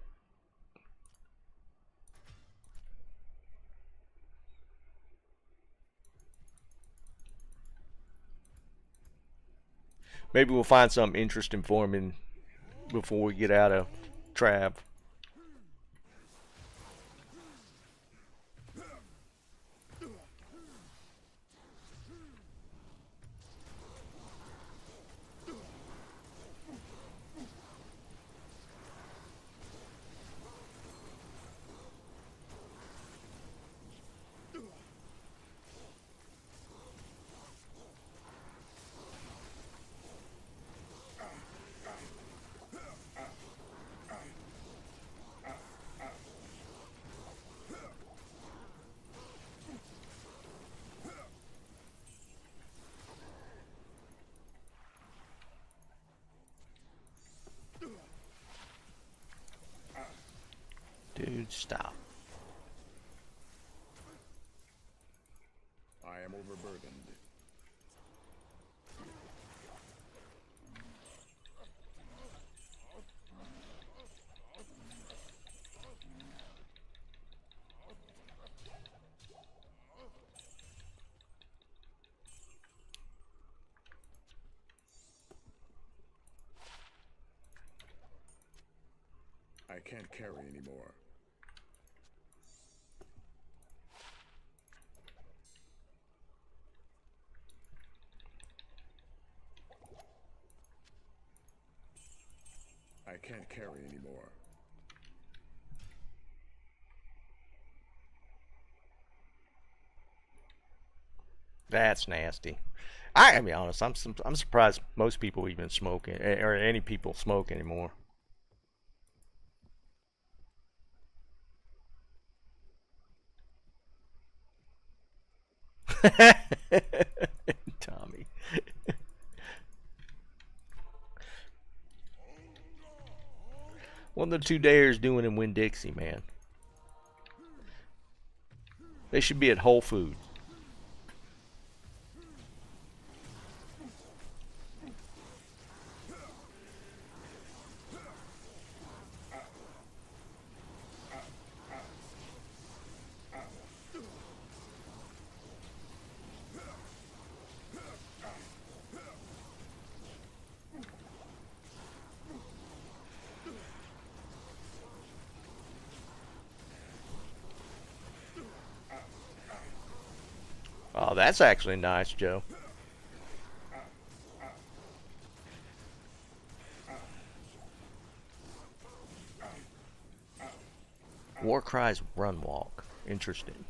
Maybe we'll find something interesting for him before we get out of trav. Dude, stop. I am overburdened. I can't carry anymore. I can't carry anymore. That's nasty. I gotta be honest. I'm surprised most people even smoke or any people smoke anymore. Tommy. What are the 2-dayers doing in Winn-Dixie, man? They should be at Whole Foods. Oh, that's actually nice, Joe. Warcry's run walk. Interesting.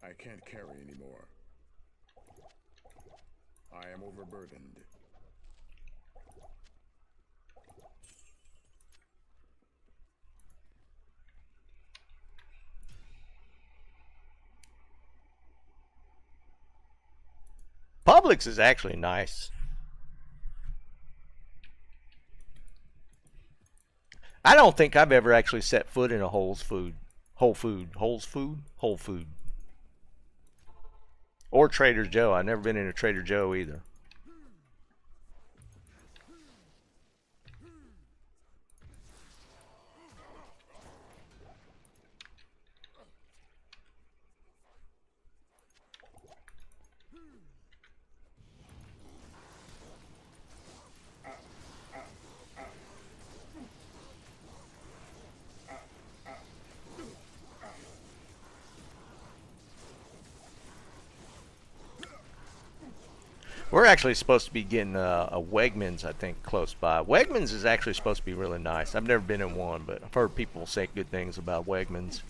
I can't carry anymore. I am overburdened. Publix is actually nice. I don't think I've ever actually set foot in a Whole Food, or Trader Joe. I've never been in a Trader Joe either. We're actually supposed to be getting a Wegmans, I think, close by. Wegmans is actually supposed to be really nice. I've never been in one, but I've heard people say good things about Wegmans.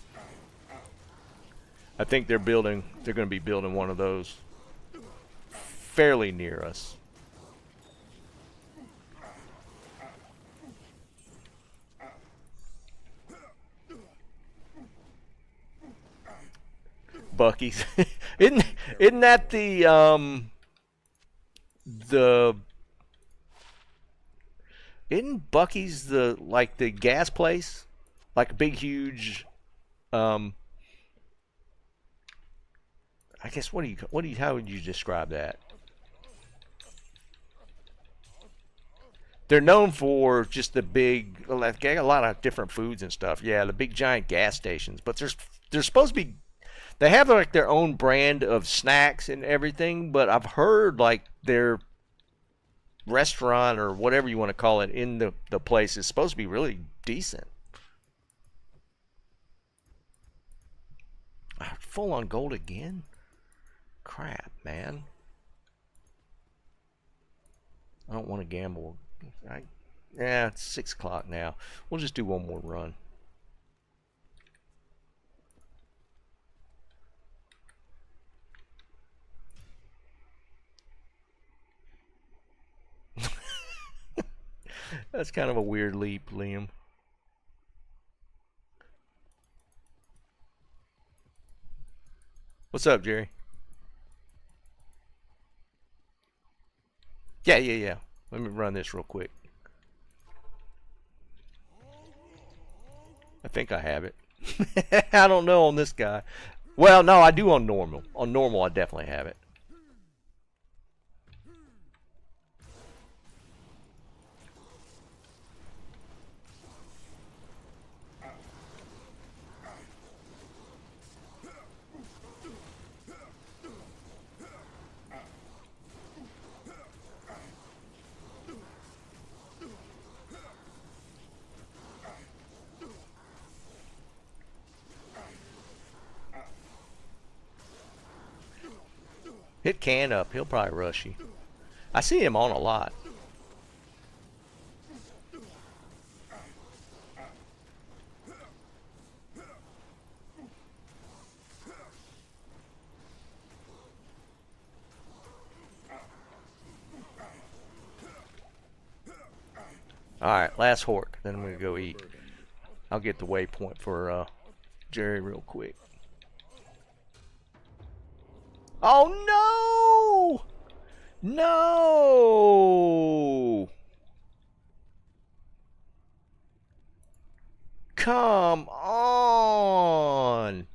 I think they're going to be building one of those fairly near us. Bucky's. Isn't that isn't Bucky's the gas place? Like a big huge I guess how would you describe that? They're known for just the big, like, they got a lot of different foods and stuff. Yeah, the big giant gas stations, but there's supposed to be, they have like their own brand of snacks and everything, but I've heard like their restaurant or whatever you want to call it in the place is supposed to be really decent. Full on gold again? Crap, man. I don't want to gamble. Yeah, it's 6 o'clock now. We'll just do one more run. That's kind of a weird leap, Liam. What's up, Jerry? Yeah. Let me run this real quick. I think I have it. I don't know on this guy. Well, no, I do on normal. On normal, I definitely have it. Hit can up. He'll probably rush you. I see him on a lot. Alright, last hork. Then I'm going to go eat. I'll get the waypoint for Jerry real quick. Oh no! No! Come on!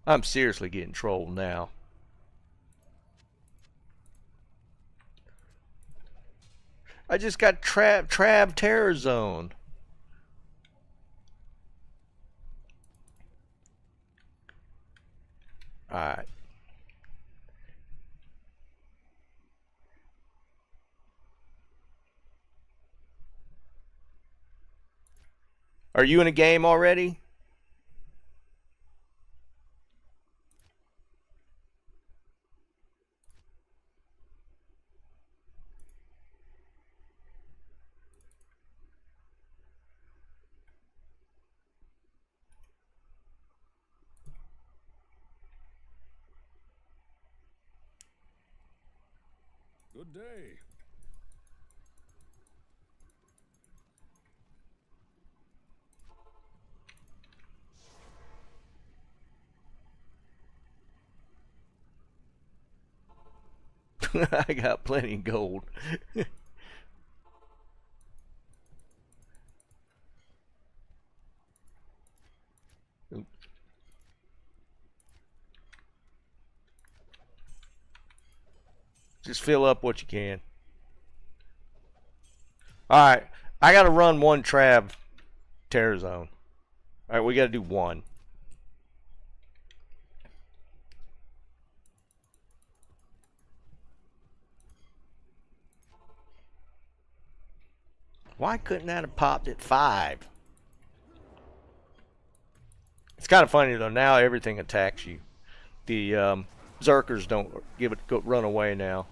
I'm seriously getting trolled now. I just got trav terror zone. Alright. Are you in a game already? Good day. I got plenty of gold. Just fill up what you can. Alright, I gotta run one trav terror zone. Alright, we gotta do one. Why couldn't that have popped at 5? It's kind of funny though, now everything attacks you. The Zerkers don't run away now.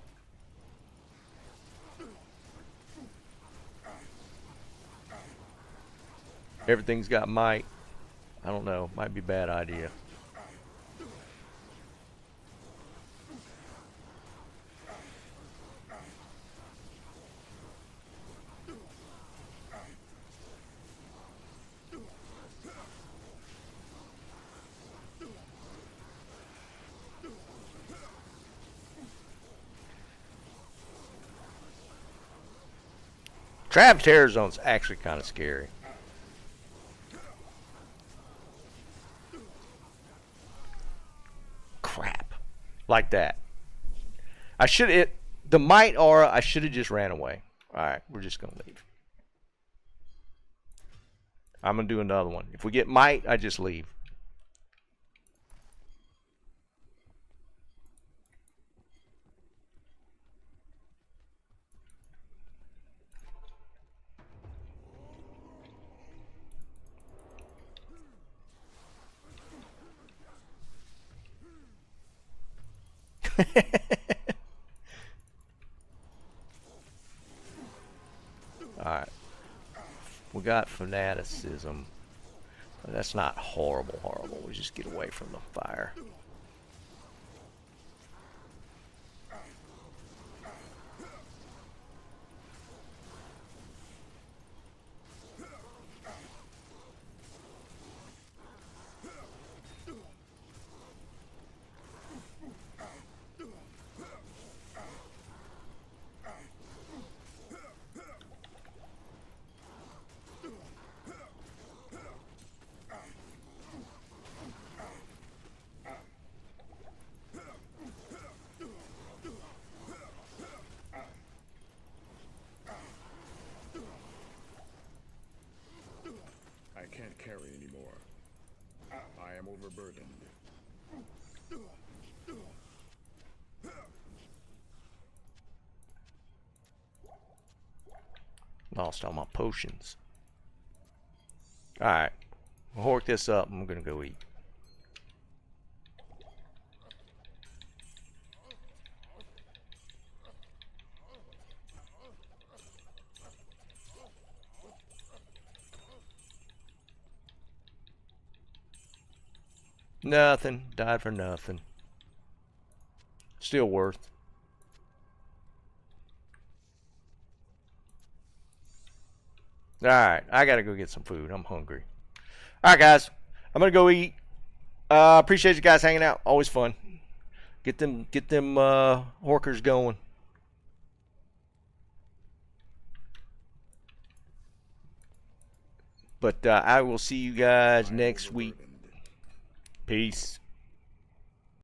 Everything's got might. I don't know, might be a bad idea. Trav Terror Zone's actually kind of scary. Crap. Like that. The might aura, I should have just ran away. Alright, we're just going to leave. I'm going to do another one. If we get might, I just leave. Alright. We got fanaticism. But that's not horrible. We just get away from the fire. I can't carry anymore. I am overburdened. Lost all my potions. Alright. We'll hork this up and I'm gonna go eat. Nothing. Died for nothing. Still worth. Alright, I gotta go get some food. I'm hungry. Alright guys, I'm gonna go eat. Appreciate you guys hanging out. Always fun. Get them horkers going. But I will see you guys next week. Peace.